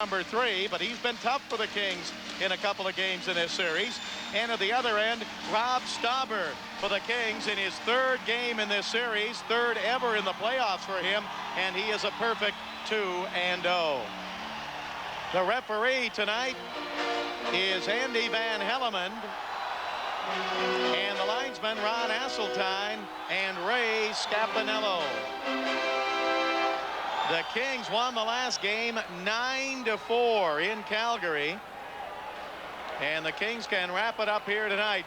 number 3, but he's been tough for the Kings in a couple of games in this series. And at the other end, Rob Stauber for the Kings in his 3rd game in this series, 3rd ever in the playoffs for him, and he is a perfect 2-0. The referee tonight is Andy Van Hellemond, and the linesmen Ron Asseltine and Ray Scapinello. The Kings won the last game 9-4 in Calgary, and the Kings can wrap it up here tonight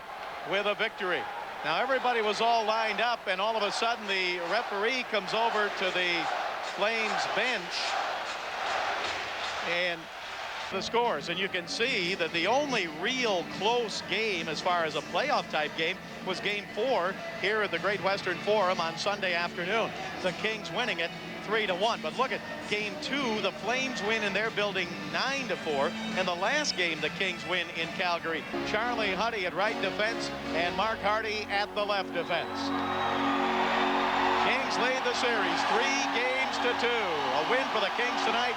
with a victory. Now everybody was all lined up, and all of a sudden the referee comes over to the Flames bench and the scores, and you can see that the only real close game as far as a playoff type game was game 4 here at the Great Western Forum on Sunday afternoon. The Kings winning it 3-1. But look at game 2, the Flames win in their building 9-4, and the last game the Kings win in Calgary, Charlie Huddy at right defense and Mark Hardy at the left defense. Kings lead the series 3-2. A win for the Kings tonight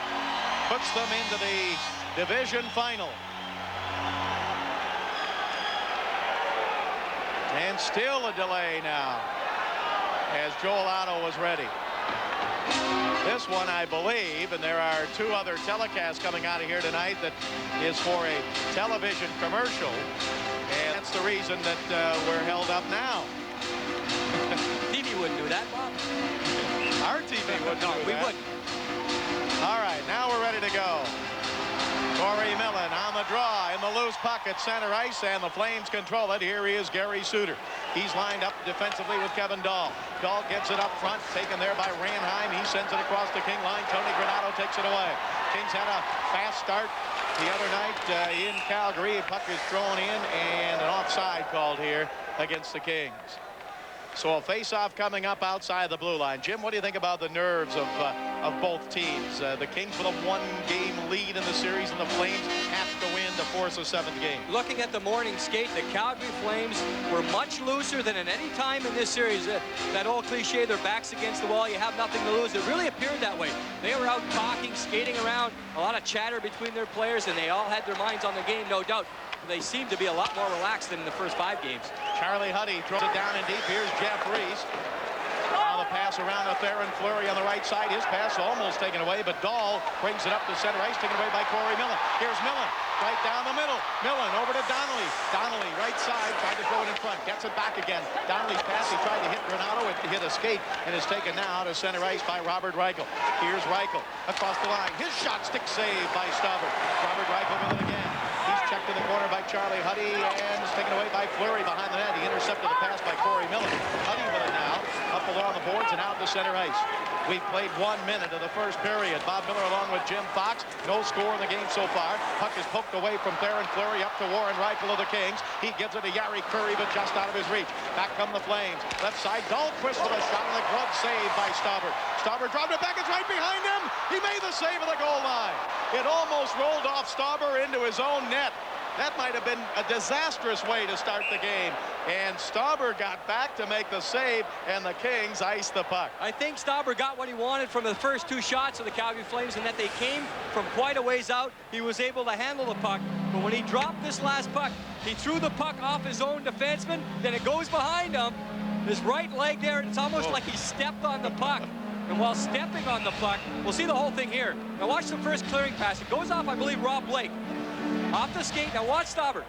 puts them into the division final. And still a delay now as Joel Otto was ready. This one, I believe, and there are 2 other telecasts coming out of here tonight, that is for a television commercial, and that's the reason that we're held up now. TV wouldn't do that, Bob. Our TV wouldn't do that. We wouldn't. All right, now we're ready to go. Corey Millen on the draw, in the loose puck at center ice, and the Flames control it. Here he is, Gary Suter. He's lined up defensively with Kevin Dahl. Dahl gets it up front, taken there by Ranheim. He sends it across the King line. Tony Granato takes it away. Kings had a fast start the other night in Calgary. Puck is thrown in, and an offside called here against the Kings. So a face-off coming up outside the blue line. Jim, what do you think about the nerves of both teams? The Kings with a 1-game lead in the series, and the Flames have to win to force a 7th game. Looking at the morning skate, the Calgary Flames were much looser than at any time in this series. That old cliche, their backs against the wall, you have nothing to lose. It really appeared that way. They were out talking, skating around, a lot of chatter between their players, and they all had their minds on the game, no doubt. They seem to be a lot more relaxed than in the first 5 games. Charlie Huddy throws it down and deep. Here's Jeff Reese. Now the pass around to Theron Fleury on the right side. His pass almost taken away, but Dahl brings it up to center ice, taken away by Corey Millen. Here's Millen, right down the middle. Millen over to Donnelly. Donnelly, right side, tried to throw it in front. Gets it back again. Donnelly's pass, he tried to hit Granato. It hit a skate and is taken now to center ice by Robert Reichel. Here's Reichel across the line. His shot stick saved by Stauber. Robert Reichel with it again. He's checked in the corner by Charlie Huddy and is taken away by Fleury behind the net. He intercepted the pass by Corey Millen. Huddy with it now, up along the boards and out to center ice. We've played 1 minute of the first period. Bob Miller along with Jim Fox. No score in the game so far. Puck is poked away from Theron Fleury up to Warren Reichel of the Kings. He gives it to Yari Curry, but just out of his reach. Back come the Flames. Left side, Dahlquist with a shot and the glove saved by Stauber. Stauber dropped it back. It's right behind him. He made the save at the goal line. It almost rolled off Stauber into his own net. That might have been a disastrous way to start the game. And Stauber got back to make the save, and the Kings iced the puck. I think Stauber got what he wanted from the first 2 shots of the Calgary Flames, and that they came from quite a ways out. He was able to handle the puck, but when he dropped this last puck, he threw the puck off his own defenseman, then it goes behind him. His right leg there, it's almost like he stepped on the puck. And while stepping on the puck, we'll see the whole thing here. Now watch the first clearing pass. It goes off, I believe, Rob Blake. Off the skate. Now watch Stauber.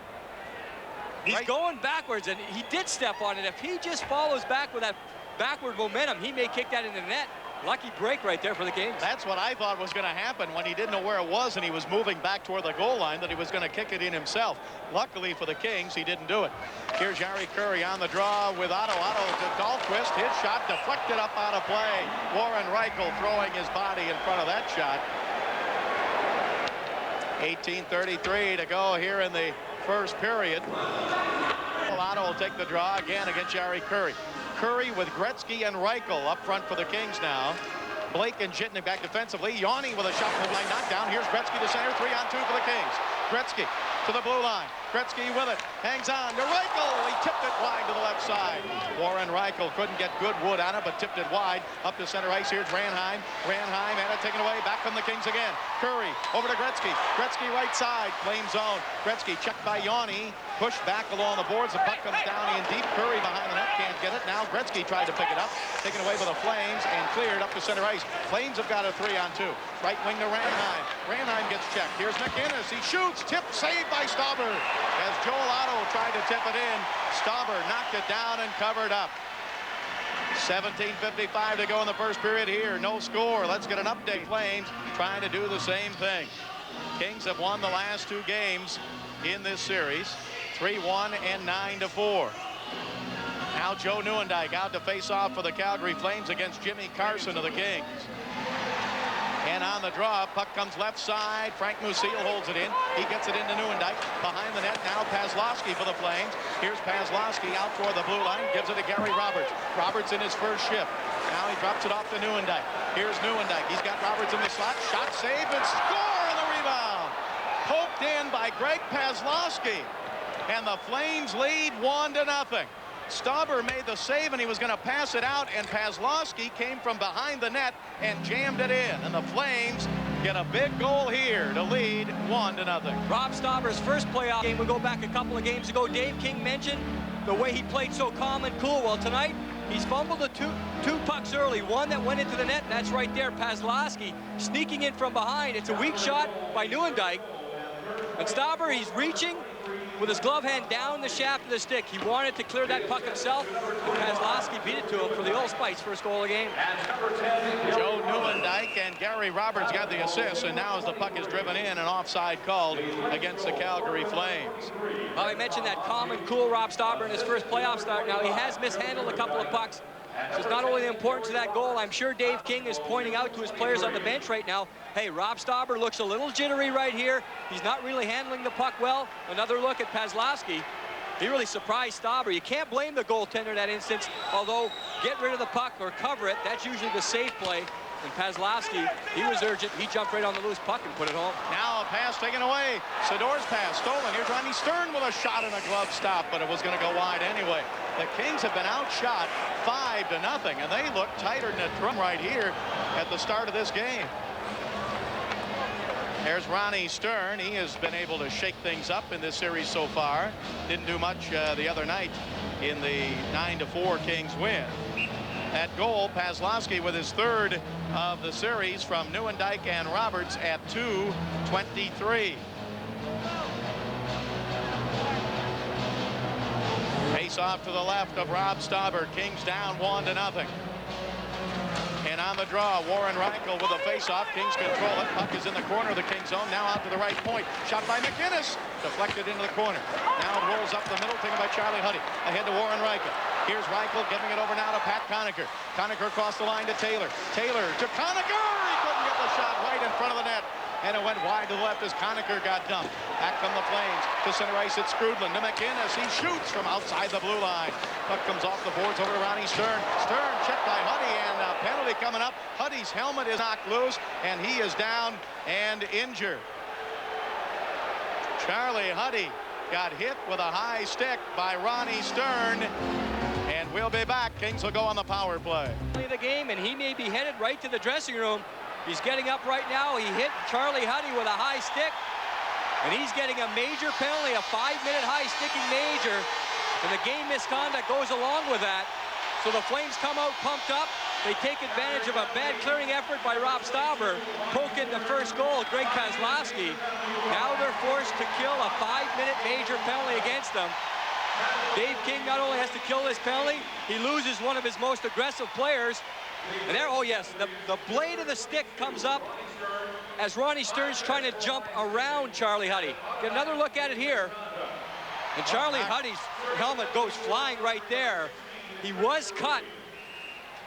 He's going backwards, and he did step on it. If he just follows back with that backward momentum, he may kick that into the net. Lucky break right there for the Kings. That's what I thought was going to happen when he didn't know where it was and he was moving back toward the goal line, that he was going to kick it in himself. Luckily for the Kings, he didn't do it. Here's Yari Curry on the draw with Otto. Otto to Dahlquist. His shot deflected up out of play. Warren Reichel throwing his body in front of that shot. 18:33 to go here in the first period. Otto will take the draw again against Yari Curry. Curry with Gretzky and Reichel up front for the Kings now. Blake and Jitnik back defensively. Yanni with a shot from the line knockdown. Here's Gretzky to center. 3-on-2 for the Kings. Gretzky to the blue line. Gretzky with it, hangs on to Reichel. He tipped it wide to the left side. Warren Reichel couldn't get good wood on it, but tipped it wide up to center ice. Here's Ranheim. Ranheim had it taken away. Back from the Kings again. Curry over to Gretzky. Gretzky right side, flame zone. Gretzky checked by Yanni. Pushed back along the boards. The puck comes down in deep. Curry behind the net, can't get it. Now Gretzky tried to pick it up. Taken away by the Flames and cleared up to center ice. Flames have got a 3-on-2. Right wing to Ranheim. Ranheim gets checked. Here's McInnes. He shoots. Tip saved by Stauber. As Joel Otto tried to tip it in, Stauber knocked it down and covered up. 17:55 to go in the first period here. No score. Let's get an update. Flames trying to do the same thing. Kings have won the last 2 games in this series. 3-1 and 9-4. Now Joe Nieuwendyk out to face off for the Calgary Flames against Jimmy Carson of the Kings. And on the draw, puck comes left side. Frank Musil holds it in. He gets it into Nieuwendyk. Behind the net now, Paslowski for the Flames. Here's Paslowski out toward the blue line. Gives it to Gary Roberts. Roberts in his first shift. Now he drops it off to Nieuwendyk. Here's Nieuwendyk. He's got Roberts in the slot. Shot saved and score on the rebound. Poked in by Greg Paslowski. And the Flames lead 1-0. Stauber made the save, and he was going to pass it out, and Paslowski came from behind the net and jammed it in. And the Flames get a big goal here to lead 1-0. Rob Stauber's first playoff game, we go back a couple of games ago. Dave King mentioned the way he played so calm and cool. Well, tonight, he's fumbled the two pucks early. One that went into the net, and that's right there, Paslowski sneaking in from behind. It's a weak shot by Nieuwendyk. And Stauber, he's reaching with his glove hand down the shaft of the stick. He wanted to clear that puck himself, and Paslowski beat it to him for the Old Spice first goal of the game. Joe Nieuwendyk and Gary Roberts got the assist, and now as the puck is driven in, an offside called against the Calgary Flames. Well, I mentioned that calm and cool Rob Stauber in his first playoff start. Now, he has mishandled a couple of pucks. So it's not only the importance of that goal, I'm sure Dave King is pointing out to his players on the bench right now, hey, Rob Stauber looks a little jittery right here. He's not really handling the puck well. Another look at Paslowski. He really surprised Stauber. You can't blame the goaltender in that instance, although get rid of the puck or cover it, that's usually the safe play. And Paslowski, he was urgent. He jumped right on the loose puck and put it home. Now a pass taken away. Sador's pass stolen. Here's Ronnie Stern with a shot and a glove stop, but it was going to go wide anyway. The Kings have been outshot 5-0, and they look tighter than a drum right here at the start of this game. There's Ronnie Stern. He has been able to shake things up in this series so far. Didn't do much the other night in the 9-4 Kings win. That goal, Paslowski with his 3rd of the series from Nieuwendyk and Roberts at 2:23. Face off to the left of Rob Stauber. Kings down 1-0. And on the draw, Warren Reichel with a face-off. Kings control it. Puck is in the corner of the Kings zone. Now out to the right point. Shot by McInnes. Deflected into the corner. Now it rolls up the middle. Taken by Charlie Huddy. Ahead to Warren Reichel. Here's Reichel giving it over now to Pat Conacher. Conacher across the line to Taylor. Taylor to Conacher. He couldn't get the shot right in front of the net. And it went wide to the left as Conacher got dumped. Back from the Flames to center ice. It's Skrudland to McInnes. He shoots from outside the blue line. Puck comes off the boards over to Ronnie Stern. Stern checked by Huddy, and a penalty coming up. Huddy's helmet is knocked loose, and he is down and injured. Charlie Huddy got hit with a high stick by Ronnie Stern. And we'll be back. Kings will go on the power play. The game, and he may be headed right to the dressing room. He's getting up right now. He hit Charlie Huddy with a high stick, and he's getting a major penalty, a 5-minute high sticking major, and the game misconduct goes along with that. So the Flames come out pumped up. They take advantage of a bad clearing effort by Rob Stauber, poke in the first goal, Greg Paslowski. Now they're forced to kill a 5-minute major penalty against them. Dave King not only has to kill this penalty, he loses one of his most aggressive players. And there, oh yes, the blade of the stick comes up as Ronnie Stern's trying to jump around Charlie Huddy. Get another look at it here. And Charlie Huddy's helmet goes flying right there. He was cut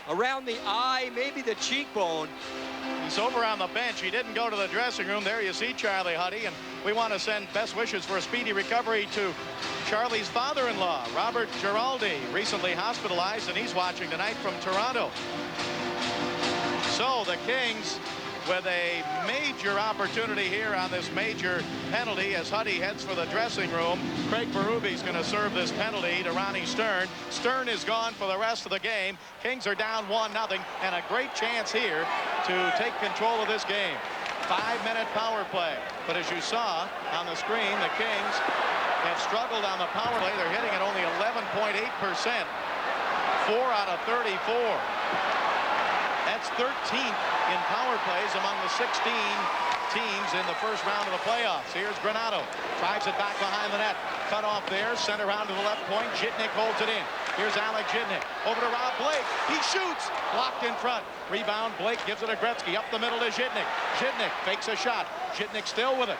around the eye, maybe the cheekbone. He's over on the bench. He didn't go to the dressing room. There you see Charlie Huddy, and we want to send best wishes for a speedy recovery to Charlie's father-in-law, Robert Giraldi, recently hospitalized, and he's watching tonight from Toronto. So the Kings with a major opportunity here on this major penalty as Huddy heads for the dressing room. Craig Berube going to serve this penalty to Ronnie Stern. Stern is gone for the rest of the game. Kings are down 1-0, and a great chance here to take control of this game. 5-minute power play. But as you saw on the screen, the Kings have struggled on the power play. They're hitting at only 11.8%. 4 out of 34. That's 13th in power plays among the 16 teams in the first round of the playoffs. Here's Granato. Drives it back behind the net. Cut off there. Sent around to the left point. Jitnik holds it in. Here's Alec Jitnik. Over to Rob Blake. He shoots. Blocked in front. Rebound. Blake gives it to Gretzky. Up the middle to Jitnik. Jitnik fakes a shot. Jitnik still with it.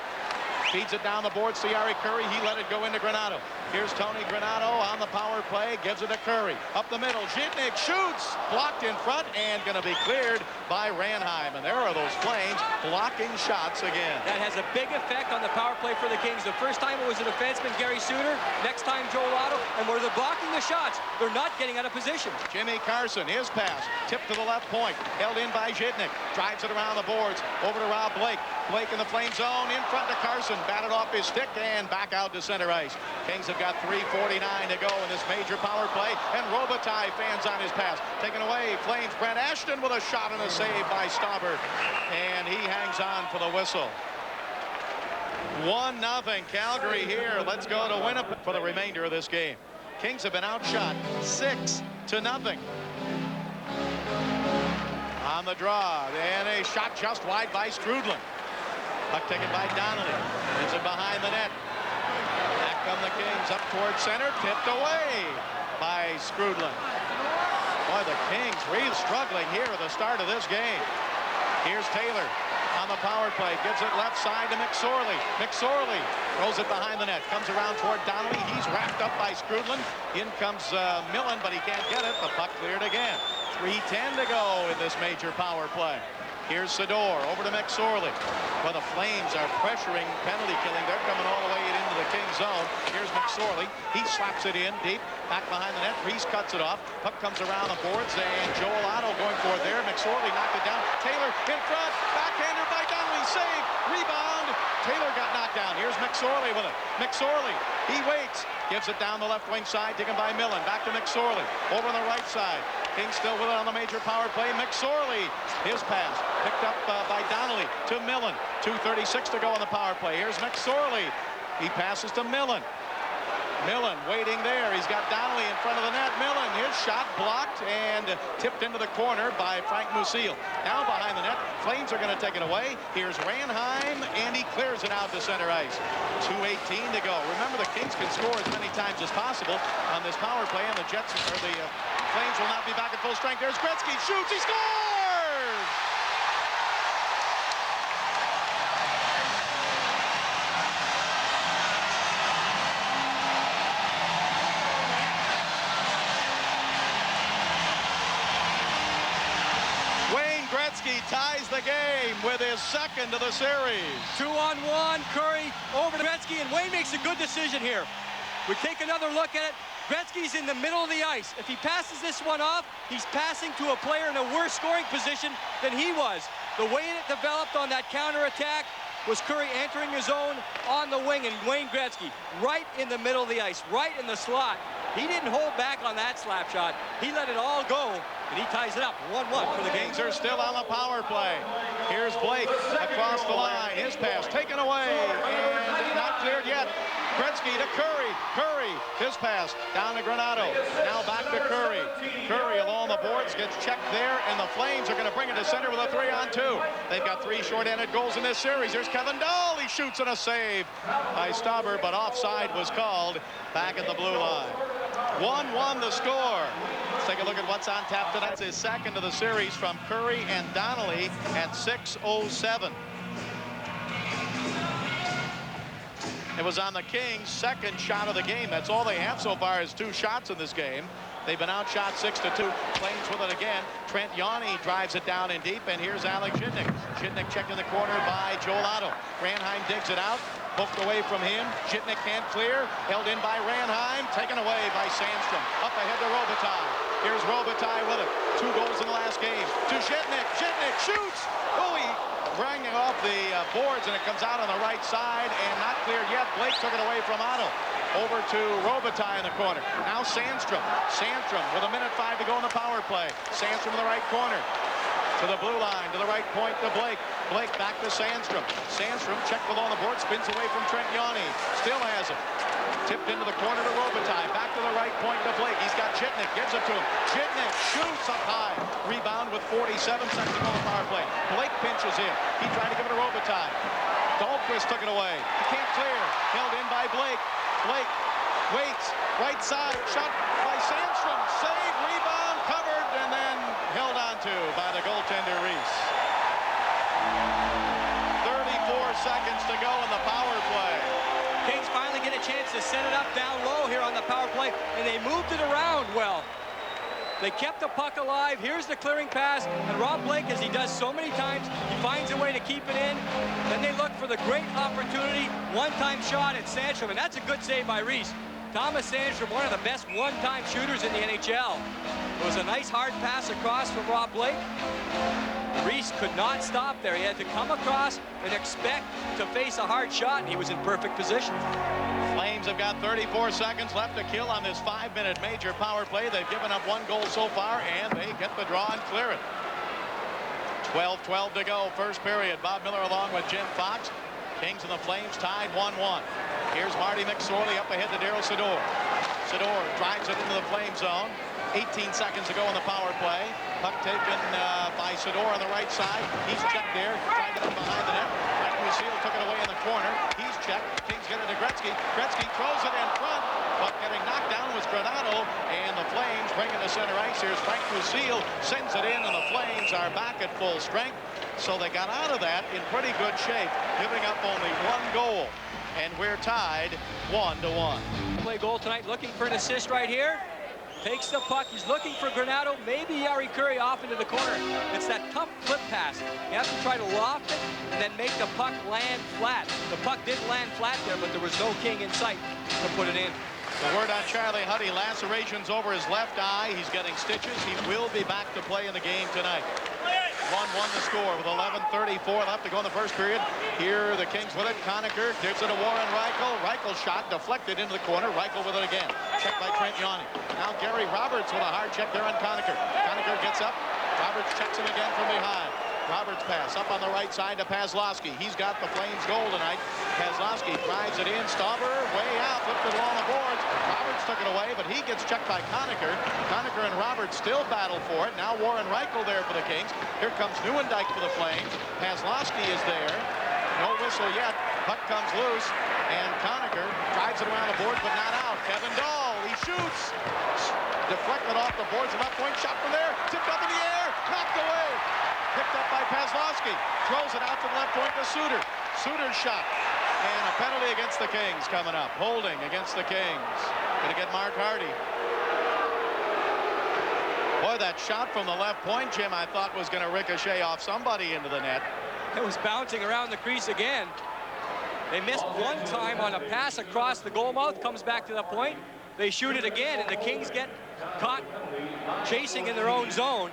Feeds it down the boards to Yari Curry. He let it go into Granato. Here's Tony Granato on the power play. Gives it to Curry. Up the middle. Jitnik shoots. Blocked in front and going to be cleared by Ranheim. And there are those Flames blocking shots again. That has a big effect on the power play for the Kings. The first time it was a defenseman, Gary Suter. Next time, Joe Lotto. And where they're blocking the shots, they're not getting out of position. Jimmy Carson, his pass. Tipped to the left point. Held in by Jitnik. Drives it around the boards. Over to Rob Blake. Blake in the Flame zone. In front to Carson. Batted off his stick and back out to center ice. Kings have got 3:49 to go in this major power play. And Robitaille fans on his pass. Taken away. Flames. Brent Ashton with a shot and a save by Staubert. And he hangs on for the whistle. 1-0 Calgary here. Let's go to Winnipeg for the remainder of this game. Kings have been outshot 6-0. On the draw. And a shot just wide by Strudlin. Puck taken by Donnelly. Is it behind the net? Back come the Kings up towards center. Tipped away by Strudlin. Boy, the Kings really struggling here at the start of this game. Here's Taylor on the power play. Gives it left side to McSorley. McSorley throws it behind the net. Comes around toward Donnelly. He's wrapped up by Strudlin. In comes Millen, but he can't get it. The puck cleared again. 3:10 to go in this major power play. Here's Sador over to McSorley. Well, the Flames are pressuring penalty killing. They're coming all the way into the Kings zone. Here's McSorley. He slaps it in deep. Back behind the net. Reese cuts it off. Puck comes around the boards. And Joel Otto going for it there. McSorley knocked it down. Taylor in front. Backhander by Donnelly. Save. Rebound. Taylor got knocked down. Here's McSorley with it. McSorley. He waits. Gives it down the left wing side. Taken by Millen. Back to McSorley. Over on the right side. Kings still with it on the major power play. McSorley. His pass. Picked up by Donnelly to Millen. 2:36 to go on the power play. Here's McSorley. He passes to Millen. Millen waiting there. He's got Donnelly in front of the net. Millen, his shot blocked and tipped into the corner by Frank Musil. Now behind the net. Flames are going to take it away. Here's Ranheim, and he clears it out to center ice. 2:18 to go. Remember, the Kings can score as many times as possible on this power play, and the Jets or the Flames will not be back at full strength. There's Gretzky. Shoots. He scores! Gretzky ties the game with his second of the series. 2-on-1, Curry over to Gretzky, and Wayne makes a good decision here. We take another look at it. Gretzky's in the middle of the ice. If he passes this one off, he's passing to a player in a worse scoring position than he was. The way it developed on that counterattack was Curry entering his zone on the wing, and Wayne Gretzky right in the middle of the ice, right in the slot. He didn't hold back on that slap shot. He let it all go, and he ties it up 1-1 for the Kings. Are still on the power play. Here's Blake across the line. His pass taken away and not cleared yet. Gretzky to Curry. Curry, his pass down to Granato. Now back to Curry. Curry along the boards gets checked there, and the Flames are going to bring it to center with a 3-on-2. They've got 3 short-handed goals in this series. There's Kevin Dahl. He shoots and a save by Staubert, but offside was called back at the blue line. 1-1 the score. Let's take a look at what's on tap tonight. It's his second of the series from Curry and Donnelly at 6:07. It was on the Kings' second shot of the game. That's all they have so far is 2 shots in this game. They've been outshot 6-2. Flames with it again. Trent Yanni drives it down in deep, and here's Alex Jitnik. Jitnik checked in the corner by Joel Otto. Ranheim digs it out. Poked away from him. Jitnik can't clear. Held in by Ranheim. Taken away by Sandstrom. Up ahead to Robitaille. Here's Robitaille with it. 2 goals in the last game. To Jitnik. Jitnik shoots. Oh, he bringing off the boards, and it comes out on the right side, and not cleared yet. Blake took it away from Otto. Over to Robitaille in the corner. Now Sandstrom. Sandstrom with 1:05 to go in the power play. Sandstrom in the right corner. To the blue line, to the right point to Blake. Blake back to Sandstrom. Sandstrom checked along the board, spins away from Trent Yawney. Still has it. Tipped into the corner to Robitaille. Back to the right point to Blake. He's got Chitnik. Gives it to him. Chitnik shoots up high. Rebound with 47 seconds to go in the power play. Blake pinches in. He tried to give it to Robitaille. Dahlquist took it away. He can't clear. Held in by Blake. Blake waits. Right side. Shot by Sandstrom. Save. Rebound. Covered. And then held on to by the goaltender Reese. 34 seconds to go in the power play. Kings finally get a chance to set it up down low here on the power play, and they moved it around well. They kept the puck alive. Here's the clearing pass, and Rob Blake, as he does so many times, he finds a way to keep it in. Then they look for the great opportunity. One-time shot at Sandstrom, and that's a good save by Reese. Thomas Sandstrom, one of the best one-time shooters in the NHL. It was a nice hard pass across from Rob Blake. Reese could not stop there. He had to come across and expect to face a hard shot, and he was in perfect position. Flames have got 34 seconds left to kill on this 5-minute major power play. They've given up 1 goal so far, and they get the draw and clear it. 12-12 to go, first period. Bob Miller along with Jim Fox. Kings and the Flames tied 1-1. Here's Marty McSorley up ahead to Daryl Sador. Sador drives it into the Flame zone. 18 seconds to go in the power play. Puck taken by Sador on the right side. He's checked there, trying to get behind the net. Mike Lucille took it away in the corner. He's checked. Kings get it to Gretzky. Gretzky throws it in front, but getting knocked down was Granato, and the Flames bring it to center ice. Here's Frank Lucille, sends it in, and the Flames are back at full strength. So they got out of that in pretty good shape, giving up only 1 goal. And we're tied 1-1. Play goal tonight, looking for an assist right here. Takes the puck, he's looking for Granato, maybe Yari Curry off into the corner. It's that tough flip pass. You have to try to loft it and then make the puck land flat. The puck didn't land flat there, but there was no King in sight to put it in. The word on Charlie Huddy, lacerations over his left eye. He's getting stitches. He will be back to play in the game tonight. 1-1 the score with 11:34 left to go in the first period. Here the Kings with it. Conacher gives it to Warren Reichel. Reichel shot deflected into the corner. Reichel with it again. Checked by Trent Yawney. Now Gary Roberts with a hard check there on Conacher. Conacher gets up. Roberts checks him again from behind. Roberts pass up on the right side to Paslowski. He's got the Flames goal tonight. Paslowski drives it in. Stauber way out, flipped it along the boards. Roberts took it away, but he gets checked by Conacher. Conacher and Roberts still battle for it. Now Warren Reichel there for the Kings. Here comes Neuendijk for the Flames. Paslowski is there. No whistle yet. Puck comes loose, and Conacher drives it around the boards, but not out. Kevin Dahl, he shoots. Deflected off the boards, and up point shot from there. Tipped up in the air, knocked away. Picked up by Paslowski. Throws it out to the left point to Suter. Suter's shot. And a penalty against the Kings coming up. Holding against the Kings. Gonna get Mark Hardy. Boy, that shot from the left point, Jim, I thought was gonna ricochet off somebody into the net. It was bouncing around the crease again. They missed one time on a pass across the goal mouth. Comes back to the point. They shoot it again, and the Kings get caught chasing in their own zone.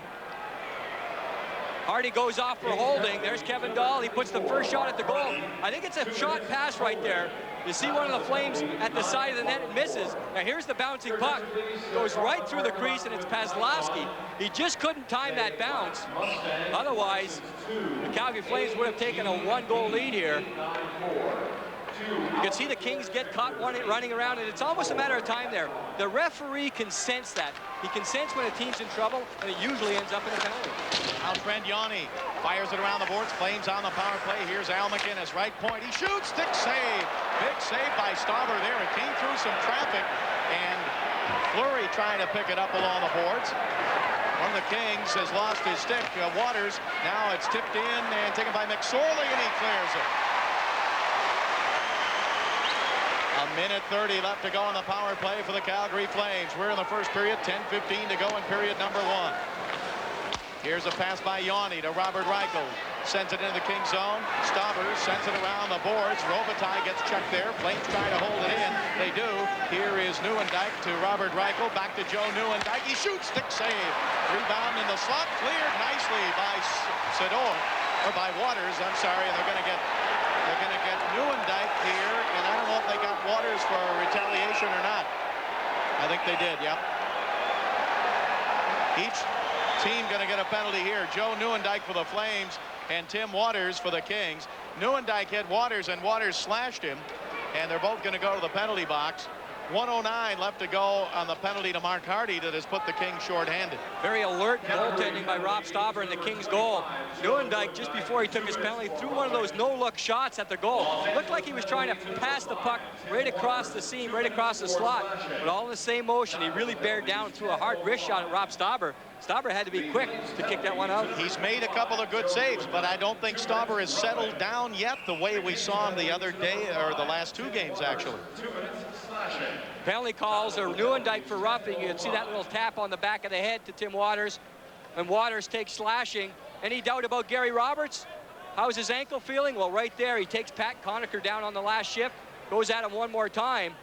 Hardy goes off for holding. There's Kevin Dahl. He puts the first shot at the goal. I think it's a shot pass right there. You see one of the Flames at the side of the net and misses. Now here's the bouncing puck. Goes right through the crease, and it's Paslowski. He just couldn't time that bounce. Otherwise, the Calgary Flames would have taken a 1-goal lead here. You can see the Kings get caught running around, and it's almost a matter of time there. The referee can sense that. He can sense when a team's in trouble, and it usually ends up in a penalty. Now Trent Yawney fires it around the boards. Flames on the power play. Here's Al McInnes, right point. He shoots, stick save. Big save by Stauber there. It came through some traffic, and Fleury trying to pick it up along the boards. One of the Kings has lost his stick. Waters, now it's tipped in and taken by McSorley, and he clears it. 1:30 left to go on the power play for the Calgary Flames. We're in the first period, 10:15 to go in period number 1. Here's a pass by Yawney to Robert Reichel. Sends it into the King zone. Stauber sends it around the boards. Robitaille gets checked there. Flames try to hold it in. They do. Here is Neuendijk to Robert Reichel. Back to Joe Neuendijk. He shoots. Stick save. Rebound in the slot. Cleared nicely by Sador. or by Waters, I'm sorry, and they're going to get Nieuwendyk here, and I don't know if they got Waters for retaliation or not. I think they did, yep. Each team going to get a penalty here. Joe Nieuwendyk for the Flames and Tim Waters for the Kings. Nieuwendyk hit Waters, and Waters slashed him, and they're both going to go to the penalty box. 1:09 left to go on the penalty to Mark Hardy that has put the Kings shorthanded. Very alert goaltending by Rob Stauber in the Kings goal. Nieuwendyk, just before he took his penalty, threw one of those no-look shots at the goal. Looked like he was trying to pass the puck right across the seam, right across the slot, but all in the same motion. He really bared down, threw a hard wrist shot at Rob Stauber. Stauber had to be quick to kick that one out. He's made a couple of good saves, but I don't think Stauber has settled down yet the way we saw him the other day, or the last two games, actually. Penalty calls are Nieuwendyk for roughing. You can see that little tap on the back of the head to Tim Waters. And Waters takes slashing. Any doubt about Gary Roberts? How's his ankle feeling? Well, right there, he takes Pat Conacher down on the last shift, goes at him one more time.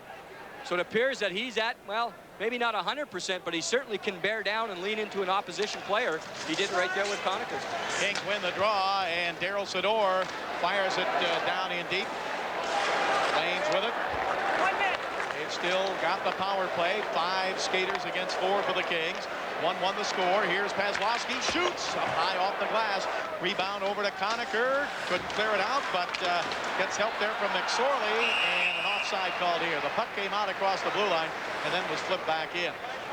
So it appears that he's at, well, maybe not 100%, but he certainly can bear down and lean into an opposition player. He did right there with Conacher. Kings win the draw, and Daryl Sador fires it down in deep. Flames with it. They've still got the power play. 5 skaters against 4 for the Kings. 1-1 the score. Here's Paslowski, shoots up high off the glass. Rebound over to Conacher. Couldn't clear it out, but gets help there from McSorley, and an offside called here. The puck came out across the blue line and then was flipped back in.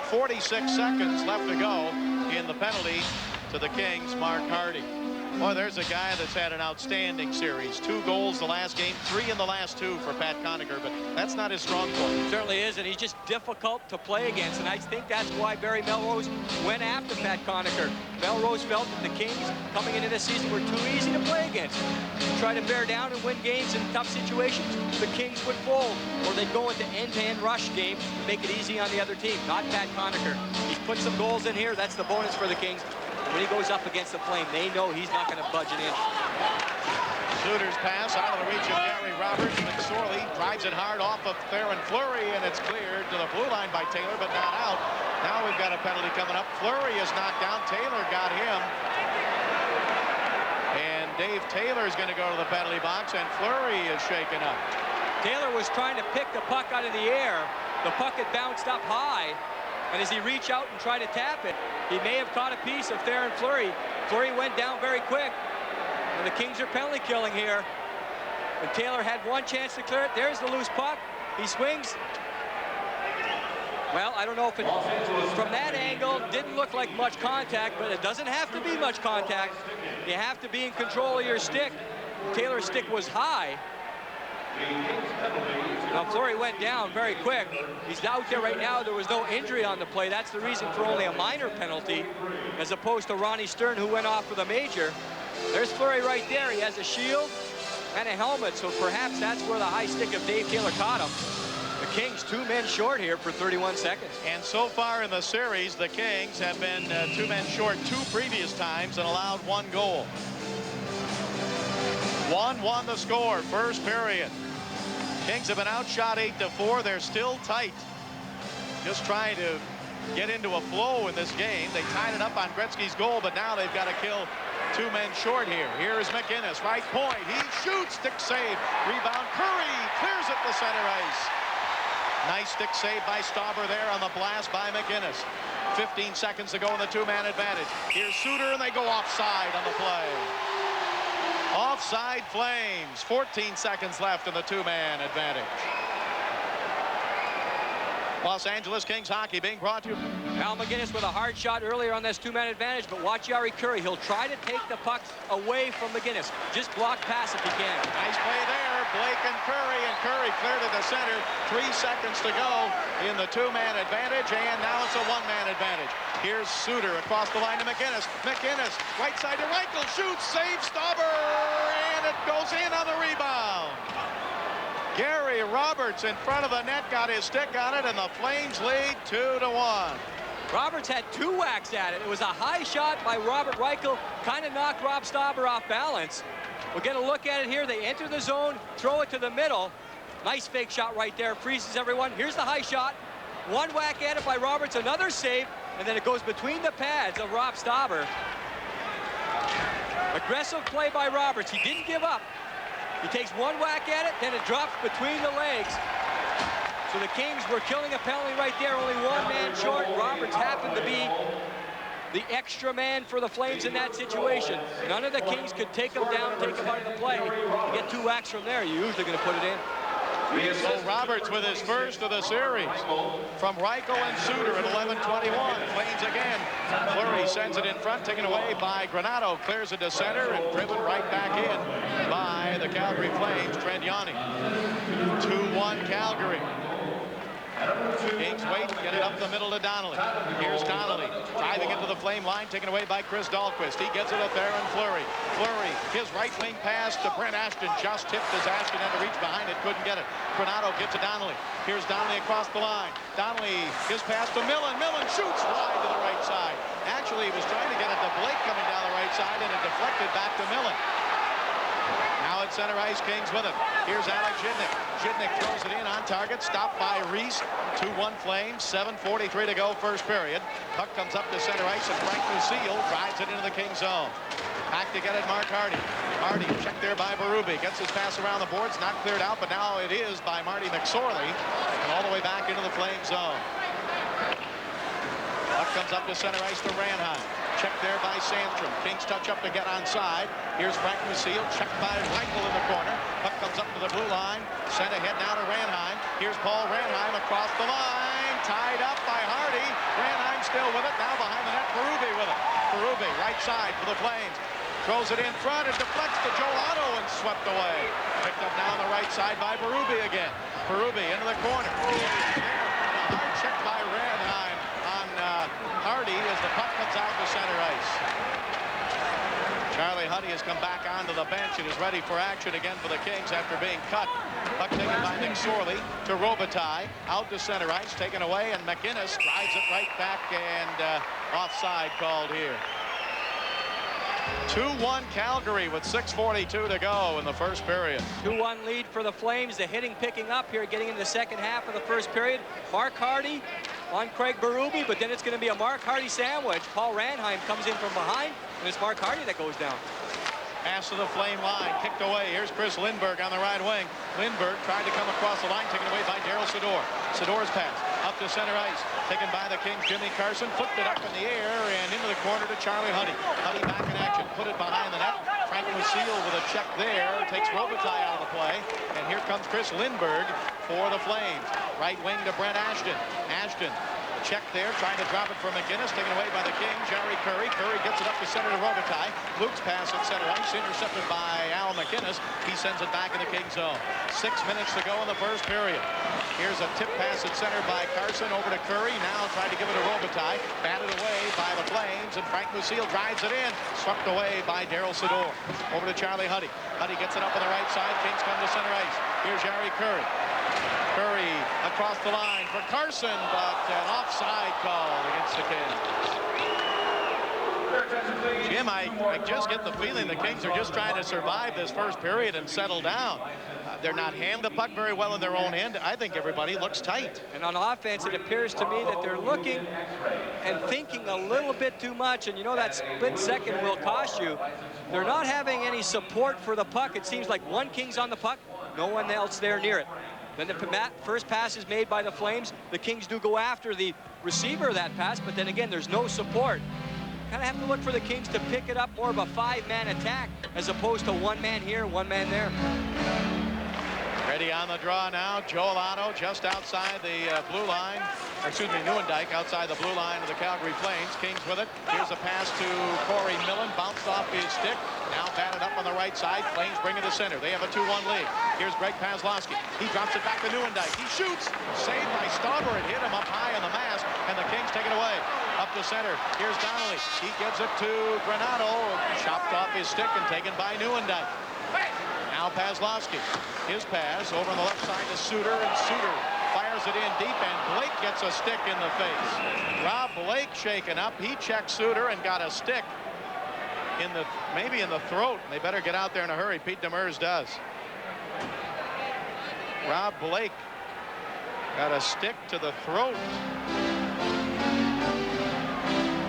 46 seconds left to go in the penalty to the Kings, Mark Hardy. Boy, there's a guy that's had an outstanding series. 2 goals the last game, 3 in the last 2 for Pat Conacher, but that's not his strong point. Certainly is, and he's just difficult to play against, and I think that's why Barry Melrose went after Pat Conacher. Melrose felt that the Kings coming into this season were too easy to play against. Try to bear down and win games in tough situations, the Kings would fold, or they'd go into end-to-end rush game and make it easy on the other team. Not Pat Conacher. He's put some goals in here. That's the bonus for the Kings. When he goes up against the Flame, they know he's not going to budge an inch. Suter's pass out of the reach of Gary Roberts. McSorley drives it hard off of Theron Fleury, and it's cleared to the blue line by Taylor, but not out. Now we've got a penalty coming up. Fleury is knocked down. Taylor got him. And Dave Taylor is going to go to the penalty box, and Fleury is shaken up. Taylor was trying to pick the puck out of the air. The puck had bounced up high. And as he reached out and tried to tap it, he may have caught a piece of Theron Fleury. Fleury went down very quick. And the Kings are penalty killing here. And Taylor had one chance to clear it. There's the loose puck. He swings. Well, I don't know if it, from that angle, didn't look like much contact, but it doesn't have to be much contact. You have to be in control of your stick. Taylor's stick was high. Now Fleury went down very quick. He's out there right now. There was no injury on the play. That's the reason for only a minor penalty, as opposed to Ronnie Stern, who went off with a major. There's Fleury right there. He has a shield and a helmet, so perhaps that's where the high stick of Dave Taylor caught him. The Kings 2 men short here for 31 seconds. And so far in the series, the Kings have been 2 men short 2 previous times and allowed 1 goal. 1-1 the score, first period. Kings have been outshot 8-4. They're still tight. Just trying to get into a flow in this game. They tied it up on Gretzky's goal, but now they've got to kill 2 men short here. Here's McInnes, right point. He shoots, stick save. Rebound, Curry clears it to center ice. Nice stick save by Stauber there on the blast by McInnes. 15 seconds to go in the 2-man advantage. Here's Suter, and they go offside on the play. Offside Flames. 14 seconds left in the 2-man advantage. Los Angeles Kings hockey being brought to you. Al McInnes with a hard shot earlier on this 2-man advantage, but watch Jari Kurri. He'll try to take the puck away from McInnes. Just block pass if he can. Nice play there. Blake and Curry cleared to the center. 3 seconds to go in the 2-man advantage, and now it's a 1-man advantage. Here's Suter across the line to McInnes. McInnes, right side to Reichel, shoots, saves Stauber, and it goes in on the rebound. Gary Roberts in front of the net got his stick on it, and the Flames lead 2-1. Roberts had 2 whacks at it. It was a high shot by Robert Reichel, kind of knocked Rob Stauber off balance. We'll get a look at it here. They enter the zone, throw it to the middle. Nice fake shot right there, freezes everyone. Here's the high shot. 1 whack at it by Roberts, another save, and then it goes between the pads of Rob Stauber. Aggressive play by Roberts. He didn't give up. He takes one whack at it, then it drops between the legs. So the Kings were killing a penalty right there, only one man short. Roberts happened to be the extra man for the Flames in that situation. None of the Kings could take him down, take him out of the play. You get two whacks from there, you're usually going to put it in. So Roberts with his first of the series from Reichel and Suter at 11:21. Flames again. Fleury sends it in front, taken away by Granato. Clears it to center and driven right back in by the Calgary Flames. Trendiani. 2-1 Calgary. Kings wait, get it up the middle to Donnelly. Here's Donnelly driving into the Flame line, taken away by Chris Dahlquist. He gets it up there and Fleury. Fleury, his right wing pass to Brent Ashton, just tipped as Ashton had to reach behind it, couldn't get it. Granato gets to Donnelly. Here's Donnelly across the line. Donnelly, his pass to Millen. Millen shoots wide to the right side. Actually, he was trying to get it to Blake coming down the right side, and it deflected back to Millen. Now at center ice, Kings with it. Here's Alex Zhidnik. Zhidnik throws it in on target, stopped by Reese. 2-1 Flames, 7:43 to go first period. Puck comes up to center ice, and Frank Lucille drives it into the Kings zone. Back to get it, Mark Hardy. Hardy checked there by Berube. Gets his pass around the boards, not cleared out, but now it is by Marty McSorley. And all the way back into the Flames zone. Puck comes up to center ice to Ranheim. Checked there by Sandstrom. Kings touch up to get onside. Here's Frank Lucille, checked by Reichel in the corner. Puck comes up to the blue line. Sent ahead now to Ranheim. Here's Paul Ranheim across the line. Tied up by Hardy. Ranheim still with it. Now behind the net, Berube with it. Berube, right side for the Flames. Throws it in front. It deflects to Joe Otto and swept away. Picked up now on the right side by Berube again. Berube into the corner. Hard check by Ranheim on Hardy as the puck comes out to center ice. Charlie Huddy has come back onto the bench and is ready for action again for the Kings after being cut. Puck taken by McSorley to Robitaille. Out to center ice, taken away, and McInnes drives it right back, and offside called here. 2-1 Calgary with 6:42 to go in the first period. 2-1 lead for the Flames. The hitting picking up here, getting in the second half of the first period. Mark Hardy on Craig Berube, but then it's going to be a Mark Hardy sandwich. Paul Ranheim comes in from behind, and it's Mark Hardy that goes down. Pass to the Flame line, kicked away. Here's Chris Lindberg on the right wing. Lindberg tried to come across the line, taken away by Daryl Sador. Sador's pass up to center ice, taken by the Kings. Jimmy Carson flipped it up in the air and into the corner to Charlie Huddy. Huddy back in action, put it behind the net. Frank Lucille with a check there, takes Robitaille out of the play. And here comes Chris Lindberg for the Flames. Right wing to Brent Ashton. Ashton. Check there, trying to drop it for McInnes, taken away by the King. Jerry Curry. Curry gets it up to center to Robitaille. Luke's pass at center ice, intercepted by Al McInnes. He sends it back in the King zone. 6 minutes to go in the first period. Here's a tip pass at center by Carson over to Curry. Now trying to give it to Robitaille. Batted away by the Flames, and Frank Lucille drives it in. Swept away by Daryl Sador. Over to Charlie Huddy. Huddy gets it up on the right side. Kings come to center ice. Here's Jerry Curry. Curry across the line for Carson, but an offside call against the Kings. Jim, I just get the feeling the Kings are just trying to survive this first period and settle down. They're not handling the puck very well in their own end. I think everybody looks tight. And on offense, it appears to me that they're looking and thinking a little bit too much, and you know that split second will cost you. They're not having any support for the puck. It seems like one King's on the puck, no one else there near it. Then the first pass is made by the Flames. The Kings do go after the receiver of that pass, but then again, there's no support. Kind of have to look for the Kings to pick it up, more of a five-man attack as opposed to one man here, one man there. Ready on the draw now. Joel Otto just outside the blue line. Or excuse me, Nieuwendyk outside the blue line of the Calgary Flames. Kings with it. Here's a pass to Corey Millen. Bounced off his stick. Now batted up on the right side. Flames bring it to center. They have a 2-1 lead. Here's Greg Paslowski. He drops it back to Nieuwendyk. He shoots. Saved by Stauber. It hit him up high on the mask. And the Kings take it away. Up to center. Here's Donnelly. He gives it to Granato. Chopped off his stick and taken by Nieuwendyk. Now Paslowski. His pass over on the left side to Suter, and Suter fires it in deep, and Blake gets a stick in the face. Rob Blake shaken up. He checked Suter and got a stick in the, maybe in the throat. They better get out there in a hurry. Pete Demers does. Rob Blake got a stick to the throat.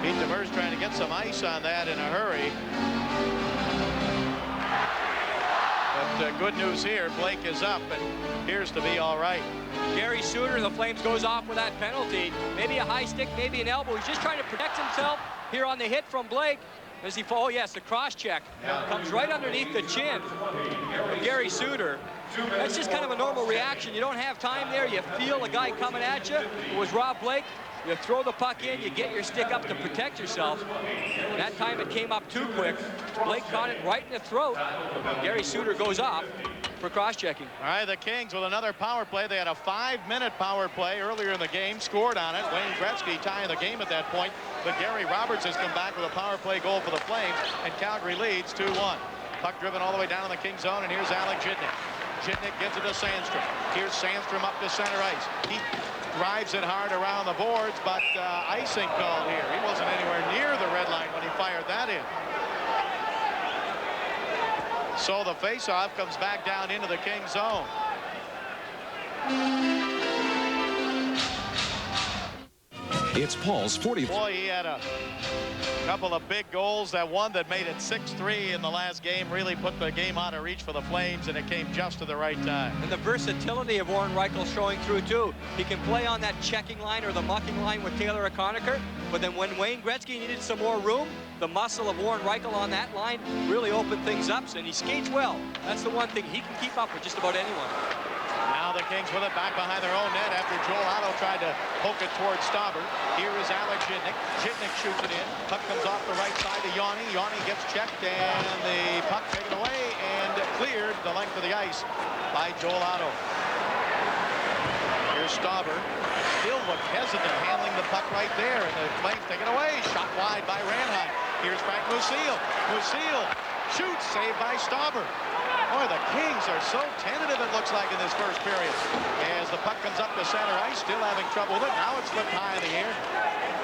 Pete Demers trying to get some ice on that in a hurry. good news here. Blake is up and appears to be all right. Gary Suter, the Flames, goes off with that penalty. Maybe a high stick, maybe an elbow. He's just trying to protect himself here on the hit from Blake. As he falls, oh yes, the cross check comes right underneath the chin of Gary Suter. That's just kind of a normal reaction. You don't have time there. You feel a guy coming at you. It was Rob Blake. You throw the puck in, you get your stick up to protect yourself. That time it came up too quick. Blake caught it right in the throat. Gary Suter goes off for cross-checking. All right, the Kings with another power play. They had a 5-minute power play earlier in the game, scored on it. Wayne Gretzky tying the game at that point. But Gary Roberts has come back with a power play goal for the Flames, and Calgary leads 2-1. Puck driven all the way down in the Kings zone, and here's Alec Jitnik. Jitnik gives it to Sandstrom. Here's Sandstrom up to center ice. He drives it hard around the boards, but icing called here. He wasn't anywhere near the red line when he fired that in. So the faceoff comes back down into the Kings zone. It's Paul's 40th. Boy, he had a couple of big goals. That one that made it 6-3 in the last game really put the game out of reach for the Flames, and it came just to the right time. And the versatility of Warren Reichel showing through too. He can play on that checking line or the mucking line with Taylor O'Connor, but then when Wayne Gretzky needed some more room, the muscle of Warren Reichel on that line really opened things up, and he skates well. That's the one thing. He can keep up with just about anyone. Now the Kings with it back behind their own net after Joel Otto tried to poke it towards Stauber. Here is Alec Jitnik. Jitnik shoots it in. Puck comes off the right side to Yanni. Yanni gets checked, and the puck taken away and cleared the length of the ice by Joel Otto. Here's Stauber. Still looked hesitant handling the puck right there, and the Flames taken away. Shot wide by Ranheim. Here's Frank Musil. Musil shoots, saved by Stauber. Boy, the Kings are so tentative, it looks like, in this first period. As the puck comes up to center ice, still having trouble with it. Now it's flipped high in the air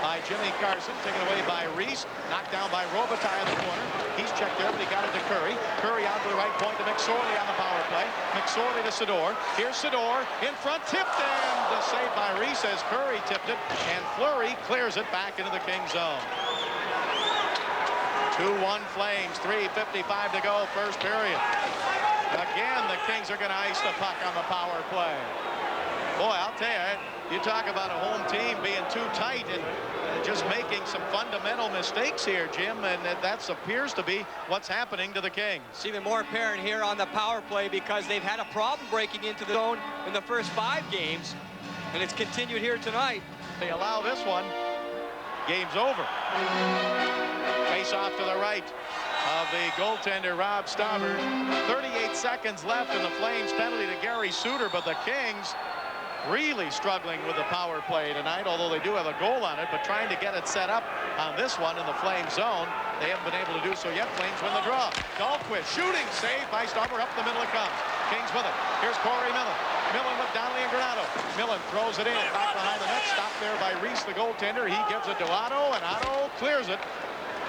by Jimmy Carson, taken away by Reese, knocked down by Robitaille in the corner. He's checked there, but he got it to Curry. Curry out to the right point to McSorley on the power play. McSorley to Sador. Here's Sador in front, tipped, and the save by Reese as Curry tipped it, and Fleury clears it back into the Kings zone. 2-1 Flames, 3:55 to go, first period. Again, the Kings are going to ice the puck on the power play. Boy, I'll tell you, you talk about a home team being too tight and just making some fundamental mistakes here, Jim, and that appears to be what's happening to the Kings. It's even more apparent here on the power play because they've had a problem breaking into the zone in the first 5 games, and it's continued here tonight. If they allow this one, game's over. Face off to the right of the goaltender, Rob Stauber. 38 seconds left in the Flames penalty to Gary Suter, but the Kings really struggling with the power play tonight, although they do have a goal on it, but trying to get it set up on this one in the Flames zone. They haven't been able to do so yet. Flames win the draw. Dahlquist shooting, saved by Stauber. Up the middle it comes. Kings with it. Here's Corey Millen. Millen with Donnelly and Granato. Millen throws it in, back behind the net, stopped there by Reese, the goaltender. He gives it to Otto, and Otto clears it.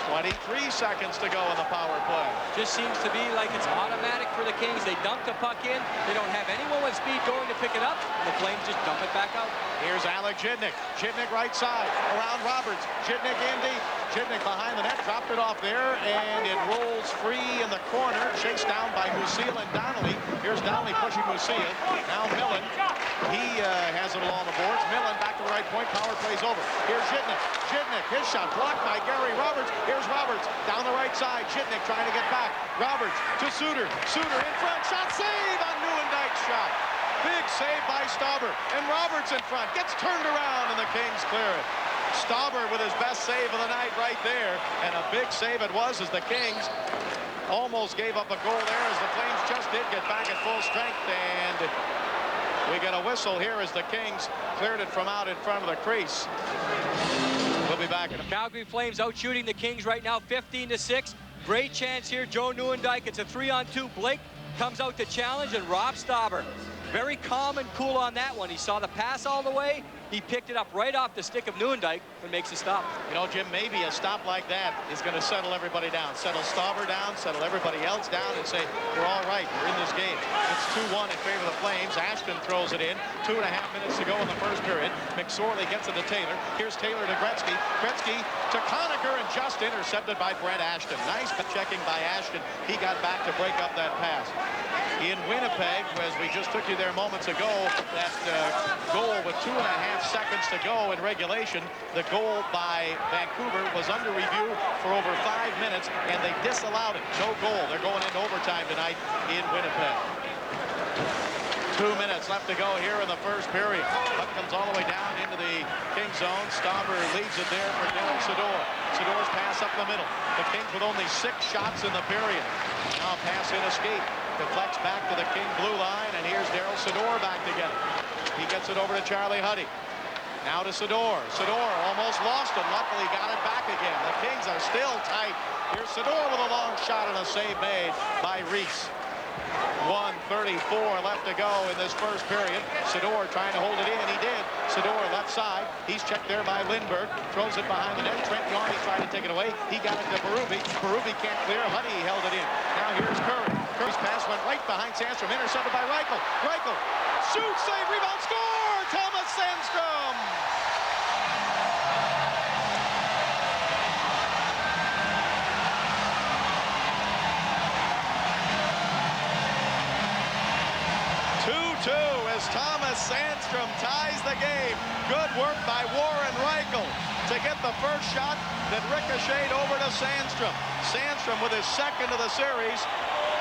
23 seconds to go in the power play. Just seems to be like it's automatic for the Kings. They dump the puck in. They don't have anyone with speed going to pick it up. The Flames just dump it back out. Here's Alec Jitnik. Jitnik right side, around Roberts. Jitnik in deep. Jitnik behind the net, dropped it off there, and it rolls free in the corner, chased down by Musil and Donnelly. Here's Donnelly pushing Musil. Now Millen, he has it along the boards. Millen back to the right point, power play's over. Here's Jitnik. Jitnik, his shot blocked by Gary Roberts. Here's Roberts down the right side. Jitnik trying to get back. Roberts to Suter. Suter in front, shot save on Nieuwendyke's shot. Big save by Stauber, and Roberts in front, gets turned around, and the Kings clear it. Stauber with his best save of the night right there, and a big save it was as the Kings almost gave up a goal there as the Flames just did get back at full strength, and we get a whistle here as the Kings cleared it from out in front of the crease. We'll be back. The Calgary Flames out shooting the Kings right now, 15-6. Great chance here, Joe Nieuwendyke. It's a 3-on-2. Blake comes out to challenge, and Rob Stauber very calm and cool on that one. He saw the pass all the way. He picked it up right off the stick of Nieuwendyke and makes a stop. You know, Jim, maybe a stop like that is going to settle everybody down. Settle Stauber down, settle everybody else down, and say, we're all right, we're in this game. It's 2-1 in favor of the Flames. Ashton throws it in. 2.5 minutes to go in the first period. McSorley gets it to Taylor. Here's Taylor to Gretzky. Gretzky to Conacher, and just intercepted by Brett Ashton. Nice checking by Ashton. He got back to break up that pass. in Winnipeg, as we just took you there moments ago, that goal with 2.5 seconds to go in regulation. The goal by Vancouver was under review for over 5 minutes, and they disallowed it. No goal. They're going into overtime tonight in Winnipeg. 2 minutes left to go here in the first period. Puck comes all the way down into the King zone. Stauber leads it there for Darryl Sydor. Sydor's pass up the middle. The Kings with only 6 shots in the period. Now a pass in escape. Deflects back to the King blue line, and here's Darryl Sydor back together. He gets it over to Charlie Huddy. Now to Sydor. Sydor almost lost it. Luckily got it back again. The Kings are still tight. Here's Sydor with a long shot and a save made by Reese. 1:34 left to go in this first period. Sydor trying to hold it in. He did. Sydor left side. He's checked there by Lindbergh. Throws it behind the net. Trent Yarny tried to take it away. He got it to Berube. Berube can't clear. Huddy held it in. Now here's Curry. Curry's pass went right behind Sandstrom. Intercepted by Reichel. Reichel shoots, save, rebound, score! Thomas Sandstrom! As Thomas Sandstrom ties the game. Good work by Warren Reichel to get the first shot that ricocheted over to Sandstrom. Sandstrom with his second of the series.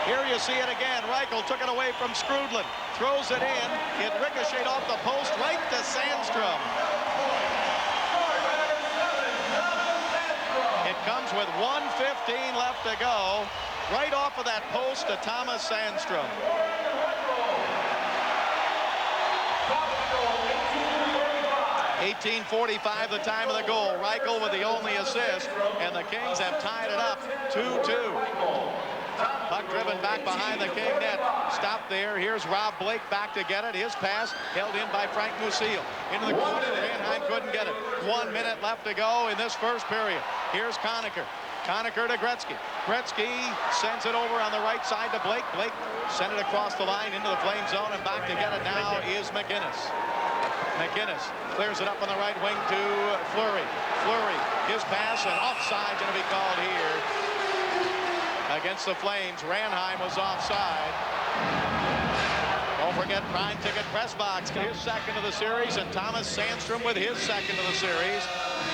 Here you see it again. Reichel took it away from Skrudland. Throws it in. It ricocheted off the post right to Sandstrom. It comes with 1:15 left to go. Right off of that post to Thomas Sandstrom. 18:45 the time of the goal. Reichel with the only assist, and the Kings have tied it up 2-2. Puck driven back behind the King net. Stopped there. Here's Rob Blake back to get it. His pass held in by Frank Musil. Into the corner. Manheim couldn't get it. 1 minute left to go in this first period. Here's Conacher. Conacher to Gretzky. Gretzky sends it over on the right side to Blake. Blake sent it across the line into the flame zone, and back to get it now is McGinnis. McGinnis clears it up on the right wing to Fleury. Fleury, his pass, and offside going to be called here against the Flames. Ranheim was offside. Don't forget Prime Ticket Press Box. His second of the series, and Thomas Sandstrom with his second of the series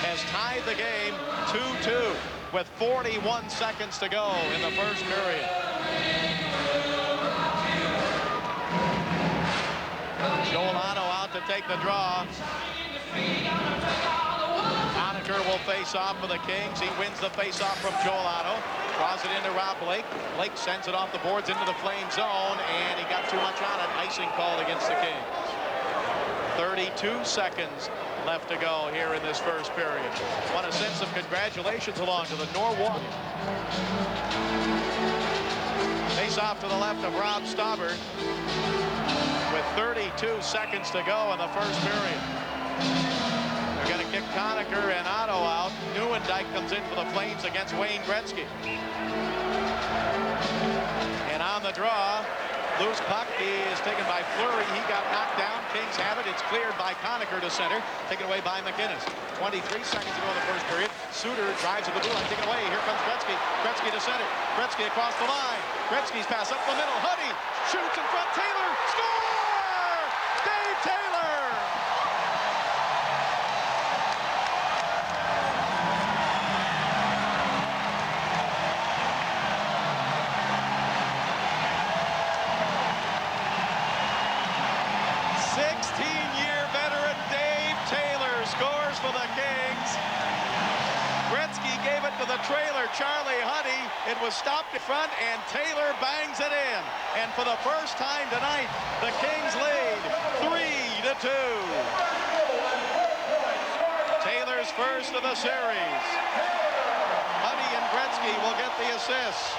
has tied the game 2-2 with 41 seconds to go in the first period. Joel Otto out to take the draw. Conacher will face off for the Kings. He wins the face-off from Joel Otto. Draws it into Rob Blake. Blake sends it off the boards into the flame zone, and he got too much on it. Icing called against the Kings. 32 seconds left to go here in this first period. Want to send some congratulations along to the Norwalk. Face off to the left of Rob Stauber with 32 seconds to go in the first period. They're going to kick Conacher and Otto out. Neuendijk comes in for the Flames against Wayne Gretzky. And on the draw, loose puck is taken by Fleury. He got knocked down. Kings have it. It's cleared by Conacher to center. Taken away by McGinnis. 23 seconds to go in the first period. Suter drives to the blue line. Taken away. Here comes Gretzky. Gretzky to center. Gretzky across the line. Gretzky's pass up the middle. Huddy shoots in front. Taylor. Score! Dave Taylor! For the Kings. Gretzky gave it to the trailer, Charlie Huddy. It was stopped in front, and Taylor bangs it in. And for the first time tonight, the Kings lead 3-2. Taylor's first of the series. Huddy and Gretzky will get the assists.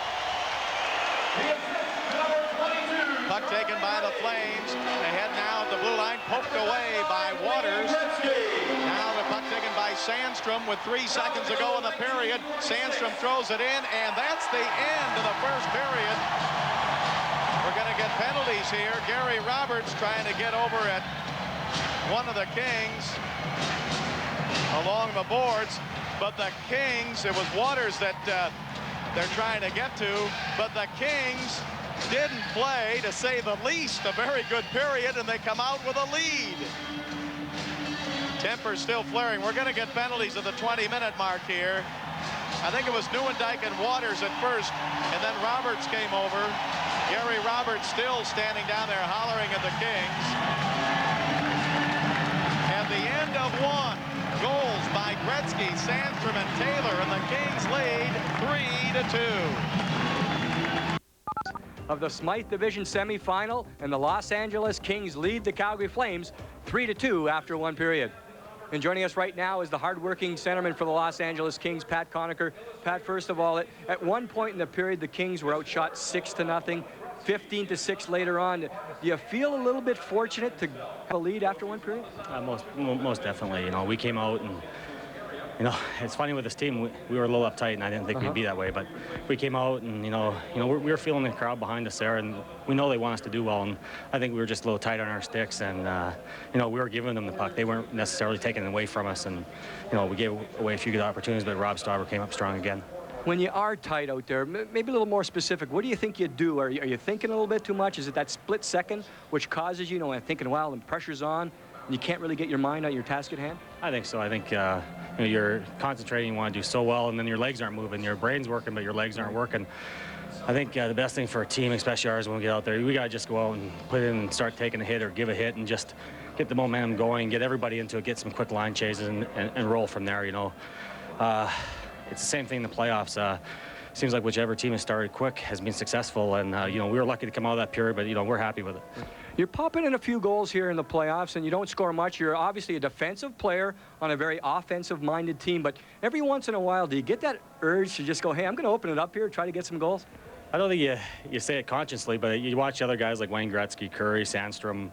Puck taken by the Flames. They head now at the blue line, poked away by Waters. Now the puck taken by Sandstrom with 3 seconds to go in the period. Sandstrom throws it in, and that's the end of the first period. We're going to get penalties here. Gary Roberts trying to get over at one of the Kings along the boards, but the Kings, it was Waters that they're trying to get to, but the Kings didn't play, to say the least. A very good period, and they come out with a lead. Temper's still flaring. We're going to get penalties at the 20-minute mark here. I think it was Nieuwendyk and Waters at first, and then Roberts came over. Gary Roberts still standing down there hollering at the Kings. At the end of one, goals by Gretzky, Sandstrom, and Taylor, and the Kings lead 3-2. Of the Smythe Division semifinal, and the Los Angeles Kings lead the Calgary Flames 3-2 after one period. And joining us right now is the hard-working centerman for the Los Angeles Kings, Pat Conacher. Pat, first of all, at one point in the period, the Kings were outshot 6-0, 15-6 later on. Do you feel a little bit fortunate to have a lead after one period? Most definitely. You know, we came out and, you know, it's funny with this team, we were a little uptight, and I didn't think we'd be that way, but we came out and, we were feeling the crowd behind us there, and we know they want us to do well, and I think we were just a little tight on our sticks, and, we were giving them the puck. They weren't necessarily taking it away from us, and, we gave away a few good opportunities, but Rob Stauber came up strong again. When you are tight out there, maybe a little more specific, what do you think you do? Are you thinking a little bit too much? Is it that split second which causes you, thinking, wow, the pressure's on, and you can't really get your mind on your task at hand? I think so. I think you're concentrating, you want to do so well, and then your legs aren't moving. Your brain's working, but your legs aren't working. I think the best thing for a team, especially ours, when we get out there, we got to just go out and put in and start taking a hit or give a hit and just get the momentum going, get everybody into it, get some quick line chases, and roll from there, It's the same thing in the playoffs. Seems like whichever team has started quick has been successful, and we were lucky to come out of that period, but we're happy with it. You're popping in a few goals here in the playoffs, and you don't score much. You're obviously a defensive player on a very offensive-minded team, but every once in a while, do you get that urge to just go, hey, I'm going to open it up here, try to get some goals? I don't think you say it consciously, but you watch other guys like Wayne Gretzky, Curry, Sandstrom,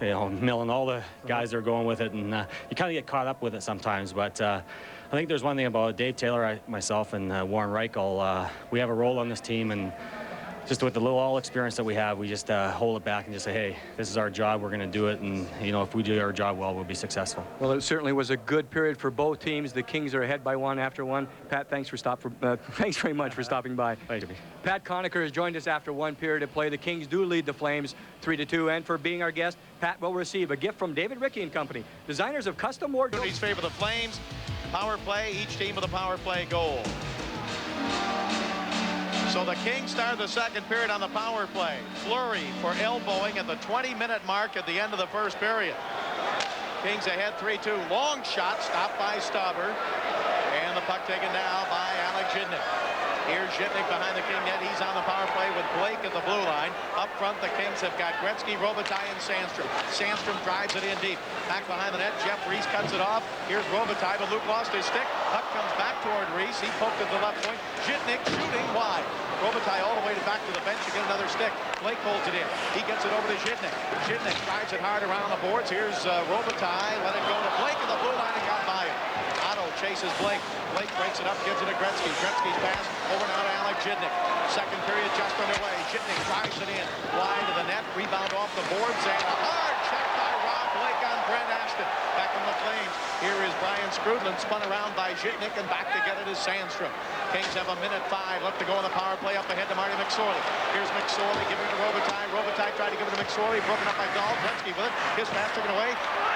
Millen, all the guys that are going with it, and you kind of get caught up with it sometimes, but I think there's one thing about Dave Taylor, myself, and Warren Reichel. We have a role on this team, and just with the little all experience that we have, we just hold it back and just say, hey, this is our job, we're going to do it, and if we do our job well, we'll be successful. Well, it certainly was a good period for both teams. The Kings are ahead by one after one. Pat, thanks very much for stopping by. Thank you. Pat Conacher has joined us after one period of play. The Kings do lead the Flames 3-2, and for being our guest, Pat will receive a gift from David Rickey and Company, designers of custom wardrobes. Favor the Flames. Power play, each team with a power play goal. So the Kings start the second period on the power play. Fleury for elbowing at the 20-minute mark at the end of the first period. Kings ahead 3-2. Long shot stopped by Stauber. And the puck taken now by Alex Žitnik. Here's Žitnik behind the King net. He's on the power play with Blake at the blue line. Up front, the Kings have got Gretzky, Robitaille, and Sandstrom. Sandstrom drives it in deep. Back behind the net, Jeff Reese cuts it off. Here's Robitaille, but Luke lost his stick. Puck comes back toward Reese. He poked at the left point. Žitnik shooting wide. Robitaille all the way back to the bench to get another stick. Blake holds it in. He gets it over to Žitnik. Žitnik drives it hard around the boards. Here's Robitaille. Let it go to Blake at the blue line and got by it. Otto chases Blake. Blake breaks it up, gives it to Gretzky. Gretzky's pass over now to Alex Žitnik. Second period just underway. Žitnik drives it in. Wide to the net. Rebound off the boards. And a hard check by Rob Blake on Brent Ashton. Back on the Flames. Here is Brian Skrudland, spun around by Žitnik, and back to get it is Sandstrom. Kings have a minute 5 left to go on the power play. Up ahead to Marty McSorley. Here's McSorley giving it to Robitaille. Robitaille tried to give it to McSorley. Broken up by Dahl. Gretzky with it. His pass taken away.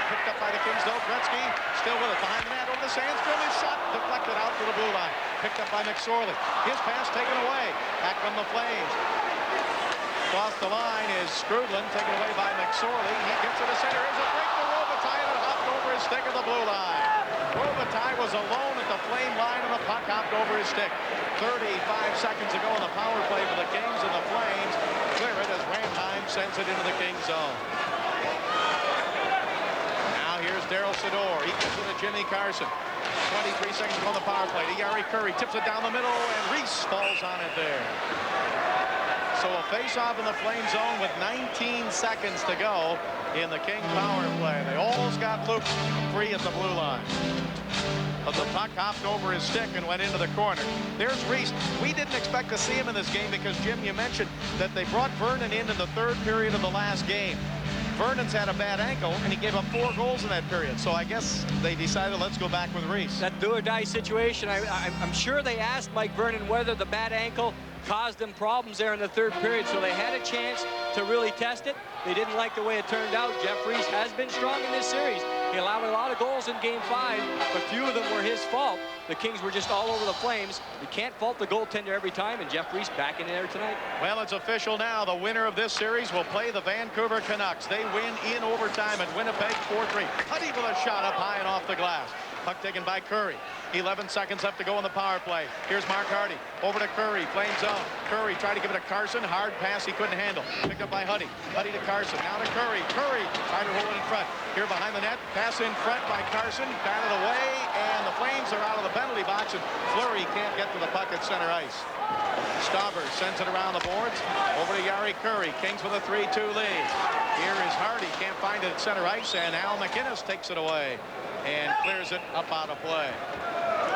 Picked up by the Kings though. Gretzky still with it. Behind the net over to Sandstrom. His shot deflected out to the blue line. Picked up by McSorley. His pass taken away. Back from the Flames. Across the line is Skrudland, taken away by McSorley. He gets to the center. Here's a break to Robitaille, and it hopped over his stick at the blue line. Robitaille was alone at the Flame line, and the puck hopped over his stick. 35 seconds ago in the power play for the Kings, and the Flames clear it as Ramheim sends it into the Kings zone. Now here's Daryl Sador. He gets it to Jimmy Carson. 23 seconds to go on the power play. To Yari Curry, tips it down the middle, and Reese falls on it there. So a face-off in the Flame zone with 19 seconds to go in the Kings power play. They almost got Luke free at the blue line. But the puck hopped over his stick and went into the corner. There's Reese. We didn't expect to see him in this game because, Jim, you mentioned that they brought Vernon in the third period of the last game. Vernon's had a bad ankle, and he gave up 4 goals in that period. So I guess they decided, let's go back with Reese. That do-or-die situation. I'm sure they asked Mike Vernon whether the bad ankle caused them problems there in the third period, so they had a chance to really test it. They didn't like the way it turned out. Jeff Reese has been strong in this series. He allowed a lot of goals in Game 5, but few of them were his fault. The Kings were just all over the Flames. You can't fault the goaltender every time, and Jeff Reese back in there tonight. Well, it's official now. The winner of this series will play the Vancouver Canucks. They win in overtime at Winnipeg 4-3. Huddy with a shot up high and off the glass. Puck taken by Curry. 11 seconds left to go in the power play. Here's Mark Hardy. Over to Curry. Flame zone. Curry tried to give it to Carson. Hard pass he couldn't handle. Picked up by Huddy. Huddy to Carson. Now to Curry. Curry tried to hold it in front. Here behind the net. Pass in front by Carson. Batted away. And the Flames are out of the penalty box. And Fleury can't get to the puck at center ice. Stauber sends it around the boards. Over to Jari Curry. Kings with a 3-2 lead. Here is Hardy. Can't find it at center ice. And Al McInnes takes it away and clears it up out of play.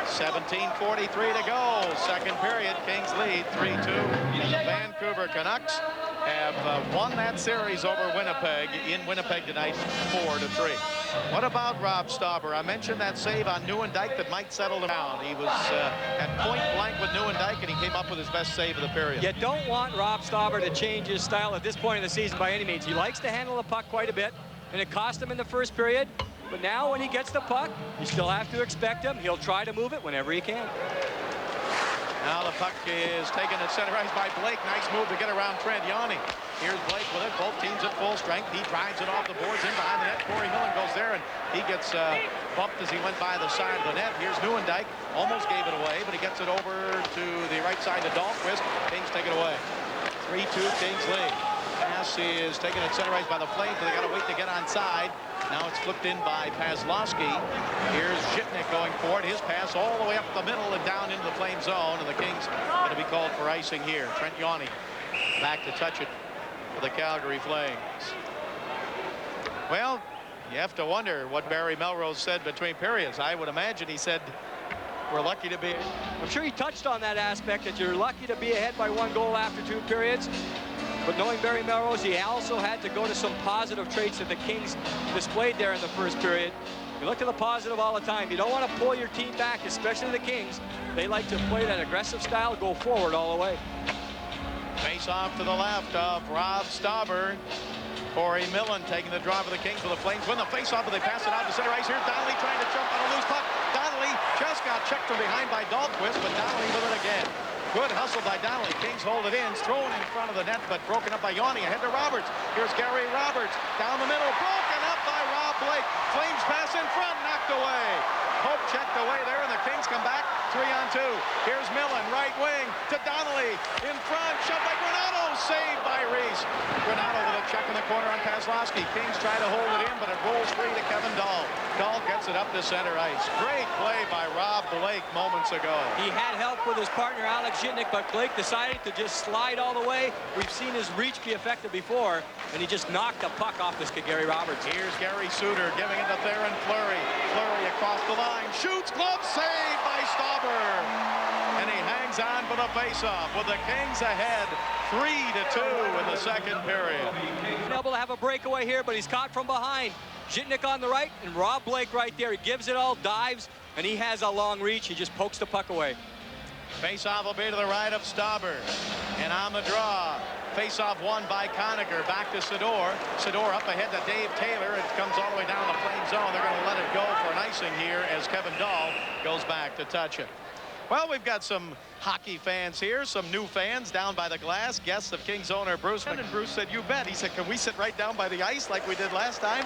17:43 to go. Second period. Kings lead 3-2. The Vancouver Canucks have won that series over Winnipeg in Winnipeg tonight 4-3. What about Rob Stauber? I mentioned that save on Nieuwendyk that might settle him down. He was at point blank with Nieuwendyk, and he came up with his best save of the period. You don't want Rob Stauber to change his style at this point in the season by any means. He likes to handle the puck quite a bit, and it cost him in the first period. But now when he gets the puck, you still have to expect him. He'll try to move it whenever he can. Now the puck is taken at center ice by Blake. Nice move to get around Trent Yawny. Here's Blake with it. Both teams at full strength. He drives it off the boards in behind the net. Corey Millen goes there, and he gets bumped as he went by the side of the net. Here's Nieuwendyk. Almost gave it away, but he gets it over to the right side to Dahlquist. Kings take it away. 3-2 Kings lead. Pass is taken at center ice by the Flames, but they got to wait to get onside. Now it's flipped in by Paslowski. Here's Zhitnik going for it. His pass all the way up the middle and down into the Flame zone, and the Kings going to be called for icing here. Trent Yawny back to touch it for the Calgary Flames. Well, you have to wonder what Barry Melrose said between periods. I would imagine he said, we're lucky to be. I'm sure he touched on that aspect, that you're lucky to be ahead by 1 goal after 2 periods. But knowing Barry Melrose, he also had to go to some positive traits that the Kings displayed there in the first period. You look to the positive all the time. You don't want to pull your team back, especially the Kings. They like to play that aggressive style, go forward all the way. Face off to the left of Rob Stauber. Corey Millen taking the draw for the Kings, for the Flames win the face-off, but they pass it out to center ice. Here's Donnelly trying to jump on a loose puck. Donnelly just got checked from behind by Dahlquist, but Donnelly with it again. Good hustle by Donnelly. Kings hold it in. It's thrown in front of the net, but broken up by Yawny. Ahead to Roberts. Here's Gary Roberts. Down the middle. Broken up by Rob Blake. Flames pass in front. Knocked away. Hope checked away there, and the Kings come back 3-on-2. Here's Millen. Right wing to Donnelly. In front. Shot by Granato. Saved by Reese. Granato with a check in the corner on Paslowski. Kings try to hold it in, but it rolls free to Kevin Dahl. Dahl gets it up to center ice. Great play by Rob Blake moments ago. He had help with his partner, Alex Zhitnik, but Blake decided to just slide all the way. We've seen his reach be effective before, and he just knocked the puck off this kid, Gary Roberts. Here's Gary Suter giving it to Theron Fleury. Fleury across the line. Shoots, glove saved by Stauber. And he hangs on for the faceoff with the Kings ahead 3-2 in the second period. He's able to have a breakaway here, but he's caught from behind. Zhitnik on the right and Rob Blake right there. He gives it all, dives, and he has a long reach. He just pokes the puck away. Face-off will be to the right of Stauber. And on the draw, face-off won by Conacher. Back to Sador. Sador up ahead to Dave Taylor. It comes all the way down the Flame zone. They're going to let it go for an icing here as Kevin Dahl goes back to touch it. Well, we've got some hockey fans here, some new fans down by the glass, guests of Kings owner Bruce. And Bruce said, you bet. He said, can we sit right down by the ice like we did last time?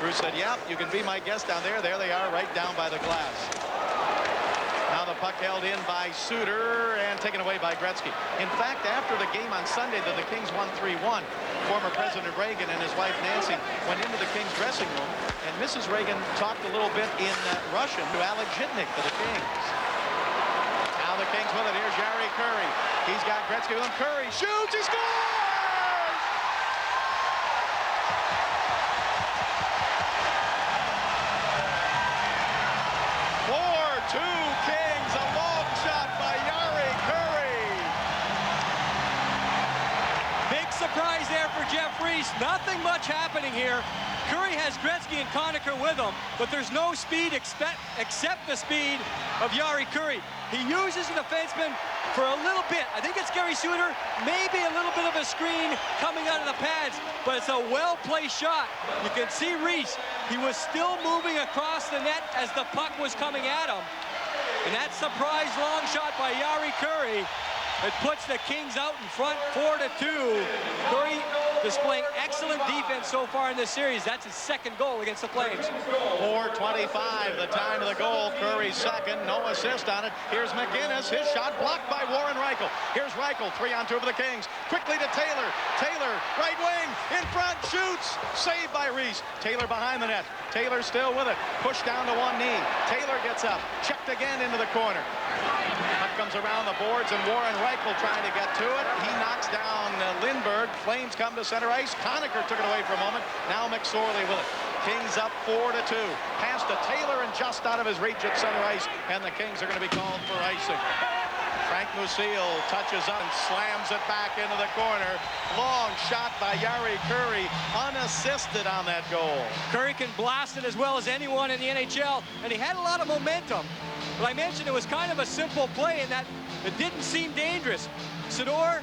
Bruce said, yeah, you can be my guest down there. There they are, right down by the glass. Now the puck held in by Suter and taken away by Gretzky. In fact, after the game on Sunday that the Kings won 3-1, former President Reagan and his wife Nancy went into the Kings dressing room, and Mrs. Reagan talked a little bit in Russian to Alex Zhitnik for the Kings. Now the Kings with it. Here's Jari Curry. He's got Gretzky with him. Curry shoots. He scores! 4-2 Kings. A long shot by Jari Curry. Big surprise there for Jeff Reese. Nothing much happening here. Curry has Gretzky and Conacher with him, but there's no speed except the speed of Jari Kurri. He uses the defenseman for a little bit. I think it's Gary Suter, maybe a little bit of a screen coming out of the pads, but it's a well-placed shot. You can see Reese, he was still moving across the net as the puck was coming at him. And that surprise long shot by Jari Kurri, it puts the Kings out in front 4-2. Kurri displaying excellent defense so far in this series. That's his second goal against the Flames. 4:25, the time of the goal. Curry's second, no assist on it. Here's McGinnis, his shot blocked by Warren Reichel. Here's Reichel, 3-on-2 for the Kings. Quickly to Taylor. Taylor, right wing, in front, shoots. Saved by Reese. Taylor behind the net. Taylor still with it. Pushed down to one knee. Taylor gets up, checked again into the corner. Puck comes around the boards, and Warren Reichel trying to get to it. He knocks down Lindbergh. Flames come to center ice. Conacher took it away for a moment. Now McSorley with it. Kings up 4-2. Pass to Taylor and just out of his reach at center ice, and the Kings are going to be called for icing. Frank Musil touches up and slams it back into the corner. Long shot by Jari Kurri, unassisted on that goal. Kurri can blast it as well as anyone in the NHL, and he had a lot of momentum. But I mentioned it was kind of a simple play in that it didn't seem dangerous. Sador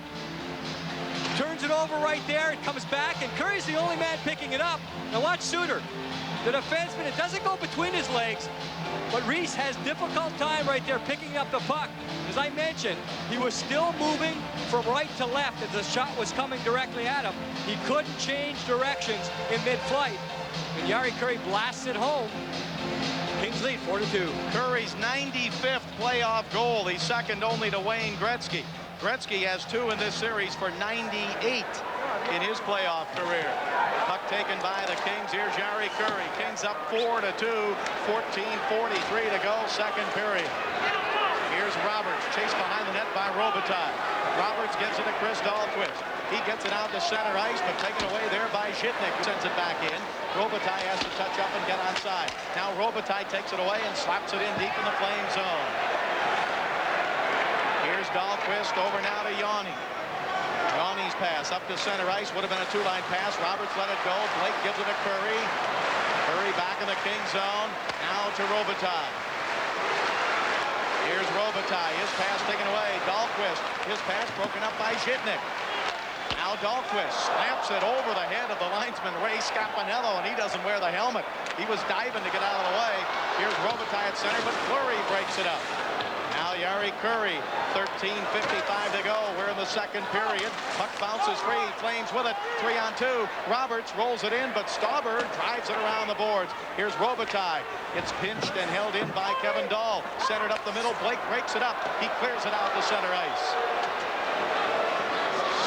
turns it over right there. It comes back, and Curry's the only man picking it up. Now watch Suter. The defenseman, it doesn't go between his legs, but Reese has difficult time right there picking up the puck. As I mentioned, he was still moving from right to left as the shot was coming directly at him. He couldn't change directions in mid-flight. And Jari Kurri blasts it home. Kings lead 4-2. Curry's 95th playoff goal. He's second only to Wayne Gretzky. Gretzky has 2 in this series for 98 in his playoff career. Puck taken by the Kings. Here's Jari Kurri. Kings up 4-2. 14:43 to go, second period. Here's Roberts, chased behind the net by Robitaille. Roberts gives it to Chris Dahlquist. He gets it out to center ice, but taken away there by Zhitnik, who sends it back in. Robitaille has to touch up and get onside. Now Robitaille takes it away and slaps it in deep in the Flame zone. Here's Dahlquist over now to Yanni. Yanni's pass up to center ice would have been a 2-line pass. Roberts let it go. Blake gives it to Kurri. Kurri back in the King zone. Now to Robitaille. Here's Robitaille. His pass taken away. Dahlquist. His pass broken up by Zhitnik. Now Dahlquist slaps it over the head of the linesman Ray Scapanello, and he doesn't wear the helmet. He was diving to get out of the way. Here's Robitaille at center, but Fleury breaks it up. Now Jari Kurri, 13:55 to go. We're in the second period. Puck bounces free. Flames with it. 3-on-2. Roberts rolls it in, but Stauber drives it around the boards. Here's Robitaille. It's pinched and held in by Kevin Dahl. Centered up the middle. Blake breaks it up. He clears it out to center ice.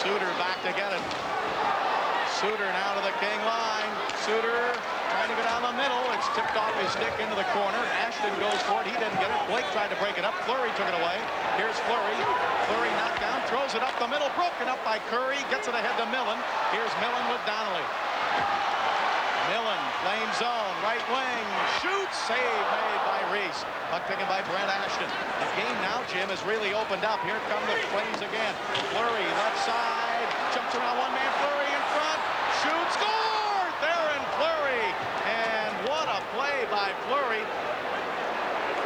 Suter back to get it. Suter now to the King line. Suter trying to go down the middle. It's tipped off his stick into the corner. Ashton goes for it. He didn't get it. Blake tried to break it up. Fleury took it away. Here's Fleury. Fleury knocked down. Throws it up the middle. Broken up by Kurri. Gets it ahead to Millen. Here's Millen with Donnelly. Millen, Flame zone, right wing. Shoots. Save made by Reese. Puck taken by Brent Ashton. The game now, Jim, has really opened up. Here come the Flames again. Fleury, left side. Jumps around one man. Fleury in front. Shoots. Score! Theron Fleury. And what a play by Fleury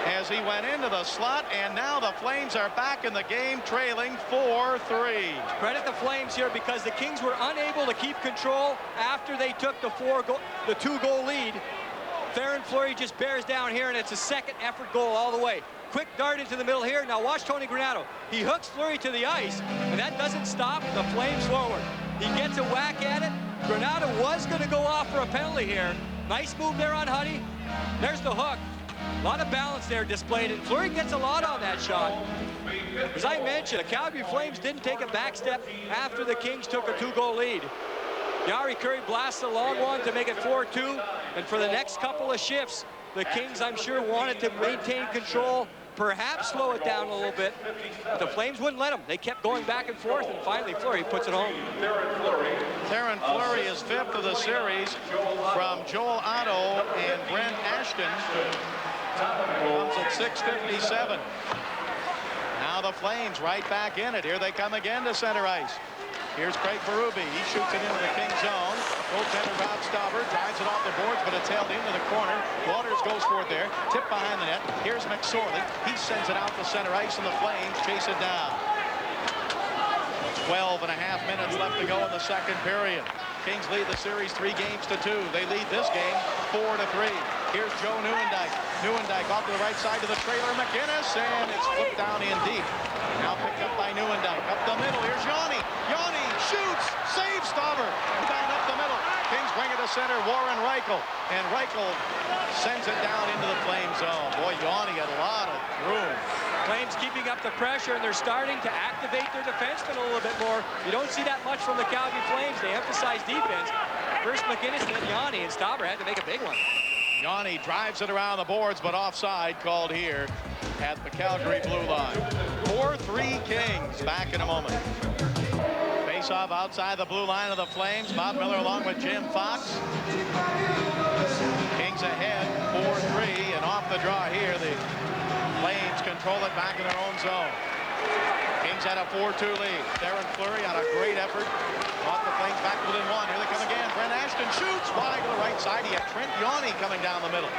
as he went into the slot, and now the Flames are back in the game, trailing 4-3. Credit the Flames here because the Kings were unable to keep control after they took the 2-goal lead. Theron Fleury just bears down here, and it's a second effort goal all the way. Quick dart into the middle here. Now watch Tony Granato. He hooks Fleury to the ice, and that doesn't stop the Flames forward. He gets a whack at it. Granato was going to go off for a penalty here. Nice move there on Huddy. There's the hook. A lot of balance there displayed, and Fleury gets a lot on that shot. As I mentioned, the Calgary Flames didn't take a back step after the Kings took a 2-goal lead. Jari Kurri blasts a long one to make it 4-2, and for the next couple of shifts, the Kings, I'm sure, wanted to maintain control, perhaps slow it down a little bit. But the Flames wouldn't let them. They kept going back and forth, and finally Fleury puts it home. Theron Fleury is 5th of the series from Joel Otto and Brent Ashton. Comes at 6:57. Now the Flames right back in it. Here they come again to center ice. Here's Craig Berube. He shoots it into the King zone. Goaltender Rob Stauber drives it off the boards, but it's held into the corner. Waters goes for it there. Tip behind the net. Here's McSorley. He sends it out to center ice, and the Flames chase it down. 12 and a half minutes left to go in the second period. Kings lead the series 3-2. They lead this game 4-3. Here's Joe Nieuwendyk. Nieuwendyk off to the right side to the trailer. McInnes, and it's flipped down in deep. Now picked up by Nieuwendyk. Up the middle. Here's Yanni. Yanni shoots. Saves Stauber. Down up the middle. Kings bring it to center. Warren Reichel. And Reichel sends it down into the Flame zone. Boy, Yanni had a lot of room. Flames keeping up the pressure, and they're starting to activate their defensemen a little bit more. You don't see that much from the Calgary Flames. They emphasize defense. First McInnes, then Yanni, and Stauber had to make a big one. Yanni drives it around the boards, but offside called here at the Calgary blue line. 4-3 Kings. Back in a moment. Face-off outside the blue line of the Flames. Bob Miller along with Jim Fox. Kings ahead 4-3, and off the draw here the Flames control it back in their own zone. Kings had a 4-2 lead. Darren Fleury on a great effort. Brought the Flames back within one. Here they come again. Brent Ashton shoots wide to the right side. He had Trent Yanni coming down the middle.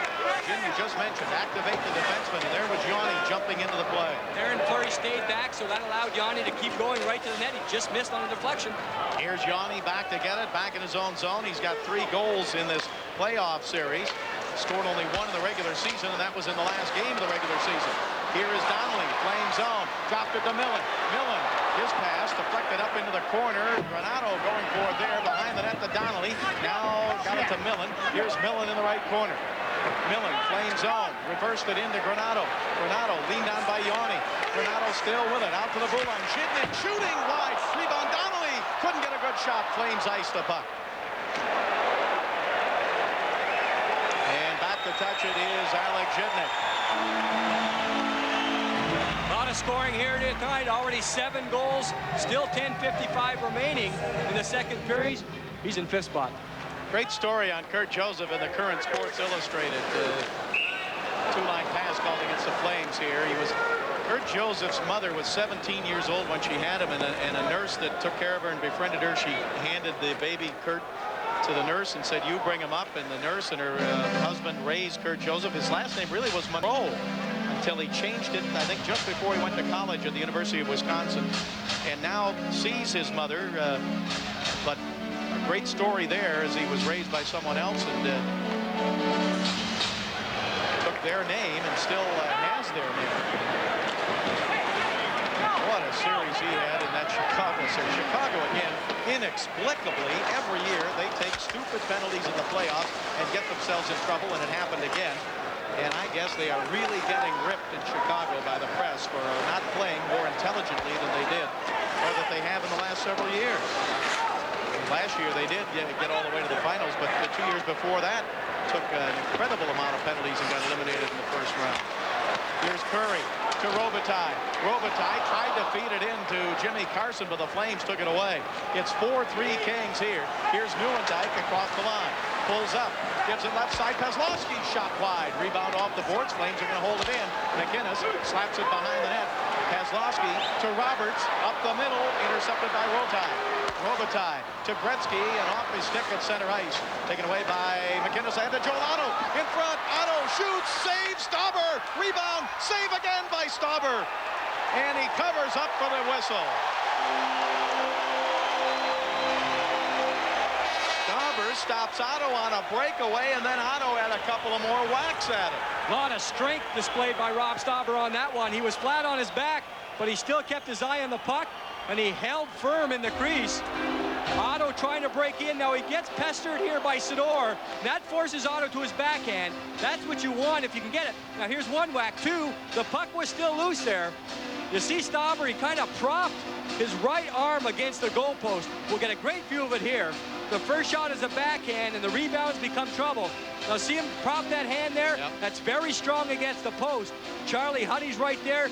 Jim, you just mentioned, activate the defenseman, and there was Yanni jumping into the play. Darren Fleury stayed back, so that allowed Yanni to keep going right to the net. He just missed on a deflection. Here's Yanni back to get it, back in his own zone. He's got 3 goals in this playoff series. Scored only 1 in the regular season, and that was in the last game of the regular season. Here is Donnelly, Flame zone, dropped it to Millen. Millen, his pass deflected up into the corner. Granato going for it there behind the net to Donnelly. Now got it to Millen. Here's Millen in the right corner. Millen, Flame zone, reversed it into Granato. Granato leaned on by Yanni. Granato still with it, out to the blue line. Shitnik shooting wide. Rebound Donnelly. Couldn't get a good shot. Flames ice the puck. To touch it is Alec Shitnik. A lot of scoring here tonight. Already 7 goals. Still 10:55 remaining in the second period. He's in 5th spot. Great story on Kurt Joseph in the current Sports Illustrated. 2-line pass called against the Flames here. Kurt Joseph's mother was 17 years old when she had him, and a nurse that took care of her and befriended her, she handed the baby Kurt to the nurse and said, "You bring him up." And the nurse and her husband raised Kurt Joseph. His last name really was Monroe until he changed it, I think, just before he went to college at the University of Wisconsin. And now sees his mother, but a great story there as he was raised by someone else and took their name and still has their name. What a series he had in that Chicago series. Chicago, again, inexplicably, every year they take stupid penalties in the playoffs and get themselves in trouble, and it happened again. And I guess they are really getting ripped in Chicago by the press for not playing more intelligently than they did, or that they have in the last several years. Last year they did get all the way to the finals, but the 2 years before that took an incredible amount of penalties and got eliminated in the first round. Here's Curry to Robitaille. Robitaille tried to feed it into Jimmy Carson, but the Flames took it away. It's 4-3 Kings here. Here's Nieuwendyk across the line. Pulls up. Gives it left side. Kozlowski shot wide. Rebound off the boards. Flames are going to hold it in. McInnes slaps it behind the net. Kozlowski to Roberts. Up the middle. Intercepted by Robitaille to Gretzky, and off his stick at center ice. Taken away by McInnes. Ahead to Joel Otto. In front. Otto shoots. Save. Stauber. Rebound. Save again by Stauber. And he covers up for the whistle. Stauber stops Otto on a breakaway, and then Otto had a couple of more whacks at it. A lot of strength displayed by Rob Stauber on that one. He was flat on his back, but he still kept his eye on the puck, and he held firm in the crease. Otto trying to break in. Now he gets pestered here by Sidor. That forces Otto to his backhand. That's what you want if you can get it. Now here's one whack, 2. The puck was still loose there. You see Stauber, he kind of propped his right arm against the goalpost. We'll get a great view of it here. The first shot is a backhand, and the rebounds become trouble. Now see him prop that hand there? Yep. That's very strong against the post. Charlie Huddy's right there,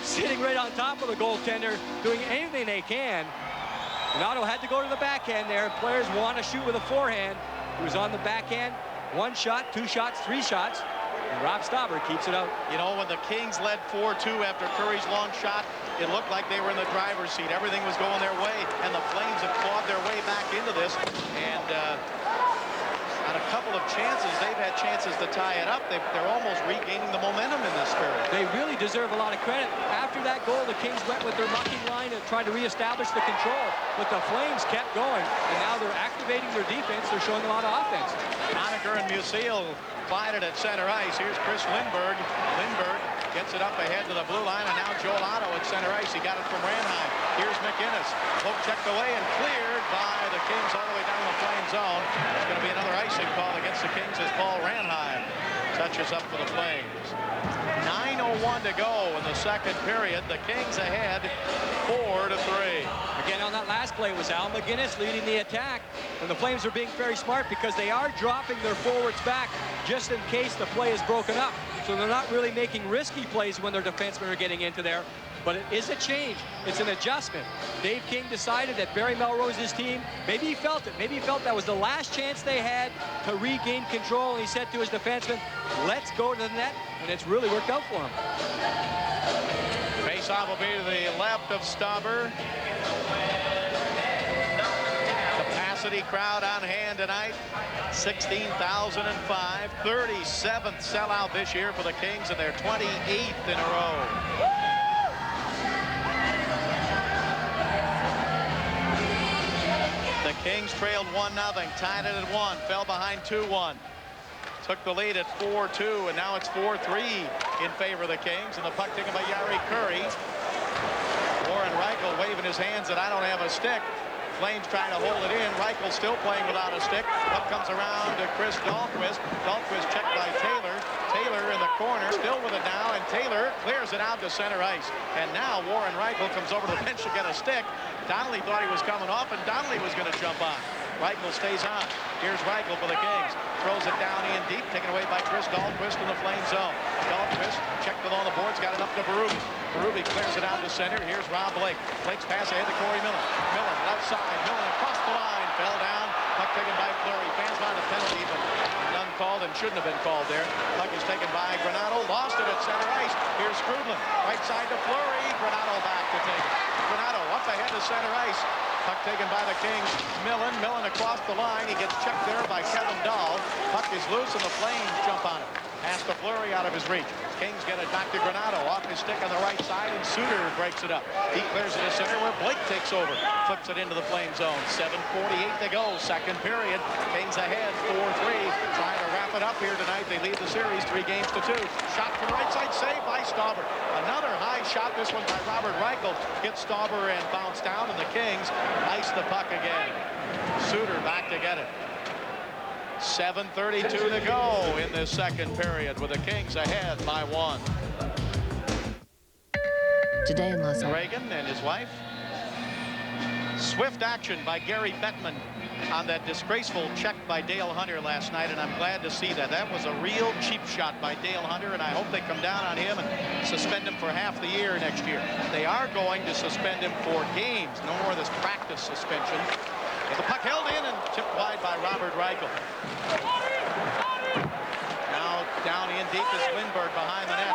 sitting right on top of the goaltender, doing anything they can. And Otto had to go to the backhand there. Players want to shoot with a forehand. He was on the backhand. 1 shot, 2 shots, 3 shots. And Rob Stauber keeps it out. You know, when the Kings led 4-2 after Curry's long shot, it looked like they were in the driver's seat. Everything was going their way, and the Flames have clawed their way back into this. And on a couple of chances. They've had chances to tie it up. They're almost regaining the momentum in this period. They really deserve a lot of credit. After that goal, the Kings went with their mucking line and tried to reestablish the control. But the Flames kept going, and now they're activating their defense. They're showing a lot of offense. Conacher and Musil find it at center ice. Here's Chris Lindberg. Lindberg gets it up ahead to the blue line, and now Joel Otto at center ice. He got it from Ranheim. Here's McInnes. Poke checked away and cleared by the Kings all the way down the Flame zone. It's going to be another icing call against the Kings as Paul Ranheim touches up for the Flames. 9:01 to go in the second period. The Kings ahead 4-3. Again, on that last play was Al McInnes leading the attack. And the Flames are being very smart because they are dropping their forwards back just in case the play is broken up. So they're not really making risky plays when their defensemen are getting into there. But it is a change. It's an adjustment. Dave King decided that Barry Melrose's team, maybe he felt it. Maybe he felt that was the last chance they had to regain control. And he said to his defensemen, let's go to the net. And it's really worked out for him. Face-off will be to the left of Stauber. Capacity crowd on hand tonight, 16,005. 37th sellout this year for the Kings, and they're 28th in a row. The Kings trailed 1-0, tied it at 1, fell behind 2-1. Took the lead at 4-2, and now it's 4-3 in favor of the Kings. And the puck taken by Jari Kurri. Warren Reichel waving his hands that I don't have a stick. Flames trying to hold it in. Reichel still playing without a stick. Puck comes around to Chris Dahlquist. Dahlquist checked by Taylor. Taylor in the corner, still with it now, and Taylor clears it out to center ice. And now Warren Reichel comes over to the bench to get a stick. Donnelly thought he was coming off, and Donnelly was going to jump on. Reichel stays on. Here's Reichel for the Kings. Throws it down in deep, taken away by Chris Dahlquist in the Flame zone. Dahlquist checked along the boards, got it up to Berube. Berube clears it out to center. Here's Rob Blake. Blake's pass ahead to Corey Millen. Millen left side. Millen across the line. Fell down. Puck taken by Fleury. Fans want a penalty, but none called and shouldn't have been called there. Puck is taken by Granato. Lost it at center ice. Here's Skrudland. Right side to Fleury. Granato back to take it. Granato up ahead to center ice. Puck taken by the Kings. Millen across the line. He gets checked there by Kevin Dahl. Puck is loose and the Flames jump on it. Pass to Fleury out of his reach. Kings get it back to Granato. Off his stick on the right side, and Suter breaks it up. He clears it to center where Blake takes over. Flips it into the Flame zone. 7:48 to go. Second period. Kings ahead 4-3. Trying to wrap it up here tonight. They lead the series 3-2. Shot from the right side. Saved by Stauber. Another high shot. This one by Robert Reichel. Hits Stauber and bounced down, and the Kings ice the puck again. Suter back to get it. 7:32 to go in this second period with the Kings ahead by 1. Today in Los Angeles. Reagan and his wife. Swift action by Gary Bettman on that disgraceful check by Dale Hunter last night, and I'm glad to see that. That was a real cheap shot by Dale Hunter, and I hope they come down on him and suspend him for half the year next year. They are going to suspend him for games. No more of this practice suspension. The puck held in and tipped wide by Robert Reichel. Now down in deep is Lindberg behind the net.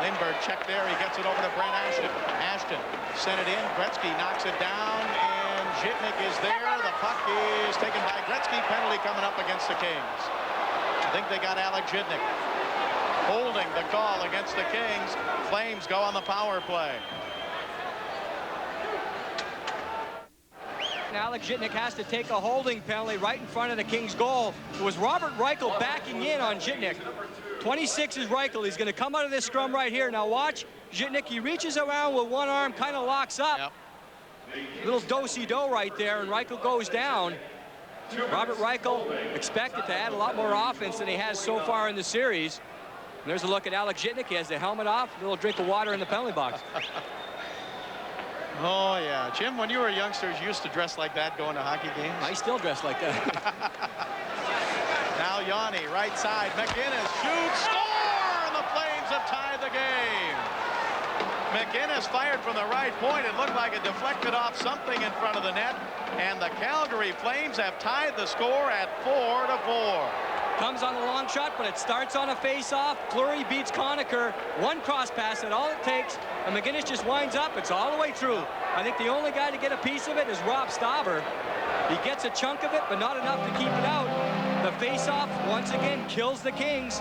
Lindberg checked there. He gets it over to Brent Ashton. Ashton sent it in. Gretzky knocks it down, and Zhitnik is there. The puck is taken by Gretzky. Penalty coming up against the Kings. I think they got Alec Zhitnik holding the call against the Kings. Flames go on the power play. Alec Zhitnik has to take a holding penalty right in front of the Kings goal. It was Robert Reichel backing in on Zhitnik. 26 is Reichel. He's going to come out of this scrum right here. Now watch Zhitnik. He reaches around with one arm, kind of locks up. Yep. Little do-si-do right there, and Reichel goes down. Robert Reichel expected to add a lot more offense than he has so far in the series. And there's a look at Alec Zhitnik. He has the helmet off, a little drink of water in the penalty box. Oh, yeah. Jim, when you were a youngster, you used to dress like that going to hockey games? I still dress like that. Now Yanni, right side. McInnes shoots, score! And the Flames have tied the game. McInnes fired from the right point. It looked like it deflected off something in front of the net. And the Calgary Flames have tied the score at 4-4. Comes on a long shot, but it starts on a face-off. Fleury beats Conacher. One cross pass, and all it takes. And McInnes just winds up. It's all the way through. I think the only guy to get a piece of it is Rob Stauber. He gets a chunk of it, but not enough to keep it out. The faceoff, once again, kills the Kings.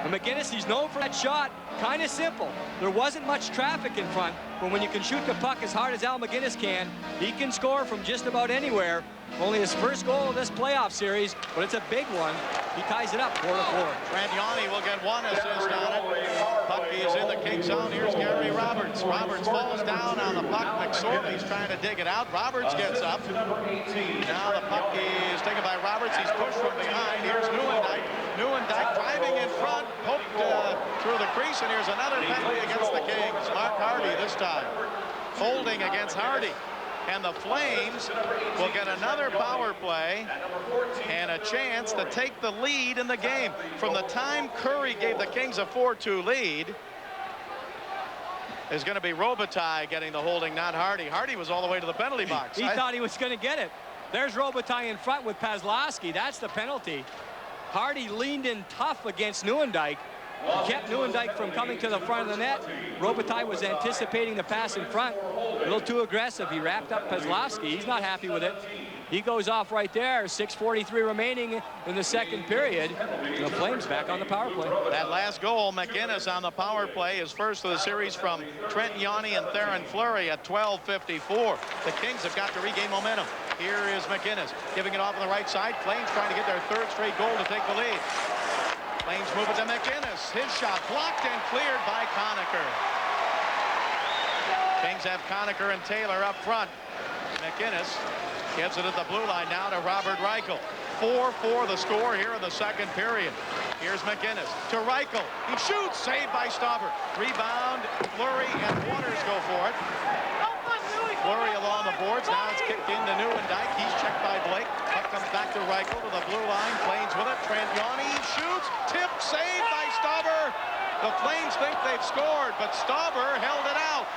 And McGinnis, he's known for that shot. Kind of simple. There wasn't much traffic in front, but when you can shoot the puck as hard as Al McGinnis can, he can score from just about anywhere. Only his first goal of this playoff series, but it's a big one. He ties it up 4-4. Trent Yawney will get 1 assist on it. Puck is in the King zone. Here's Gary Roberts. Roberts falls down on the puck. McSorley's trying to dig it out. Roberts gets up. Now the puck is taken by Roberts. He's pushed from behind. Here's Nieuwendyk. Nieuwendyk driving in front, poked through the crease, and here's another penalty against the Kings. Mark Hardy this time. Holding against Hardy. And the Flames will get another power play and a chance to take the lead in the game. From the time Curry gave the Kings a 4-2 lead, is going to be Robitaille getting the holding, not Hardy. Hardy was all the way to the penalty box. He thought he was going to get it. There's Robitaille in front with Paslowski. That's the penalty. Hardy leaned in tough against Nieuwendyk. Kept Nieuwendyk from coming to the front of the net. Robitaille was anticipating the pass in front. A little too aggressive. He wrapped up Paslowski. He's not happy with it. He goes off right there. 6:43 remaining in the second period. The Flames back on the power play. That last goal, McGinnis on the power play, is first of the series from Trent Yawney and Theoren Fleury at 12:54. The Kings have got to regain momentum. Here is McGinnis giving it off on the right side. Flames trying to get their third straight goal to take the lead. Flames move it to McGinnis. His shot blocked and cleared by Conacher. Kings have Conacher and Taylor up front. McGinnis gives it at the blue line now to Robert Reichel. 4-4 the score here in the second period. Here's McGinnis to Reichel. He shoots, saved by Stauber. Rebound, Fleury and Waters go for it. Fleury along the boards. Now it's kicked into Nieuwendyk. He's checked by Blake. Puck comes back to Reichel to the blue line. Flames with it. Trent Yawney shoots. Tip saved by Stauber. The Flames think they've scored, but Stauber held it out.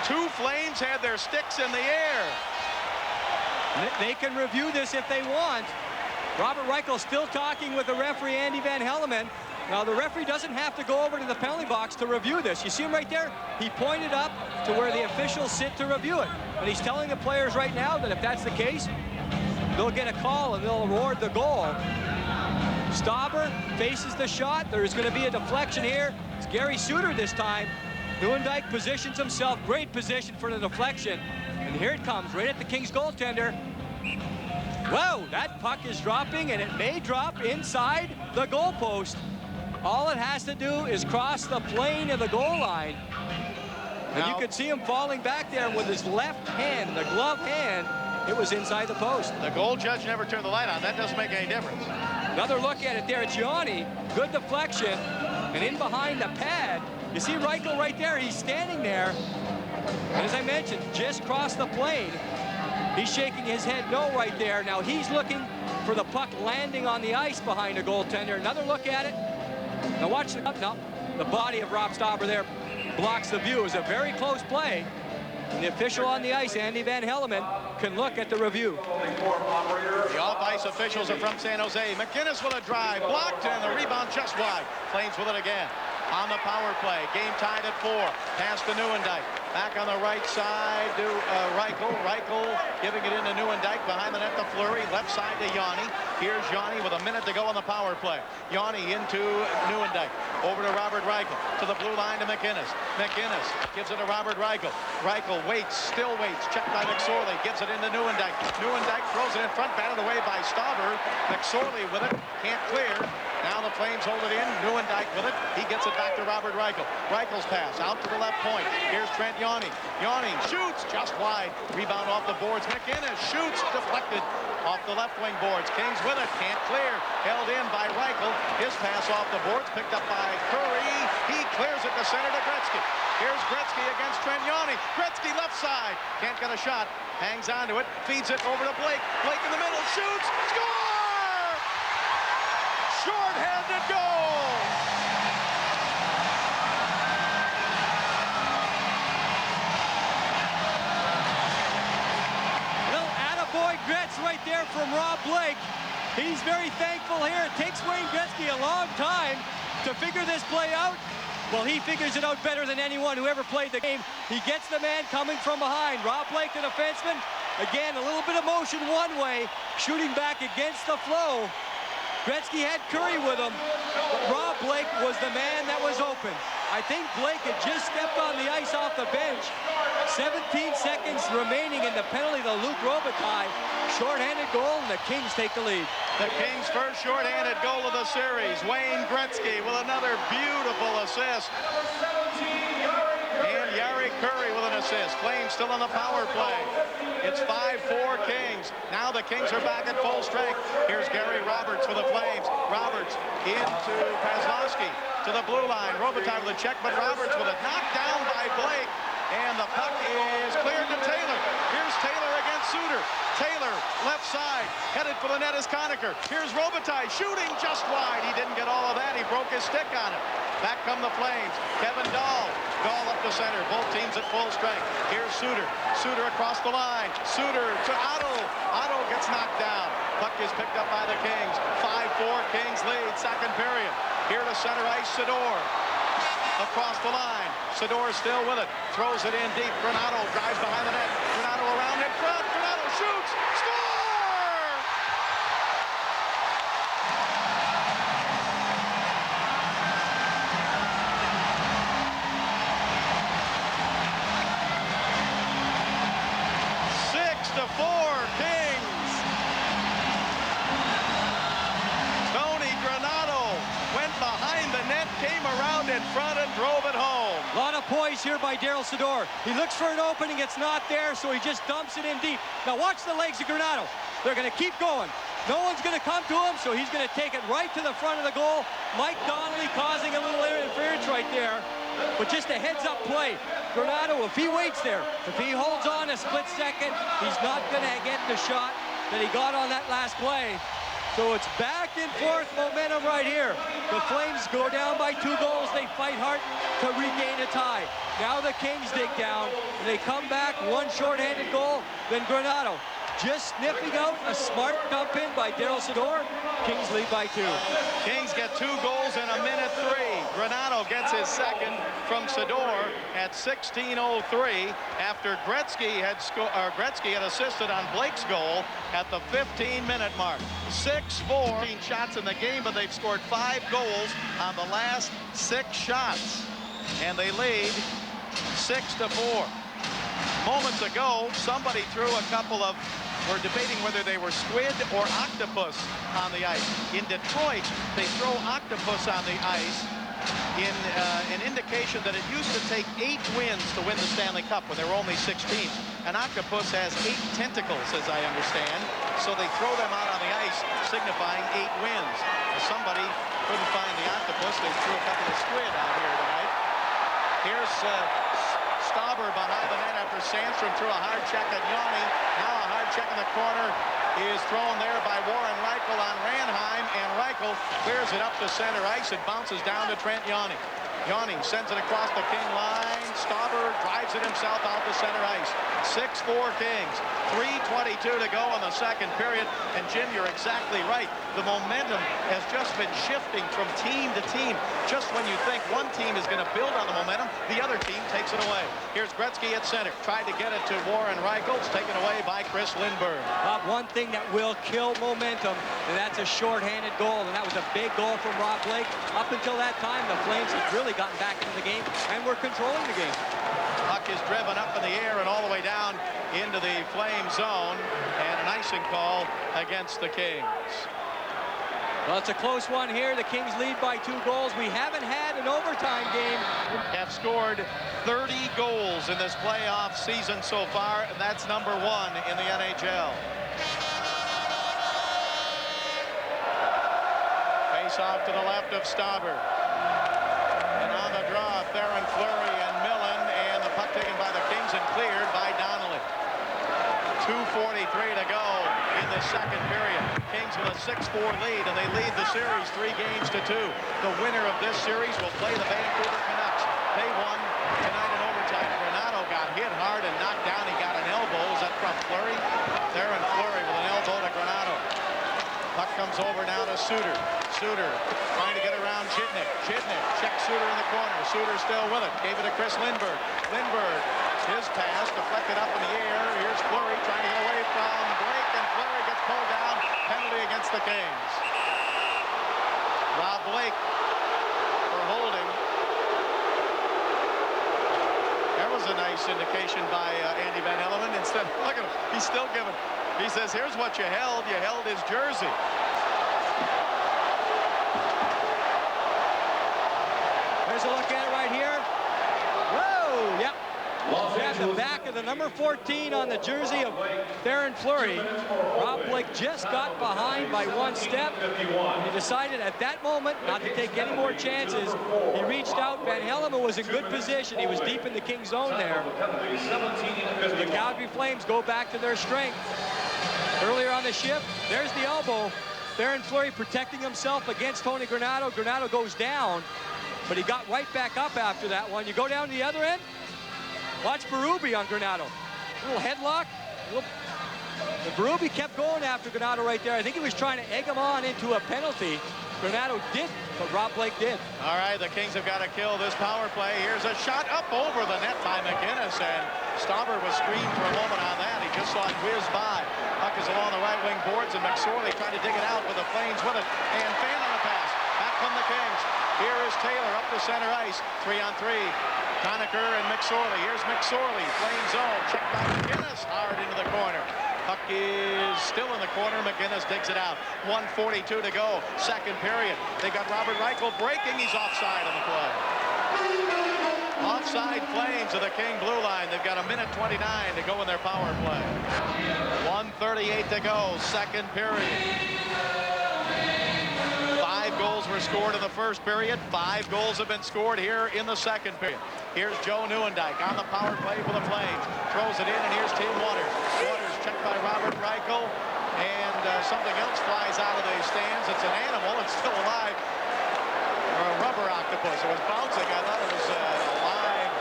Two Flames had their sticks in the air. They can review this if they want. Robert Reichel still talking with the referee, Andy Van Hellemond. Now, the referee doesn't have to go over to the penalty box to review this. You see him right there? He pointed up to where the officials sit to review it. And he's telling the players right now that if that's the case, they'll get a call and they'll award the goal. Stauber faces the shot. There's going to be a deflection here. It's Gary Suter this time. Nieuwendyk positions himself. Great position for the deflection. And here it comes, right at the Kings goaltender. Whoa, that puck is dropping, and it may drop inside the goalpost. All it has to do is cross the plane of the goal line. And you could see him falling back there with his left hand, the glove hand. It was inside the post. The goal judge never turned the light on. That doesn't make any difference. Another look at it there. It's Yawney. Good deflection. And in behind the pad, you see Reichel right there. He's standing there. And as I mentioned, just crossed the plane. He's shaking his head no right there. Now he's looking for the puck landing on the ice behind the goaltender. Another look at it. Now watch the body of Rob Stauber there blocks the view. It was a very close play. And the official on the ice, Andy Van Hellemond, can look at the review. The off-ice officials are from San Jose. McGinnis with a drive, blocked, and the rebound just wide. Flames with it again. On the power play, game tied at 4. Pass to Nieuwendyk. Back on the right side to Reichel. Reichel giving it into Nieuwendyk. Behind the net to Fleury. Left side to Yawney. Here's Yawney with a minute to go on the power play. Yawney into Nieuwendyk. Over to Robert Reichel. To the blue line to McGinnis. McGinnis gives it to Robert Reichel. Reichel waits, still waits. Checked by McSorley. Gives it into Nieuwendyk. Nieuwendyk throws it in front. Batted away by Stauber. McSorley with it. Can't clear. Now the Flames hold it in. Nieuwendyk with it. He gets it back to Robert Reichel. Reichel's pass out to the left point. Here's Trent Yawney. Yawney shoots just wide. Rebound off the boards. McGinnis shoots deflected off the left wing boards. Kings with it. Can't clear. Held in by Reichel. His pass off the boards. Picked up by Curry. He clears it to center to Gretzky. Here's Gretzky against Trent Yawney. Gretzky left side. Can't get a shot. Hangs onto it. Feeds it over to Blake. Blake in the middle. Shoots. Score! Short-handed goal! Little attaboy Gretz right there from Rob Blake. He's very thankful here. It takes Wayne Gretzky a long time to figure this play out. Well, he figures it out better than anyone who ever played the game. He gets the man coming from behind. Rob Blake, the defenseman, Again, a little bit of motion one way, shooting back against the flow. Gretzky had Curry with him, but Rob Blake was the man that was open. I think Blake had just stepped on the ice off the bench. 17 seconds remaining in the penalty to Luc Robitaille. Short-handed goal, and the Kings take the lead. The Kings' first short-handed goal of the series. Wayne Gretzky with another beautiful assist. And Yari Curry with an assist. Flames still on the power play. It's 5-4 Kings. Now the Kings are back at full strength. Here's Gary Roberts for the Flames. Roberts into Paslowski to the blue line. Robitaille with a check, but Roberts with it. Knocked down by Blake. And the puck is cleared to Taylor. Here's Taylor against Suter. Taylor, left side, headed for the net is Conacher. Here's Robitaille shooting just wide. He didn't get all of that. He broke his stick on it. Back come the Flames. Kevin Dahl. Dahl up the center. Both teams at full strength. Here's Suter. Suter across the line. Suter to Otto. Otto gets knocked down. Puck is picked up by the Kings. 5-4 Kings lead. Second period. Here to center ice, Sador. Across the line. Sador still with it. Throws it in deep. Granato drives behind the net. Granato around in front. Granato shoots. Score! Six to 4 Kings. Tony Granato went behind the net, came around in front and drove it home. A lot of poise here by Daryl Sador. He looks for an opening, it's not there, so he just dumps it in deep. Now watch the legs of Granato. They're going to keep going. No one's going to come to him, so he's going to take it right to the front of the goal. Mike Donnelly causing a little interference right there, but just a heads-up play. Granato, if he waits there, if he holds on a split second, he's not going to get the shot that he got on that last play. So it's back and forth momentum right here. The Flames go down by 2 goals. They fight hard to regain a tie. Now the Kings dig down, and they come back, 1 shorthanded goal, then Granato just sniffing out a smart dump in by Daryl Sador. Kings lead by 2. Kings get 2 goals in a minute 3. Granato gets his second from Sador at 16:03 after Gretzky had assisted on Blake's goal at the 15-minute mark. 6-4 shots in the game, but they've scored 5 goals on the last 6 shots, and they lead 6-4. Moments ago, somebody threw a couple of, were debating whether they were squid or octopus on the ice. In Detroit, they throw octopus on the ice in an indication that it used to take 8 wins to win the Stanley Cup when there were only 6 teams. An octopus has 8 tentacles, as I understand, so they throw them out on the ice, signifying 8 wins. Somebody couldn't find the octopus. They threw a couple of squid out here tonight. Here's Stauber behind the net after Sandstrom threw a hard check at Yanni. Now a hard check in the corner is thrown there by Warren Reichel on Ranheim, and Reichel clears it up to center ice. It bounces down to Trent Yanni. Yanni sends it across the King line. Stauber drives it himself out to center ice. 6-4 Kings. 3:22 to go in the second period. And Jim, you're exactly right. The momentum has just been shifting from team to team. Just when you think one team is going to build on the momentum, the other team takes it away. Here's Gretzky at center. Tried to get it to Warren Reichel. It's taken away by Chris Lindberg. One thing that will kill momentum, and that's a short-handed goal, and that was a big goal from Rob Blake. Up until that time, the Flames have really gotten back into the game, and were controlling the game. Puck is driven up in the air and all the way down into the Flame zone, and an icing call against the Kings. Well, it's a close one here. The Kings lead by 2 goals. We haven't had an overtime game. Have scored 30 goals in this playoff season so far, and that's number 1 in the NHL. Face off to the left of Stauber. And on the draw, Theron Fleury and Millen, and the puck taken by the Kings and cleared by Donnelly. 2:43 to go in the second period. Kings with a 6-4 lead, and they lead the series 3-2. The winner of this series will play the Vancouver Canucks. They won tonight in overtime. Granato got hit hard and knocked down. He got an elbow. Is that from Fleury? Theron Fleury with an elbow to Granato. Puck comes over now to Suter. Suter trying to get around Chitnik. Chitnik checks Suter in the corner. Suter still with it. Gave it to Chris Lindberg. Lindberg His pass deflected up in the air. Here's Fleury trying to get away from Blake, and Fleury gets pulled down. Penalty against the Kings. Rob Blake for holding. That was a nice indication by Andy Van Hellemond. Instead, look at him. He's still giving. He says, here's what you held. You held his jersey. There's a look at it right here. Whoa, yep. Grab the back of the number 14 on the jersey of Theoren Fleury. Rob Blake just got behind by one step. He decided at that moment not to take any more chances. He reached out. Van Hellemond was in good position. He was deep in the King's zone there. The Calgary Flames go back to their strength. Earlier on the shift, there's the elbow. Theoren Fleury protecting himself against Tony Granato. Granato goes down, but he got right back up after that one. You go down to the other end. Watch Berube on Granato. A little headlock. Berube kept going after Granato right there. I think he was trying to egg him on into a penalty. Granato did, but Rob Blake did. All right, the Kings have got to kill this power play. Here's a shot up over the net by McInnes, and Stauber was screened for a moment on that. He just saw it whiz by. Puck is along the right wing boards, and McSorley trying to dig it out with the Flames with it. And Fan on the pass. Back from the Kings. Here is Taylor up the center ice. 3-on-3. Conacher and McSorley. Here's McSorley. Flame zone. Checked by McInnes. Hard into the corner. Puck is still in the corner. McInnes digs it out. 1:42 to go. Second period. They got Robert Reichel breaking. He's offside on the play. Offside Flames of the King blue line. They've got 1:29 to go in their power play. 1:38 to go. Second period. 5 goals were scored in the first period. 5 goals have been scored here in the second period. Here's Joe Nieuwendyk on the power play for the Flames. Throws it in, and here's Tim Waters. Waters checked by Robert Reichel, and something else flies out of the stands. It's an animal. It's still alive. Or a rubber octopus. It was bouncing. I thought it was a live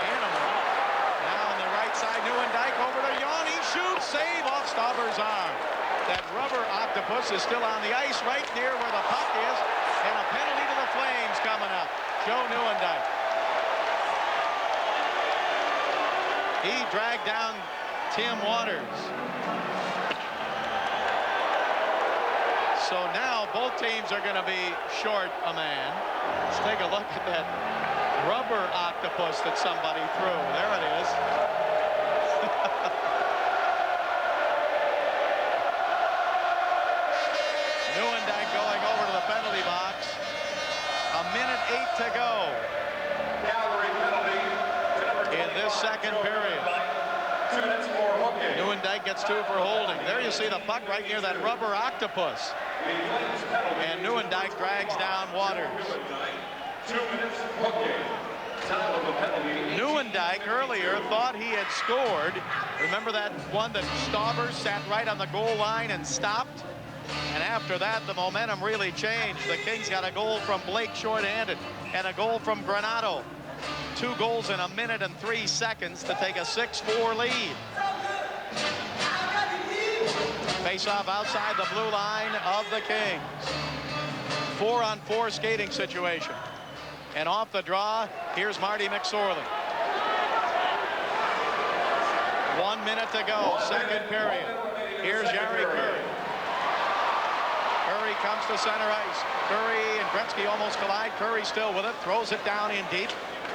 animal. Now on the right side, Nieuwendyk over to Yanni. Shoots. Save off Stauber's arm. That rubber octopus is still on the ice right near where the puck is, and a penalty to the Flames coming up. Joe Nieuwendyk. He dragged down Tim Waters. So now both teams are going to be short a man. Let's take a look at that rubber octopus that somebody threw. There it is. Nieuwendyk going over to the penalty box. 1:08 to go in this second period. Nieuwendyk gets 2 for holding. There you see the puck right near that rubber octopus. And Nieuwendyk drags down Waters. 2 minutes hockey. Nieuwendyk earlier thought he had scored. Remember that one that Stauber sat right on the goal line and stopped? And after that, the momentum really changed. The Kings got a goal from Blake shorthanded and a goal from Granato. 2 goals in 1:03 to take a 6-4 lead. Face-off outside the blue line of the Kings. 4-on-4 skating situation. And off the draw, here's Marty McSorley. 1 minute to go, second period. Here's Jari Kurri. Kurri comes to center ice. Kurri and Gretzky almost collide. Kurri still with it, throws it down in deep.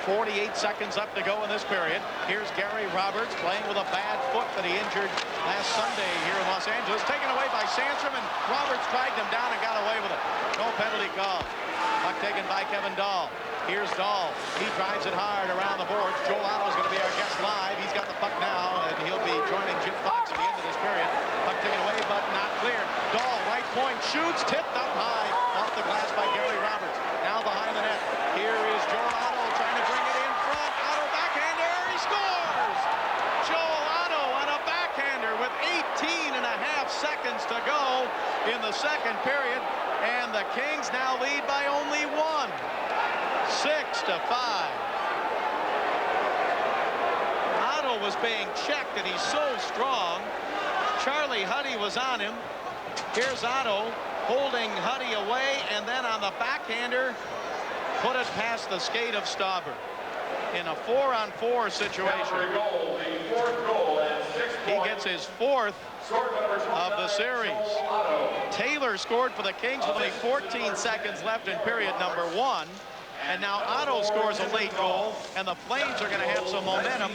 48 seconds up to go in this period. Here's Gary Roberts playing with a bad foot that he injured last Sunday here in Los Angeles. Taken away by Sandstrom, and Roberts dragged him down and got away with it. No penalty call. Puck taken by Kevin Dahl. Here's Dahl. He drives it hard around the boards. Joel Otto's going to be our guest live. He's got the puck now, and he'll be joining Jim Fox at the end of this period. Puck taken away, but not cleared. Dahl, right point, shoots, tipped up high off the glass by Gary Roberts. Now behind the net. Here is Joel Otto trying to bring it in front. Otto backhander. He scores! Joel Otto on a backhander with 18 and a half seconds to go in the second period. And the Kings now lead by only 1. 6-5. Otto was being checked, and he's so strong. Charlie Huddy was on him. Here's Otto holding Huddy away, and then on the backhander, put it past the skate of Stauber. in a 4-on-4 situation. Calgary goal, the fourth goal and 6 He points. gets his 4th Scored number of the 29, series. Joel Otto. Taylor scored for the Kings with only 14 seconds left in period number 1. And now Otto scores a late goal, and the Flames are going to have some momentum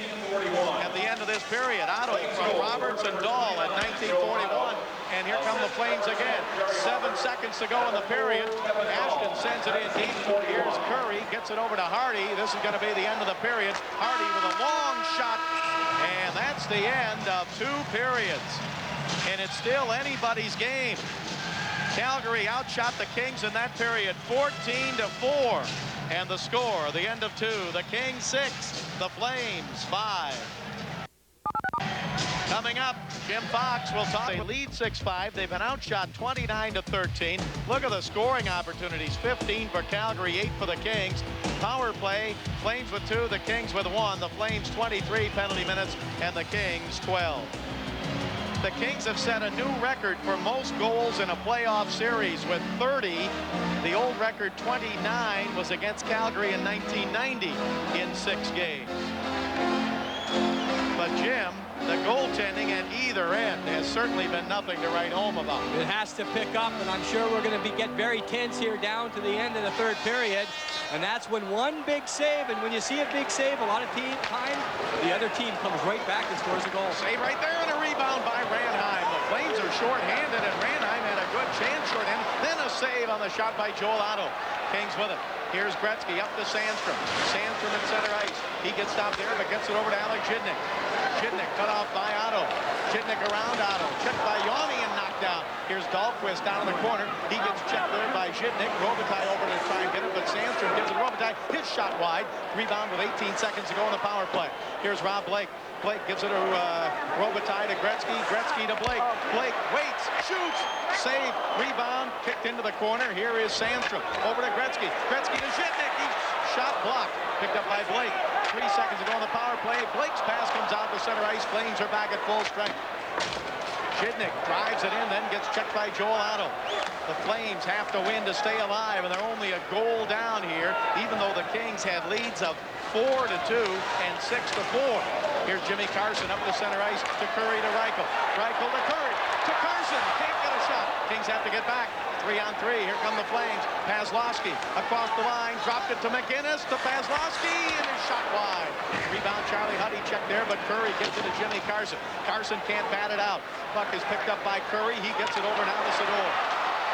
at the end of this period. Otto from Roberts and Dahl at 1941. And here come the Flames again. 7 seconds to go in the period. Ashton sends it in deep. Here's Curry, gets it over to Hardy. This is going to be the end of the period. Hardy with a long shot. And that's the end of 2 periods. And it's still anybody's game. Calgary outshot the Kings in that period 14-4. And the score, the end of 2, the Kings 6, the Flames 5. Coming up, Jim Fox will talk. They lead 6-5. They've been outshot 29-13. Look at the scoring opportunities. 15 for Calgary, 8 for the Kings. Power play, Flames with 2, the Kings with 1. The Flames 23 penalty minutes, and the Kings 12. The Kings have set a new record for most goals in a playoff series with 30. The old record, 29, was against Calgary in 1990 in 6 games. But Jim, the goaltending at either end has certainly been nothing to write home about. It has to pick up, and I'm sure we're going to get very tense here down to the end of the 3rd period. And that's when one big save, and when you see a big save, a lot of times, the other team comes right back and scores a goal. Save right there, and a rebound by Ranheim. The Flames are short-handed, and Ranheim had a good chance short-handed. Then a save on the shot by Joel Otto. Kings with it. Here's Gretzky up to Sandstrom. Sandstrom at center ice. He gets stopped there, but gets it over to Alex Jidnik. Jidnik cut off by Otto. Jidnik around Otto. Checked by Yanni and knocked down. Here's Dahlquist down in the corner. He gets checked there by Jidnik. Robitaille over to try and get it, but Sandstrom gives it to Robitaille. His shot wide. Rebound with 18 seconds to go in the power play. Here's Rob Blake. Blake gives it to Robitaille to Gretzky. Gretzky to Blake. Blake waits, shoots, save, rebound, kicked into the corner. Here is Sandstrom. Over to Gretzky. Gretzky to Jidnik. He shot blocked. Picked up by Blake. 3 seconds to go in the power play. Blake's pass comes out to center ice. Flames are back at full strength. Jidnik drives it in, then gets checked by Joel Otto. The Flames have to win to stay alive, and they're only a goal down here, even though the Kings had leads of 4-2 and 6-4. Here's Jimmy Carson up the center ice to Curry to Reichel. Reichel to Curry to Carson. Can't get a shot. Kings have to get back. 3-on-3. Here come the Flames. Pazlowski across the line. Dropped it to McInnes to Pazlowski, and his shot wide. Rebound Charlie Huddy checked there, but Curry gets it to Jimmy Carson. Carson can't bat it out. Puck is picked up by Curry. He gets it over now to Sador.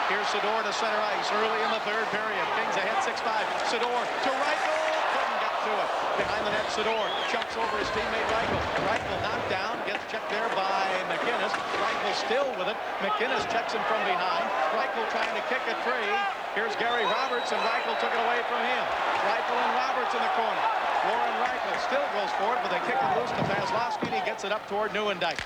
Here's Sador to center ice early in the 3rd period. Kings ahead 6-5. Sador to Reichel. Couldn't get to it. Behind the net, Sador jumps over his teammate Reichel. Reichel knocked down. Gets checked there by McInnes. Reichel still with it. McInnes checks him from behind. Reichel trying to kick it free. Here's Gary Roberts, and Reichel took it away from him. Reichel and Roberts in the corner. Warren Reichel still goes for it, but they kick it loose to Pazlowski, and he gets it up toward Nieuwendyk.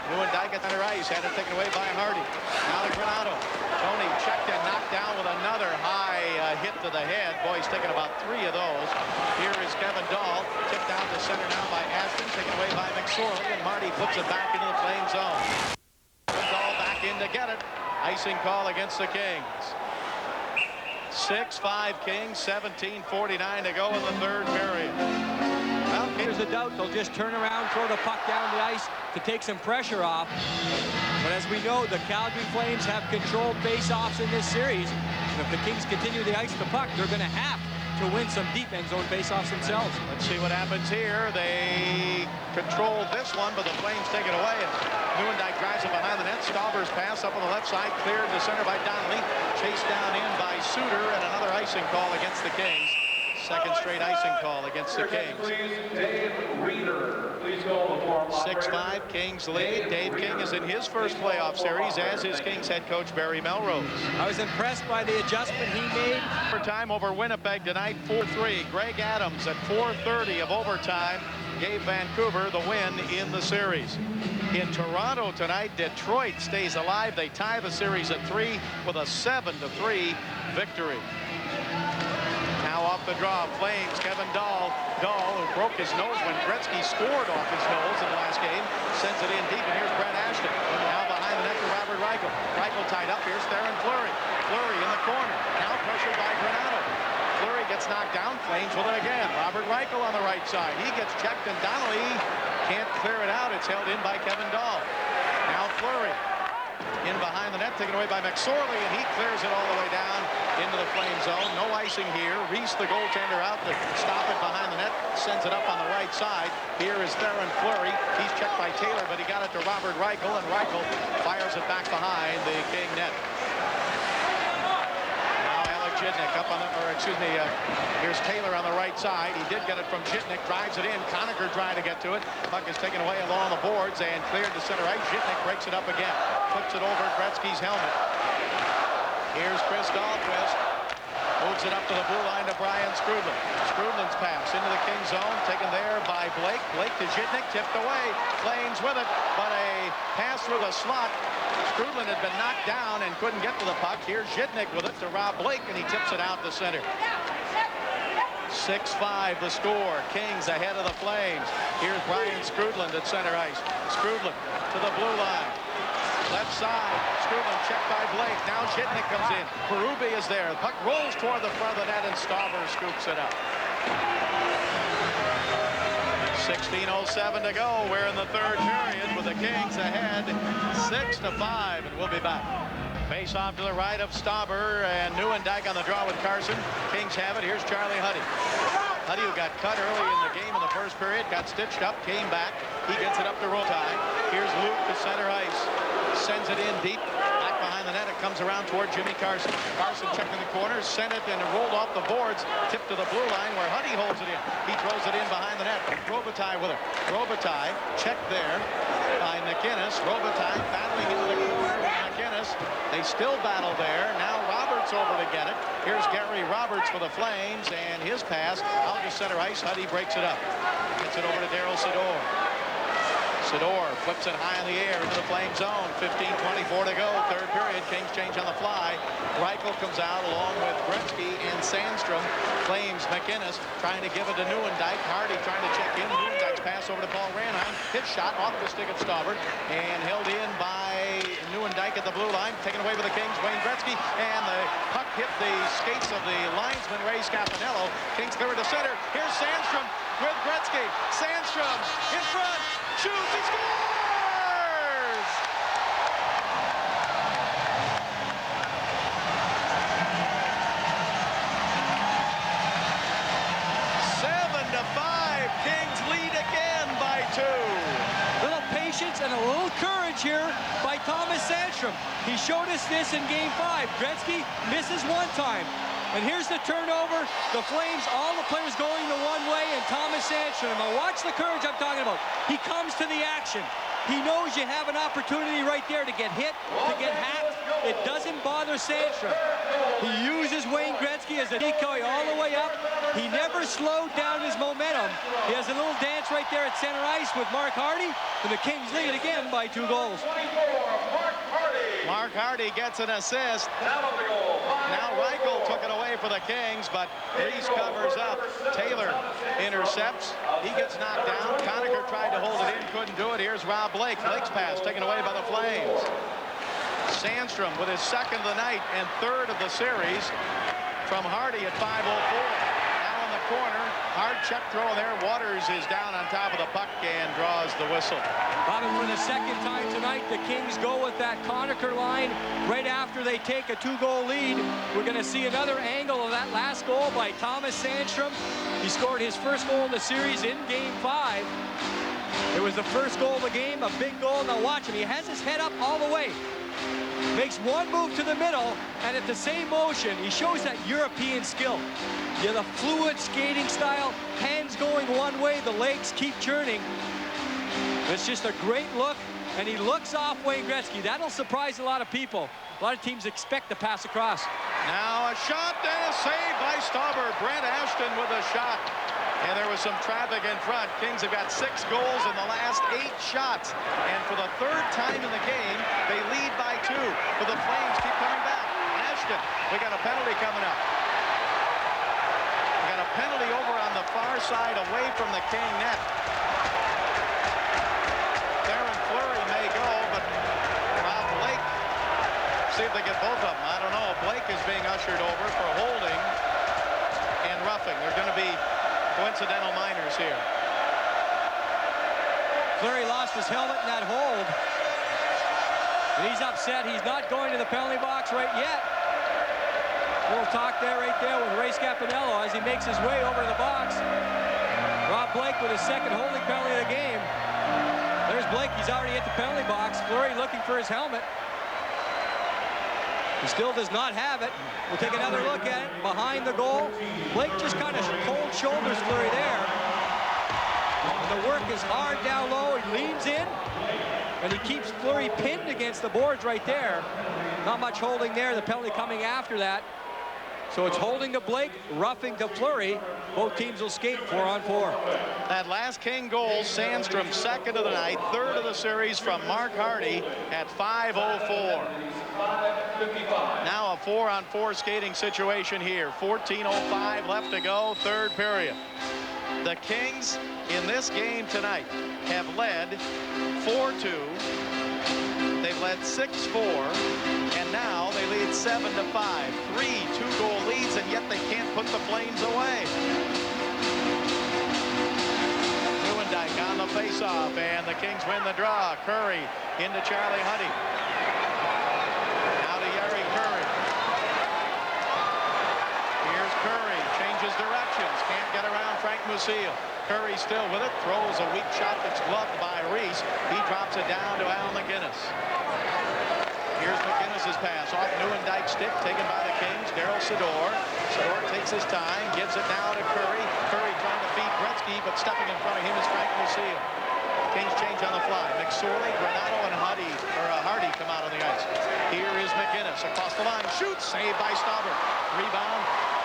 Nieuwendyk at center ice, had it taken away by Hardy. Now to Granato. Tony checked and knocked down with another high hit to the head. Boy, he's taken about 3 of those. Here is Kevin Dahl, tipped down to center now by Ashton, taken away by McSorley, and Marty puts it back into the Flame zone. Dahl back in to get it. Icing call against the Kings. 6-5 Kings, 17:49 to go in the 3rd period. Well, there's a doubt they'll just turn around, throw the puck down the ice to take some pressure off. But as we know, the Calgary Flames have controlled face-offs in this series. And if the Kings continue to ice the puck, they're going to have to win some deep end zone face-offs themselves. Let's see what happens here. They control this one, but the Flames take it away. And Nieuwendyk drives it behind the net. Stauber's pass up on the left side, cleared to center by Donnelly. Chased down in by Suter, and another icing call against the Kings. Second straight icing call against the Kings. Please, Dave Reeder. Please go before 6-5 Kings lead. Dave King is in his first playoff series, as is Kings head coach Barry Melrose. I was impressed by the adjustment he made. Overtime over Winnipeg tonight, 4-3. Greg Adams at 4:30 of overtime gave Vancouver the win in the series. In Toronto tonight, Detroit stays alive. They tie the series at 3 with a 7-3 victory. Now off the draw, Flames, Kevin Dahl. Dahl, who broke his nose when Gretzky scored off his nose in the last game, sends it in deep, and here's Brett Ashton. Now behind the net to Robert Reichel. Reichel tied up, here's Theoren Fleury. Fleury in the corner, now pressured by Granato. Fleury gets gets knocked down. Flames with it again. Robert Reichel on the right side. He gets checked, and Donnelly can't clear it out. It's held in by Kevin Dahl. Now Fleury in behind the net, taken away by McSorley, and he clears it all the way down into the Flame zone. No icing here. Reese, the goaltender, out to stop it behind the net. Sends it up on the right side. Here is Theron Fleury. He's checked by Taylor, but he got it to Robert Reichel, and Reichel fires it back behind the King net. Jitnik up on the, here's Taylor on the right side. He did get it from Jitnik, drives it in. Conacher trying to get to it. Puck is taken away along the boards and cleared to center ice. Jitnik breaks it up again. Flips it over Gretzky's helmet. Here's Chris Dahlquist. Moves it up to the blue line to Brian Skrudland. Skrudland's pass into the King zone, taken there by Blake. Blake to Jitnik, tipped away. Flames with it, but a pass through the slot. Skrudland had been knocked down and couldn't get to the puck. Here's Jitnik with it to Rob Blake, and he tips it out to center. 6-5 the score. Kings ahead of the Flames. Here's Brian Skrudland at center ice. Skrudland to the blue line. Left side. Skrudland checked by Blake. Now Jitnik comes in. Berube is there. The puck rolls toward the front of the net, and Stauber scoops it up. 16:07 to go. We're in the third period with the Kings ahead 6-5, and we'll be back. Face off to the right of Stauber, and Nieuwendyk on the draw with Carson. Kings have it. Here's Charlie Huddy. Huddy, who got cut early in the game in the first period, got stitched up, came back. He gets it up to Robitaille. Here's Luke to center ice. Sends it in deep. Back behind the net. It comes around toward Jimmy Carson. Carson checked in the corner, sent it, and it rolled off the boards. Tipped to the blue line where Huddy holds it in. He throws it in behind the net. Robitaille with it. Robitaille checked there by McInnes. Robitaille battling into the corner with McInnes. They still battle there. Now Roberts over to get it. Here's Gary Roberts for the Flames, and his pass out to center ice. Huddy breaks it up. Gets it over to Daryl Sador. Sador flips it high in the air into the Flame zone. 15:24 to go. Third period. Kings change on the fly. Reichel comes out along with Gretzky and Sandstrom. Flames McInnes trying to give it to Nieuwendyk. Hardy trying to check in. Nieuwendyk's pass over to Paul Ranheim. His shot off the stick of Stauber and held in by Nieuwendyk at the blue line. Taken away by the Kings. Wayne Gretzky, and the puck hit the skates of the linesman Ray Scapanello. Kings clear it to center. Here's Sandstrom with Gretzky. Sandstrom in front. Shoots, he scores! 7-5. Kings lead again by 2. Little patience and a little courage here by Thomas Sandstrom. He showed us this in Game 5. Gretzky misses one time. And here's the turnover. The Flames, all the players going the one way, and Thomas Sandstrom. Now watch the courage I'm talking about. He comes to the action. He knows you have an opportunity right there to get hit, to get hacked. It doesn't bother Sandstrom. He uses Wayne Gretzky as a decoy all the way up. He never slowed down his momentum. He has a little dance right there at center ice with Mark Hardy, and the Kings lead again by 2 goals. Mark Hardy gets an assist. Now Reichel took it away for the Kings, but Reese covers up. Taylor intercepts. He gets knocked down. Conacher tried to hold it in, couldn't do it. Here's Rob Blake. Blake's pass taken away by the Flames. Sandstrom with his second of the night and third of the series from Hardy at 5:04. Now in the corner, hard check throw there. Waters is down on top of the puck and draws the whistle. Bobby, for the second time tonight, the Kings go with that Conacher line right after they take a 2-goal lead. We're going to see another angle of that last goal by Thomas Sandstrom. He scored his first goal in the series in Game 5. It was the first goal of the game, a big goal. Now watch him. He has his head up all the way. Makes one move to the middle, and at the same motion, he shows that European skill. Yeah, the fluid skating style, hands going one way, the legs keep churning. It's just a great look, and he looks off Wayne Gretzky. That'll surprise a lot of people. A lot of teams expect to pass across. Now a shot and a save by Stauber. Brent Ashton with a shot. And there was some traffic in front. Kings have got 6 goals in the last 8 shots. And for the third time in the game, they lead by 2. But the Flames keep coming back. Ashton, we got a penalty coming up. We got a penalty over on the far side away from the King net. Theron Fleury may go, but Rob Blake, see if they get both of them. I don't know. Blake is being ushered over for holding and rough be coincidental minors here. Fleury lost his helmet in that hold. And he's upset. He's not going to the penalty box right yet. A little talk there right there with Ray Scapanello as he makes his way over to the box. Rob Blake with his second holding penalty of the game. There's Blake. He's already at the penalty box. Fleury looking for his helmet. He still does not have it. We'll take another look at it. Behind the goal. Blake just kind of cold shoulders Fleury there. The work is hard down low. He leans in. And he keeps Fleury pinned against the boards right there. Not much holding there. The penalty coming after that. So it's holding to Blake, roughing to Fleury. Both teams will skate 4-on-4. That last King goal, Sandstrom, second of the night, third of the series from Mark Hardy at 5:04. Now a 4-on-4 skating situation here. 14:05 left to go, third period. The Kings in this game tonight have led 4-2. They've led 6-4, and now they lead 7-5. 3 two-goal leads, and yet they can't put the Flames away. Nieuwendyk on the face-off, and the Kings win the draw. Curry into Charlie Huddy. Now to Yari Curry. Here's Curry, changes directions, can't get around Frank Musil. Curry still with it, throws a weak shot that's gloved by Reese. He drops it down to Al McGinnis. Here's McGinnis's pass off Nieuwendyk's stick, taken by the Kings. Daryl Sador. Sador takes his time, gives it now to Curry. Curry trying to feed Gretzky, but stepping in front of him is Frank Musil. Kings change on the fly. McSorley, Granato, and Hardy come out on the ice. Here is McGinnis across the line, shoots, saved by Stauber. Rebound,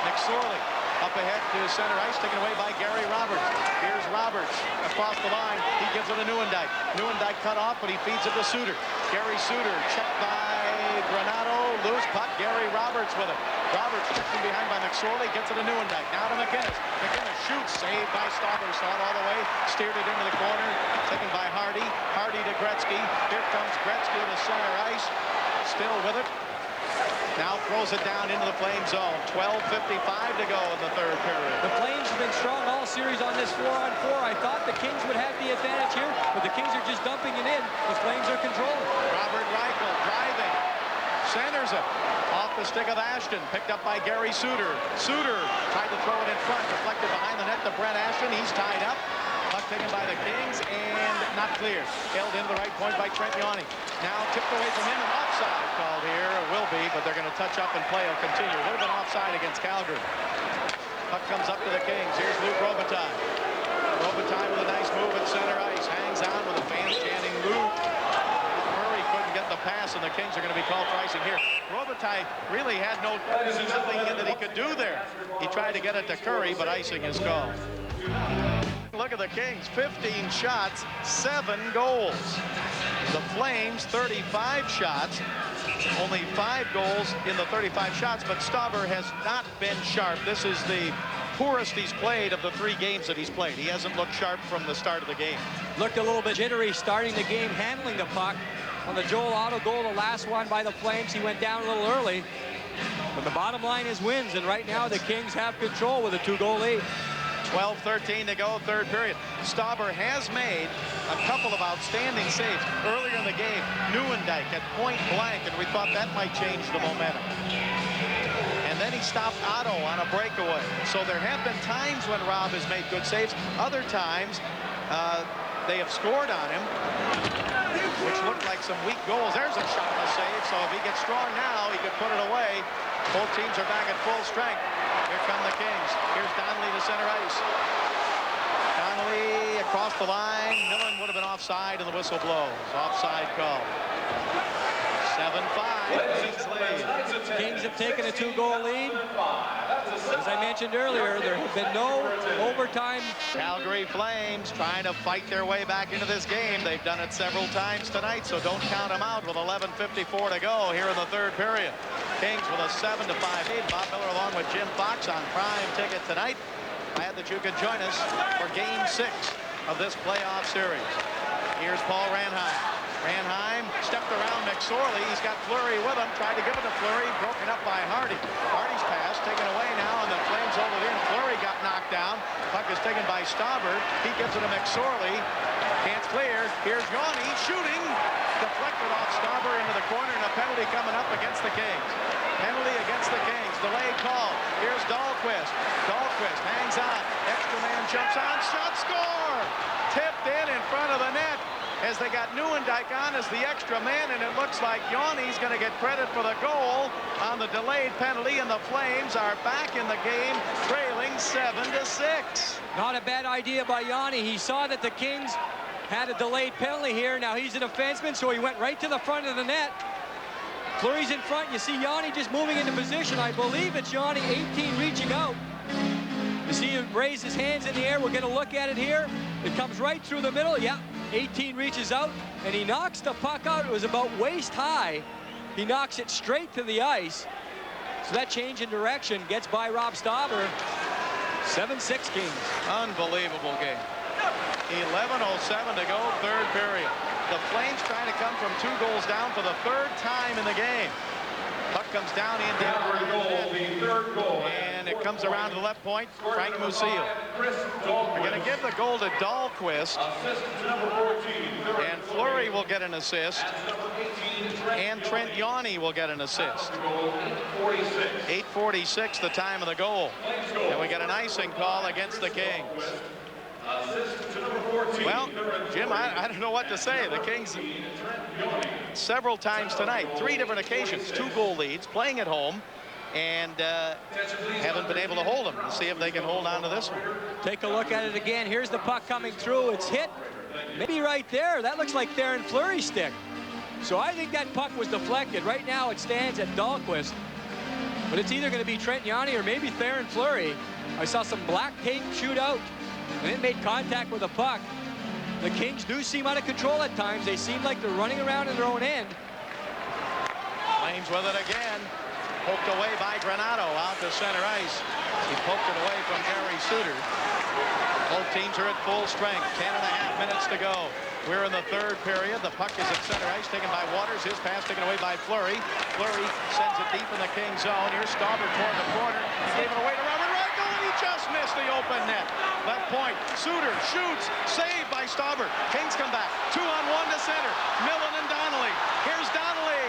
McSorley. Up ahead to center ice, taken away by Gary Roberts. Here's Roberts across the line. He gives it to Nieuwendyk. Nieuwendyk cut off, but he feeds it to Suter. Gary Suter, checked by Granato. Loose puck, Gary Roberts with it. Roberts checked from behind by McSorley, gets it to Nieuwendyk. Now to McGinnis. McGinnis shoots, saved by Stauber. Saw it all the way, steered it into the corner. Taken by Hardy. Hardy to Gretzky. Here comes Gretzky to center ice. Still with it. Now throws it down into the Flame zone. 12:55 to go in the third period. The Flames have been strong all series on this 4-on-4. I thought the Kings would have the advantage here, but the Kings are just dumping it in. The Flames are controlling. Robert Reichel driving. Centers it. Off the stick of Ashton. Picked up by Gary Suter. Suter tried to throw it in front. Deflected behind the net to Brett Ashton. He's tied up. Puck taken by the Kings and not clear. Held into the right point by Trent Yawny. Now tipped away from him, and offside called here. It will be, but they're going to touch up and play will continue. Would have been offside against Calgary. Puck comes up to the Kings. Here's Luc Robitaille. Robitaille with a nice move at center ice. Hangs on with the fans chanting Luc. Murray couldn't get the pass, and the Kings are going to be called for icing here. Robitaille really had nothing that he could do there. He tried to get it to Curry, but icing is called. Look at the Kings, 15 shots, 7 goals. The Flames, 35 shots, only 5 goals in the 35 shots, but Stauber has not been sharp. This is the poorest he's played of the 3 games that he's played. He hasn't looked sharp from the start of the game. Looked a little bit jittery starting the game, handling the puck. On the Joel Otto goal, the last one by the Flames, he went down a little early. But the bottom line is wins, and right now the Kings have control with a 2-goal lead. 12:13 to go, third period. Stauber has made a couple of outstanding saves. Earlier in the game, Nieuwendyk at point blank, and we thought that might change the momentum. And then he stopped Otto on a breakaway. So there have been times when Rob has made good saves. Other times, they have scored on him, which looked like some weak goals. There's a shot and a save, so if he gets strong now, he could put it away. Both teams are back at full strength. Here come the Kings. Here's Donnelly to center ice. Donnelly across the line. Millen would have been offside, and the whistle blows. Offside call. 7-5. Kings lead. Kings have taken a 2-goal lead. As I mentioned earlier, there have been no overtime. Calgary Flames trying to fight their way back into this game. They've done it several times tonight, so don't count them out with 11:54 to go here in the third period. Kings with a 7-5 lead. Bob Miller along with Jim Fox on Prime Ticket tonight. Glad that you could join us for Game 6 of this playoff series. Here's Paul Ranheim. Ranheim stepped around McSorley. He's got Fleury with him. Tried to give it to Fleury. Broken up by Hardy. Hardy's pass taken away now, and the Flames hold it in. Fleury got puck knocked down. Puck is taken by Stauber. He gives it to McSorley. Can't clear. Here's Yanni shooting. Deflected off Stauber into the corner, and a penalty coming up against the Kings. Penalty against the Kings. Delayed call. Here's Dahlquist. Dahlquist hangs on. Extra man jumps on. Shot, score! Tipped in front of the net as they got Nieuwendyk on as the extra man, and it looks like Yanni's going to get credit for the goal on the delayed penalty, and the Flames are back in the game, trailing 7-6. Not a bad idea by Yanni. He saw that the Kings had a delayed penalty here. Now he's a defenseman, so he went right to the front of the net. Fleury's in front. You see Yanni just moving into position. I believe it's Yanni 18 reaching out. You see him raise his hands in the air. We're going to look at it here. It comes right through the middle. Yeah, 18 reaches out, and he knocks the puck out. It was about waist high. He knocks it straight to the ice. So that change in direction gets by Rob Stauber. 7-6 Kings. Unbelievable game. 11:07 to go, third period. The Flames trying to come from 2 goals down for the 3rd time in the game. Puck comes down in and it comes around to the left point. Frank Musil. We're going to give the goal to Dahlquist, and Fleury will get an assist, and Trent Yanni will get an assist. 8:46 the time of the goal, and we get an icing call against the Kings. Well, Jim, I don't know what to say. The Kings, several times tonight, 3 different occasions, 2-goal leads, playing at home, and haven't been able to hold them. We'll see if they can hold on to this one. Take a look at it again. Here's the puck coming through. It's hit maybe right there. That looks like Theoren Fleury's stick. So I think that puck was deflected. Right now it stands at Dahlquist. But it's either going to be Trent Yanni or maybe Theoren Fleury. I saw some black tape shoot out, and it made contact with the puck. The Kings do seem out of control at times. They seem like they're running around in their own end. Flames with it again. Poked away by Granato out to center ice. He poked it away from Gary Suter. Both teams are at full strength. 10.5 minutes to go. We're in the 3rd period. The puck is at center ice, taken by Waters. His pass taken away by Fleury. Fleury sends it deep in the Kings zone. Here's Stauber toward the corner. He gave it away to Robert Reichel, and he just missed the open net. Left point. Suter shoots. Saved by Stauber. Kings come back. 2-on-1 to center. Millen and Donnelly. Here's Donnelly.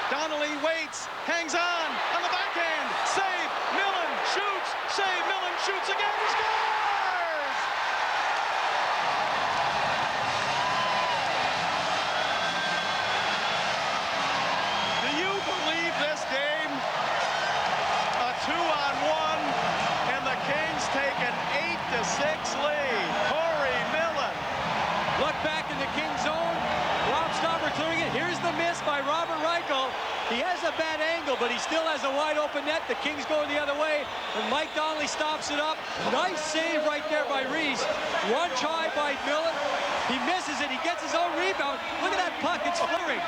Donnelly waits. Hangs on the backhand. Save. Millen shoots. Save. Millen shoots again. He scores! Do you believe this game? A 2-on-1, and the Kings take an 8-6 lead. Corey Millen. Look back in the Kings zone. Rob Stauber clearing it. Here's the miss by Robert Reichel. He has a bad angle, but he still has a wide open net. The Kings go the other way, and Mike Donnelly stops it up. Nice save right there by Reese. One try by Millen. He misses it. He gets his own rebound. Look at that puck. It's flaring.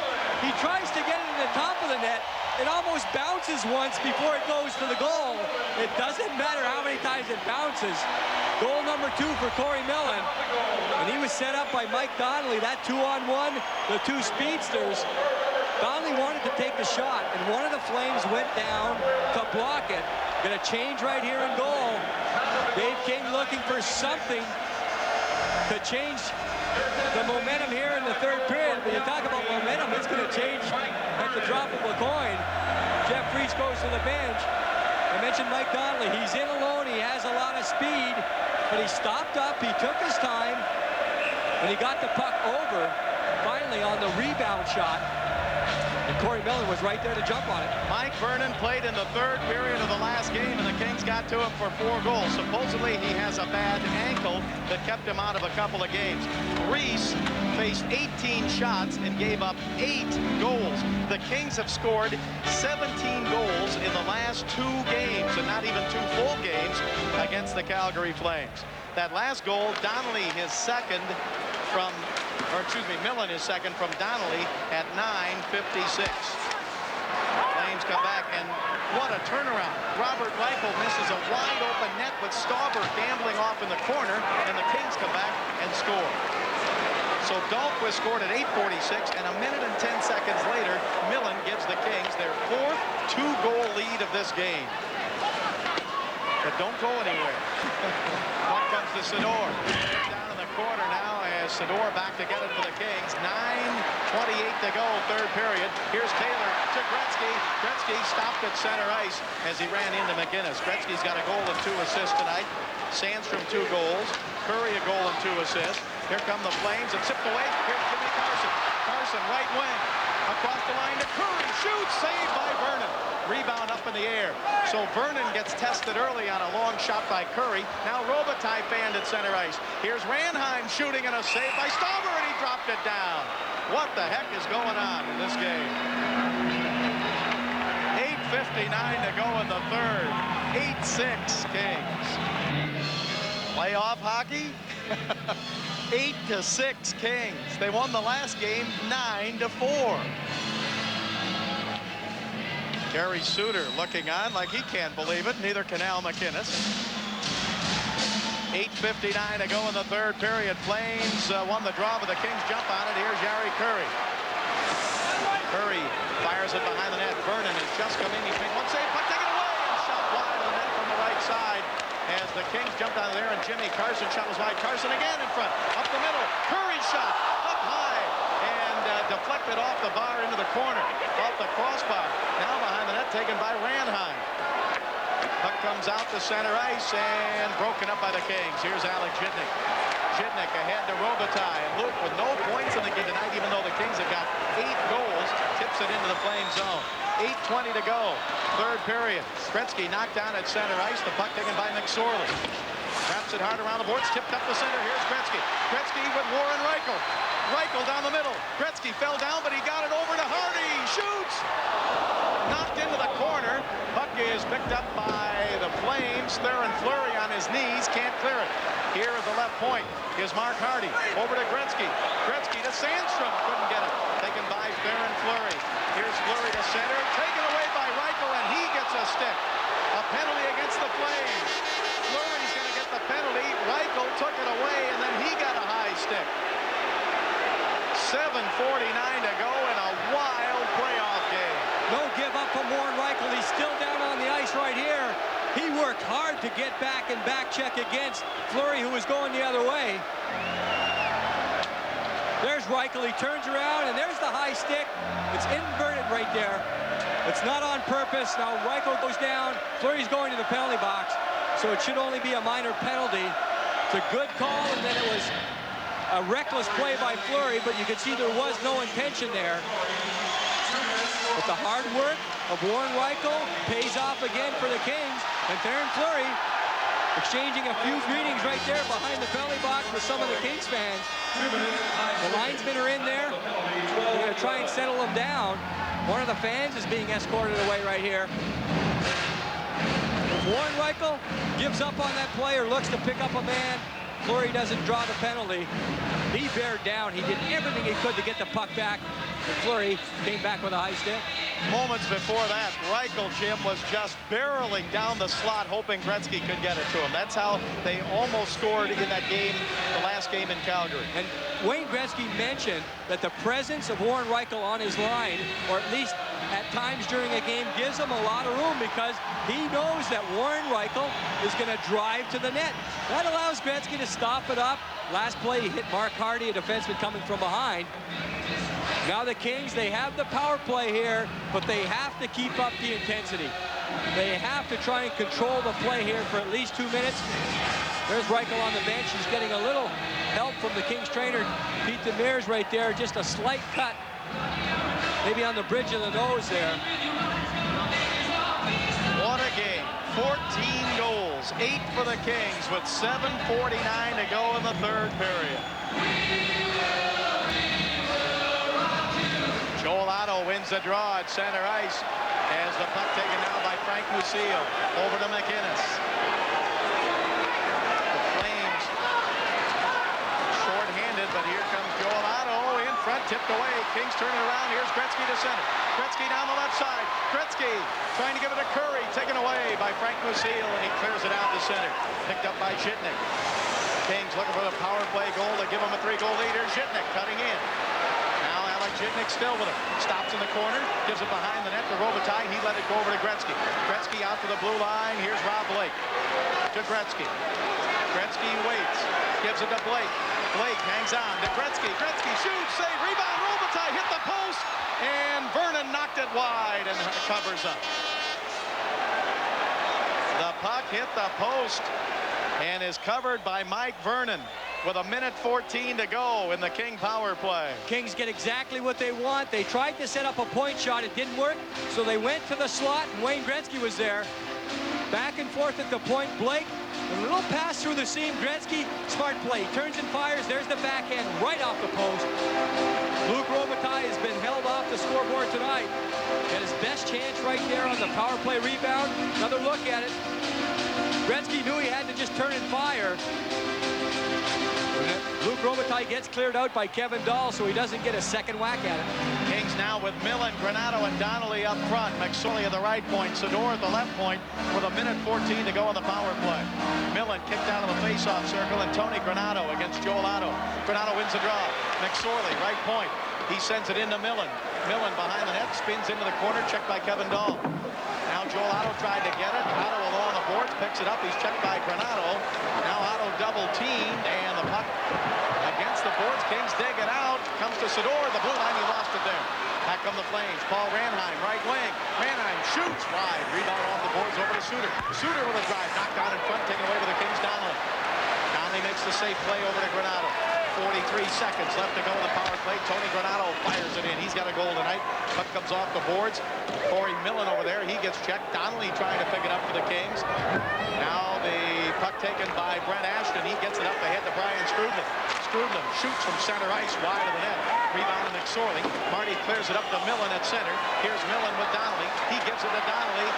He tries to get it to the top of the net. It almost bounces once before it goes to the goal. It doesn't matter how many times it bounces. Goal number 2 for Corey Millen. And he was set up by Mike Donnelly. That 2-on-1, the 2 speedsters. Donnelly wanted to take the shot, and one of the Flames went down to block it. Gonna change right here in goal. Dave King looking for something to change the momentum here in the 3rd period. When you talk about momentum, it's gonna change at the drop of a coin. Jeff Reese goes to the bench. I mentioned Mike Donnelly. He's in alone. He has a lot of speed, but he stopped up. He took his time, and he got the puck over finally on the rebound shot. And Corey Millen was right there to jump on it. Mike Vernon played in the 3rd period of the last game, and the Kings got to him for 4 goals. Supposedly, he has a bad ankle that kept him out of a couple of games. Reese faced 18 shots and gave up 8 goals. The Kings have scored 17 goals in the last 2 games, and not even 2 full games against the Calgary Flames. That last goal, Donnelly his second from, or excuse me, Millen is second from Donnelly at 9:56. Flames come back, and what a turnaround. Robert Reichel misses a wide open net with Stauber gambling off in the corner, and the Kings come back and score. So Dahlquist scored at 8:46, and a minute and 10 seconds later, Millen gives the Kings their 4th 2-goal lead of this game. but don't go anywhere. Puck comes to Sador. Down in the corner now as Sador back to get it for the Kings. 9:28 to go, third period. Here's Taylor to Gretzky. Gretzky stopped at center ice as he ran into McInnes. Gretzky's got a goal and 2 assists tonight. Sandstrom 2 goals. Curry a goal and 2 assists. Here come the Flames and tipped away. Here's Jimmy Carson. Carson right wing. Across the line to Curry. Shoots. Saved by Vernon. Rebound up in the air. So Vernon gets tested early on a long shot by Curry. Now Robitaille fanned at center ice. Here's Ranheim shooting and a save by Stauber, and he dropped it down. What the heck is going on in this game? 8:59 to go in the third. 8-6 Kings. Playoff hockey? 8-6 Kings. They won the last game 9-4. Gary Suter looking on like he can't believe it. Neither can Al McInnes. 8:59 to go in the third period. Flames won the draw, but the Kings jump on it. Here's Jari Kurri. Kurri fires it behind the net. Vernon has just come in. He's made one save, but taken away and shot wide of the net from the right side. As the Kings jumped out of there, and Jimmy Carson shot was wide. Carson again in front, up the middle. Curry shot up high and deflected off the bar into the corner, off the crossbar. Now behind the net, taken by Ranheim. Puck comes out to center ice and broken up by the Kings. Here's Alex Jitnik. Jitnik ahead to Robitaille. And Luke with no points in the game tonight, even though the Kings have got 8 goals, tips it into the Flame zone. 8:20 to go, third period. Gretzky knocked down at center ice. The puck taken by McSorley. Traps it hard around the boards, tipped up the center. Here's Gretzky. Gretzky with Warren Reichel. Reichel down the middle. Gretzky fell down, but he got it over to Hardy. Shoots! Knocked into the corner. Puck is picked up by the Flames. Theron Fleury on his knees, can't clear it. Here at the left point is Mark Hardy. Over to Gretzky. Gretzky to Sandstrom. Couldn't get it. Taken by Theron Fleury. Here's Fleury to center. Taken away by Reichel, and he gets a stick. A penalty against the Flames. Fleury's going to get the penalty. Reichel took it away, and then he got a high stick. 7:49 to go in a wild playoff game. No give up from Warren Reichel. He's still down on the ice right here. He worked hard to get back and back check against Fleury, who was going the other way. There's Reichel. He turns around, and there's the high stick. It's inverted right there. It's not on purpose. Now Reichel goes down. Fleury's going to the penalty box, so it should only be a minor penalty. It's a good call, and then it was a reckless play by Fleury, but you can see there was no intention there. But the hard work of Warren Reichel pays off again for the Kings. And Theron Fleury exchanging a few greetings right there behind the penalty box with some of the Kings fans. The linesmen are in there. They're going to try and settle them down. One of the fans is being escorted away right here. If Warren Reichel gives up on that play or looks to pick up a man, Fleury doesn't draw the penalty. He bared down. He did everything he could to get the puck back. And Fleury came back with a high stick. Moments before that, Reichel, Jim, was just barreling down the slot, hoping Gretzky could get it to him. That's how they almost scored in that game, the last game in Calgary. And Wayne Gretzky mentioned that the presence of Warren Reichel on his line, or at least at times during a game, gives him a lot of room because he knows that Warren Reichel is going to drive to the net. That allows Gretzky to stop it up. Last play, he hit Mark Hardy, a defenseman coming from behind. Now the Kings, they have the power play here, but they have to keep up the intensity. They have to try and control the play here for at least 2 minutes. There's Reichel on the bench. He's getting a little help from the Kings trainer, Pete Demers, right there. Just a slight cut, maybe on the bridge of the nose there. What a game. 14 goals, 8 for the Kings with 7:49 to go in the third period. Joel Otto wins the draw at center ice as the puck taken now by Frank Musillo. Over to McInnes. The Flames short-handed, but here comes Joel Otto in front, tipped away. Kings turn it around. Here's Gretzky to center. Gretzky down the left side. Gretzky trying to give it to Curry, taken away by Frank Musillo, and he clears it out to center. Picked up by Jitnik. Kings looking for the power play goal to give them a 3-goal lead. Here's Jitnik cutting in. Jitnik still with it. Stops in the corner. Gives it behind the net to Robitaille. He let it go over to Gretzky. Gretzky out to the blue line. Here's Rob Blake to Gretzky. Gretzky waits, gives it to Blake. Blake hangs on to Gretzky. Gretzky shoots, save, rebound. Robitaille hit the post, and Vernon knocked it wide and covers up. The puck hit the post and is covered by Mike Vernon with 1:14 to go in the King power play. Kings get exactly what they want. They tried to set up a point shot. It didn't work, so they went to the slot, and Wayne Gretzky was there. Back and forth at the point. Blake, a little pass through the seam. Gretzky, smart play. Turns and fires. There's the backhand right off the post. Luc Robitaille has been held off the scoreboard tonight. Had his best chance right there on the power play rebound. Another look at it. Gretzky knew he had to just turn and fire. Luc Robitaille gets cleared out by Kevin Dahl, so he doesn't get a second whack at it. Kings now with Millen, Granato, and Donnelly up front. McSorley at the right point, Sador at the left point with 1:14 to go in the power play. Millen kicked out of the faceoff circle, and Tony Granato against Joel Otto. Granato wins the draw. McSorley, right point. He sends it into Millen. Millen behind the net, spins into the corner, checked by Kevin Dahl. Now Joel Otto tried to get it. Otto along the boards, picks it up. He's checked by Granato. Now Otto double teamed, and the puck against the boards. Kings dig it out. Comes to Sador. The blue line, he lost it there. Back come the Flames. Paul Ranheim, right wing. Ranheim shoots wide. Rebound off the boards over to Suter. Suter with a drive. Knocked down in front, taken away by the Kings. Donnelly. Donnelly makes the safe play over to Granato. 43 seconds left to go in the power play. Tony Granato fires it in. He's got a goal tonight. Puck comes off the boards. Corey Millen over there. He gets checked. Donnelly trying to pick it up for the Kings. Now the puck taken by Brent Ashton. He gets it up ahead to Brian Strudlin. Strudlin shoots from center ice wide of the net. Rebound to McSorley. Marty clears it up to Millen at center. Here's Millen with Donnelly. He gives it to Donnelly.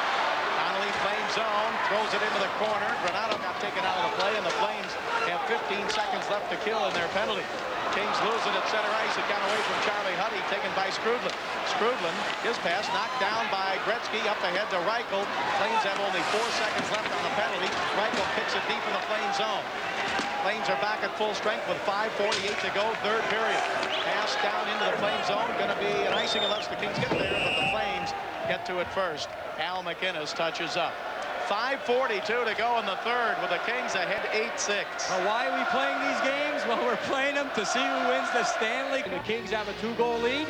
Donnelly flame zone. Throws it into the corner. Granato got taken out of the play, and the Flames have 15 seconds left to kill in their penalty. Kings lose it at center ice. It got away from Charlie Huddy, taken by Strudlin. Strudlin, his pass knocked down by Gretzky, up ahead to Reichel. Flames have only 4 seconds left on the penalty. Reichel kicks it deep in the Flame zone. Flames are back at full strength with 5:48 to go, third period. Pass down into the Flame zone. Going to be an icing unless the Kings get there, but the Flames get to it first. Al McInnes touches up. 5:42 to go in the third with the Kings ahead 8-6. Well, why are we playing these games? Well, we're playing them to see who wins the Stanley. The Kings have a 2-goal lead.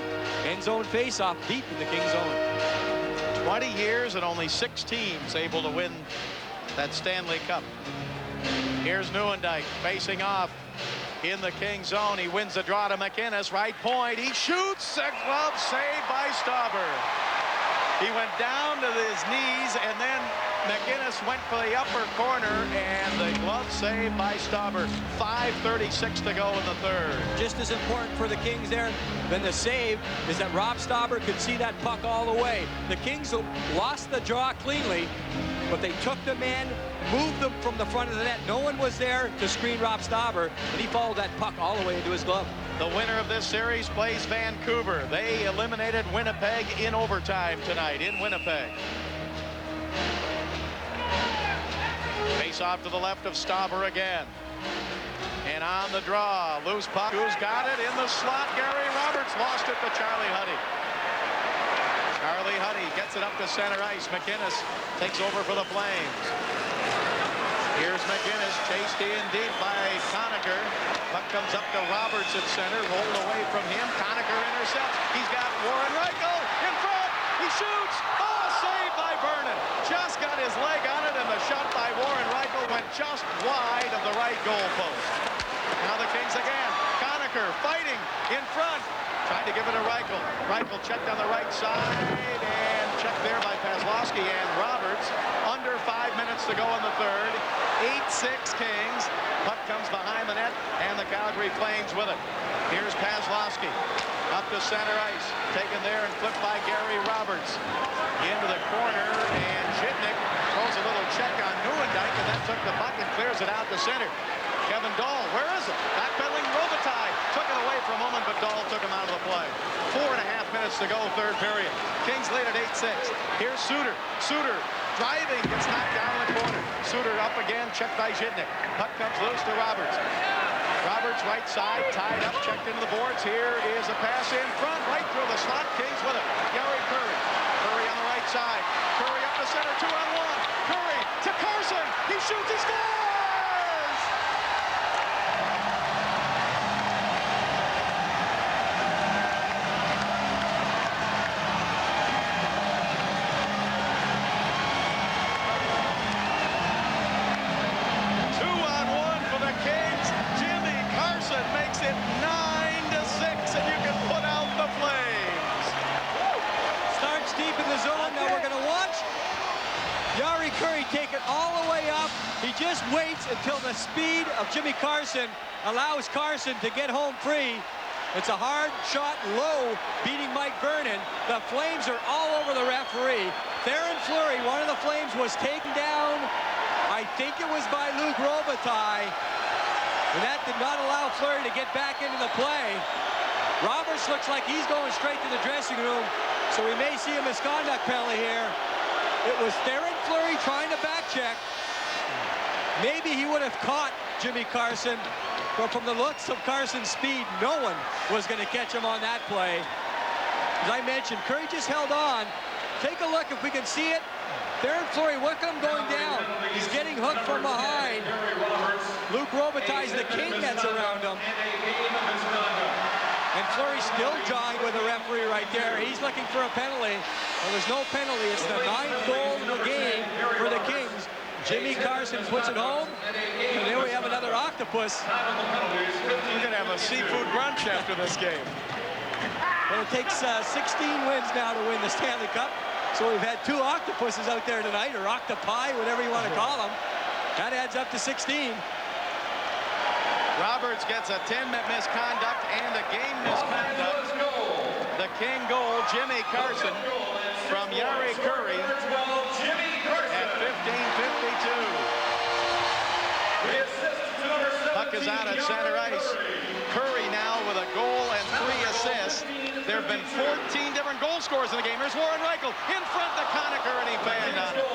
End zone face-off deep in the Kings zone. 20 years and only 6 teams able to win that Stanley Cup. Here's Neuendijk facing off in the King zone. He wins the draw to McInnes, right point. He shoots, a glove saved by Stauber. He went down to his knees, and then McInnes went for the upper corner, and the glove saved by Stauber. 5:36 to go in the third. Just as important for the Kings there than the save is that Rob Stauber could see that puck all the way. The Kings lost the draw cleanly, but they took the man, moved them from the front of the net. No one was there to screen Rob Stauber, and he followed that puck all the way into his glove. The winner of this series plays Vancouver. They eliminated Winnipeg in overtime tonight in Winnipeg. Face off to the left of Stauber again. And on the draw, loose puck. Who's got it in the slot? Gary Roberts lost it to Charlie Huddy. Charlie Huddy gets it up to center ice. McInnes takes over for the Flames. Here's McInnes, chased in deep by Conacher. Puck comes up to Roberts at center, rolled away from him. Conacher intercepts. He's got Warren Reichel in front. He shoots. Oh, saved by Vernon. Just got his leg on it, and the shot by Warren Reichel went just wide of the right goal post. Now the Kings again. Conacher fighting in front. Trying to give it to Reichel. Reichel checked on the right side, and checked there by Paslowski and Roberts. Under 5 minutes to go in the third. 8-6 Kings. Puck comes behind the net, and the Calgary Flames with it. Here's Paslowski. Up to center ice. Taken there and flipped by Gary Roberts. Into the corner, and Zhitnik throws a little check on Neuendijk, and then took the puck and clears it out to center. Kevin Dahl, where is it? Backpedaling Robitaille. Took it away for a moment, but Dahl took him out of the play. 4.5 minutes to go, third period. Kings lead at 8-6. Here's Suter. Suter driving, gets knocked down in the corner. Suter up again, checked by Zhitnik. Puck comes loose to Roberts. Roberts right side, tied up, checked into the boards. Here is a pass in front, right through the slot. Kings with it. Gary Curry. Curry on the right side. Curry up the center, 2-on-1. Carson, he shoots, he scores! Makes it 9-6, and you can put out the Flames. Starts deep in the zone. Now we're going to watch Jari Kurri take it all the way up. He just waits until the speed of Jimmy Carson allows Carson to get home free. It's a hard shot low, beating Mike Vernon. The Flames are all over the referee. Theron Fleury, one of the Flames, was taken down. I think it was by Luc Robitaille. And that did not allow Fleury to get back into the play. Roberts looks like he's going straight to the dressing room, so we may see a misconduct penalty here. It was Theron Fleury trying to back check. Maybe he would have caught Jimmy Carson, but from the looks of Carson's speed, no one was going to catch him on that play. As I mentioned, Kurri just held on. Take a look if we can see it. Theron Fleury, look at him going down. He's getting hooked from behind. Luc Robitaille's the king that's around him. And Fleury still jawing with the referee right there. He's looking for a penalty. Well, there's no penalty. It's the 9th goal of the game for the Kings. Jimmy Carson puts it home. And there we have another octopus. We're going to have a seafood brunch after this game. Well, it takes 16 wins now to win the Stanley Cup. So we've had 2 octopuses out there tonight, or octopi, whatever you want to call them. That adds up to 16. Roberts gets a 10-minute misconduct and a game misconduct. The King goal, Jimmy Carson, from Jari Kurri at 15:52. Puck is out at center ice. Kurri now with a goal and 3 assists. There have been 14 different goal scorers in the game. Here's Warren Reichel in front to Conacher, and he banged on it.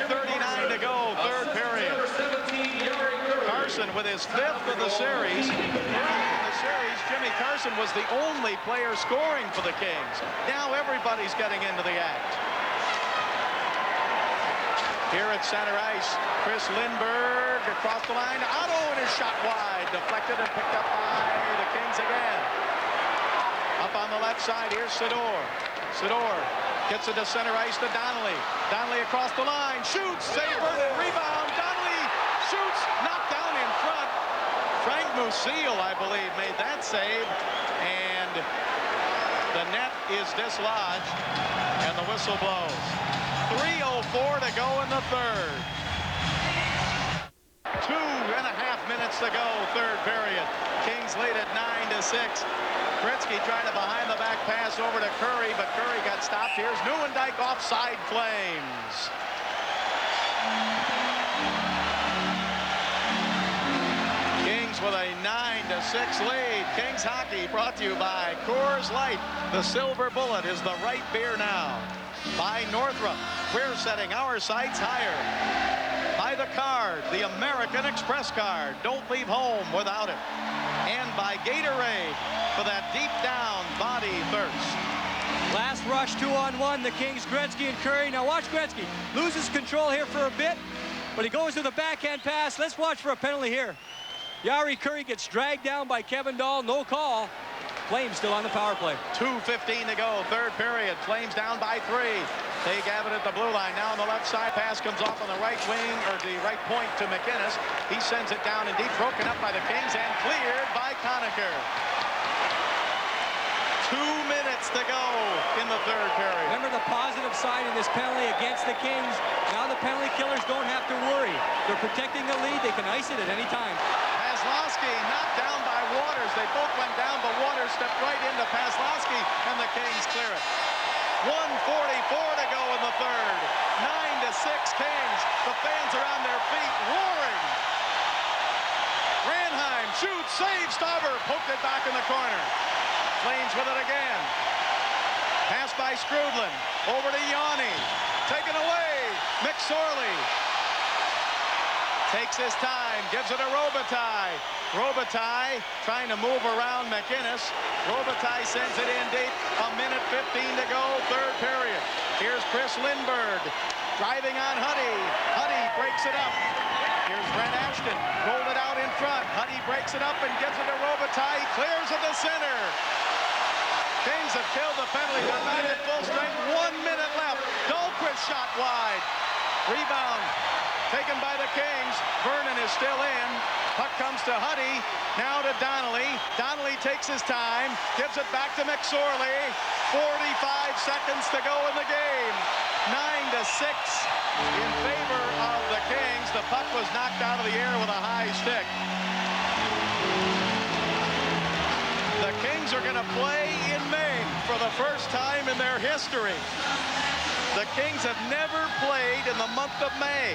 3:39 to go, third period. Carson with his 5th of the series. In the series, Jimmy Carson was the only player scoring for the Kings. Now everybody's getting into the act. Here at center ice, Chris Lindberg across the line. Otto, and his shot wide, deflected and picked up by the Kings again. Up on the left side, here's Sador. Sador gets it to center ice to Donnelly. Donnelly across the line, shoots, save Vernon, rebound. Donnelly shoots, knocked down in front. Frank Musil, I believe, made that save. And the net is dislodged, and the whistle blows. 3:04 to go in the third. 2.5 minutes to go, third period. Kings lead at 9-6. Gretzky trying to behind-the-back pass over to Kurri, but Kurri got stopped. Here's Nieuwendyk, offside Flames. Kings with a 9-6 lead. Kings hockey brought to you by Coors Light. The Silver Bullet is the right beer now. By Northrop, we're setting our sights higher. By the Card, the American Express card. Don't leave home without it. And by Gatorade for that deep down body thirst. Last rush, 2-on-1, the Kings, Gretzky and Kurri. Now watch Gretzky. Loses control here for a bit, but he goes to the backhand pass. Let's watch for a penalty here. Jari Kurri gets dragged down by Kevin Dahl, no call. Flames still on the power play. 2:15 to go, third period. Flames down by 3. They have it at the blue line. Now on the left side, pass comes off on the right wing, or the right point to McInnes. He sends it down and deep, broken up by the Kings and cleared by Conacher. 2 minutes to go in the third period. Remember the positive side of this penalty against the Kings. Now the penalty killers don't have to worry. They're protecting the lead. They can ice it at any time. Paslowski knocked down by Waters. They both went down, but Waters stepped right into Paslowski, and the Kings clear it. 1:44 to go in the third. 9-6 Kings. The fans are on their feet, roaring. Ranheim shoots, saves, Stauber poked it back in the corner. Flames with it again. Pass by Skrudlin. Over to Yanni. Taken away. McSorley takes his time. Gives it to Robitaille. Robitaille trying to move around McInnes. Robitaille sends it in deep. 1:15 to go. Third period. Here's Chris Lindberg. Driving on Huddy. Huddy breaks it up. Here's Brent Ashton. Rolled it out in front. Huddy breaks it up and gives it to Robitaille. Clears it to center. Kings have killed the penalty. They're not at full strength. 1 minute left. Dahlquist shot wide. Rebound taken by the Kings. Vernon is still in. Puck comes to Huddy. Now to Donnelly. Donnelly takes his time. Gives it back to McSorley. 45 seconds to go in the game. 9-6 in favor of the Kings. The puck was knocked out of the air with a high stick. The Kings are going to play in Maine for the first time in their history. The Kings have never played in the month of May.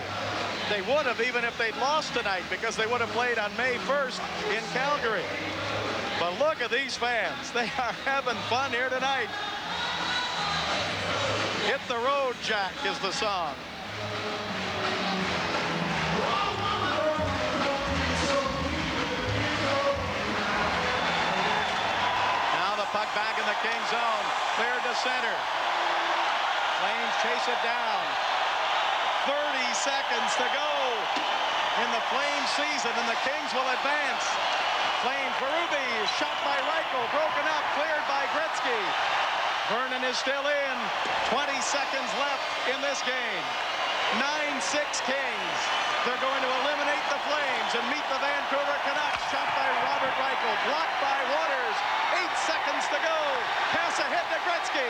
They would have even if they'd lost tonight because they would have played on May 1st in Calgary. But look at these fans. They are having fun here tonight. Hit the Road, Jack is the song. Now the puck back in the King zone. Cleared to center. Flames chase it down. 30 seconds to go in the Flames season, and the Kings will advance. Flames, Berube, shot by Reichel, broken up, cleared by Gretzky. Vernon is still in. 20 seconds left in this game. 9-6 Kings. They're going to eliminate the Flames and meet the Vancouver Canucks. Shot by Robert Reichel, blocked by Waters. 8 seconds to go. Pass ahead to Gretzky.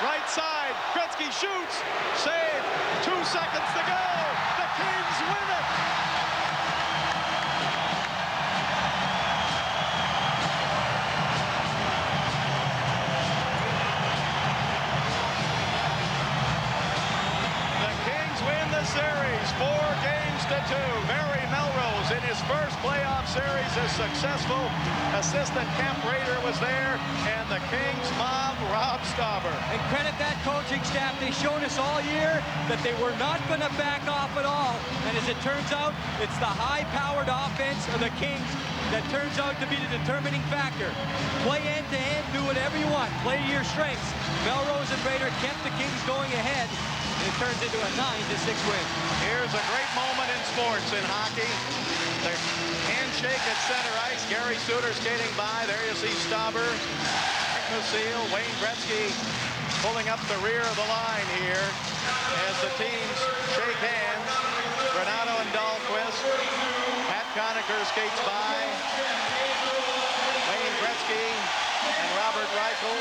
Right side, Gretzky shoots, save, 2 seconds to go. The Kings win it. The Kings win the series, 4-2. Barry Melrose in his first playoff series is successful. Assistant Camp Raider was there, and the Kings mob Rob Stauber. And credit that coaching staff. They showed us all year that they were not going to back off at all. And as it turns out, it's the high-powered offense of the Kings that turns out to be the determining factor. Play end-to-end, do whatever you want. Play to your strengths. Melrose and Raider kept the Kings going ahead. It turns into a 9-6 win. Here's a great moment in sports in hockey. The handshake at center ice. Gary Suter skating by. There you see Stauber, Seal, Wayne Gretzky pulling up the rear of the line here as the teams shake hands. Granato and Dahlquist. Pat Conacher skates by. Wayne Gretzky and Robert Reichel.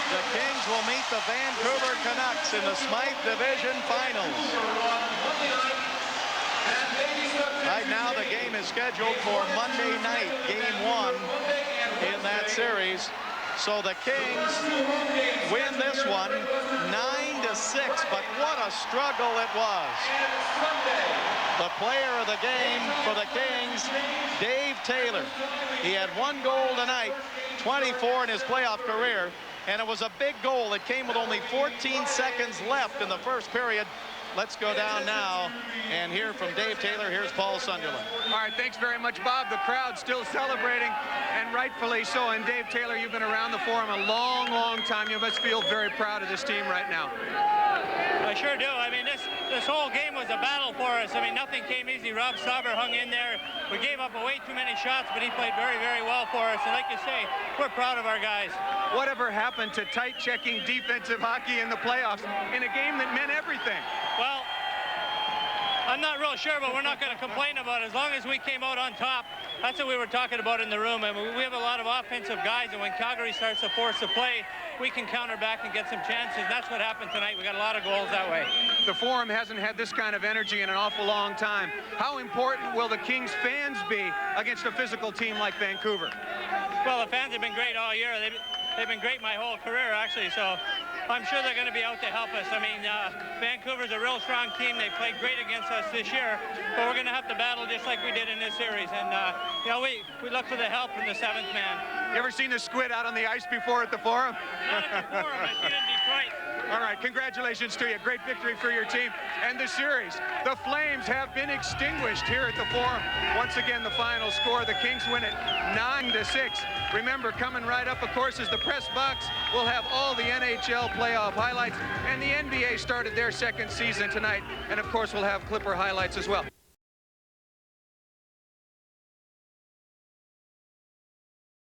The Kings will meet the Vancouver Canucks in the Smythe Division Finals. Right now, the game is scheduled for Monday night, Game 1 in that series. So the Kings win this one 9-6, but what a struggle it was. The player of the game for the Kings, Dave Taylor. He had 1 goal tonight, 24 in his playoff career. And it was a big goal. It came with only 14 seconds left in the first period. Let's go down now and hear from Dave Taylor. Here's Paul Sunderland. All right, thanks very much, Bob. The crowd's still celebrating, and rightfully so. And Dave Taylor, you've been around the Forum a long, long time. You must feel very proud of this team right now. I sure do. I mean, this whole game was a battle for us. I mean, nothing came easy. Rob Stauber hung in there. We gave up way too many shots, but he played very, very well for us. And like you say, we're proud of our guys. Whatever happened to tight-checking defensive hockey in the playoffs in a game that meant everything? Well, I'm not real sure, but we're not going to complain about it. As long as we came out on top, that's what we were talking about in the room. I mean, we have a lot of offensive guys, and when Calgary starts to force the play, we can counter back and get some chances. That's what happened tonight. We got a lot of goals that way. The Forum hasn't had this kind of energy in an awful long time. How important will the Kings fans be against a physical team like Vancouver? Well, the fans have been great all year. They've been great my whole career, actually, so I'm sure they're going to be out to help us. I mean, Vancouver's a real strong team. They played great against us this year, but we're going to have to battle just like we did in this series. And, you know, we look for the help from the 7th man. You ever seen the squid out on the ice before at the Forum? Not at the Forum. I seen it in Detroit. All right, congratulations to you. Great victory for your team. And the series, the Flames have been extinguished here at the Forum. Once again, the final score, the Kings win it 9-6. Remember, coming right up, of course, is the press box. We'll have all the NHL playoff highlights, and the NBA started their second season tonight. And of course, we'll have Clipper highlights as well.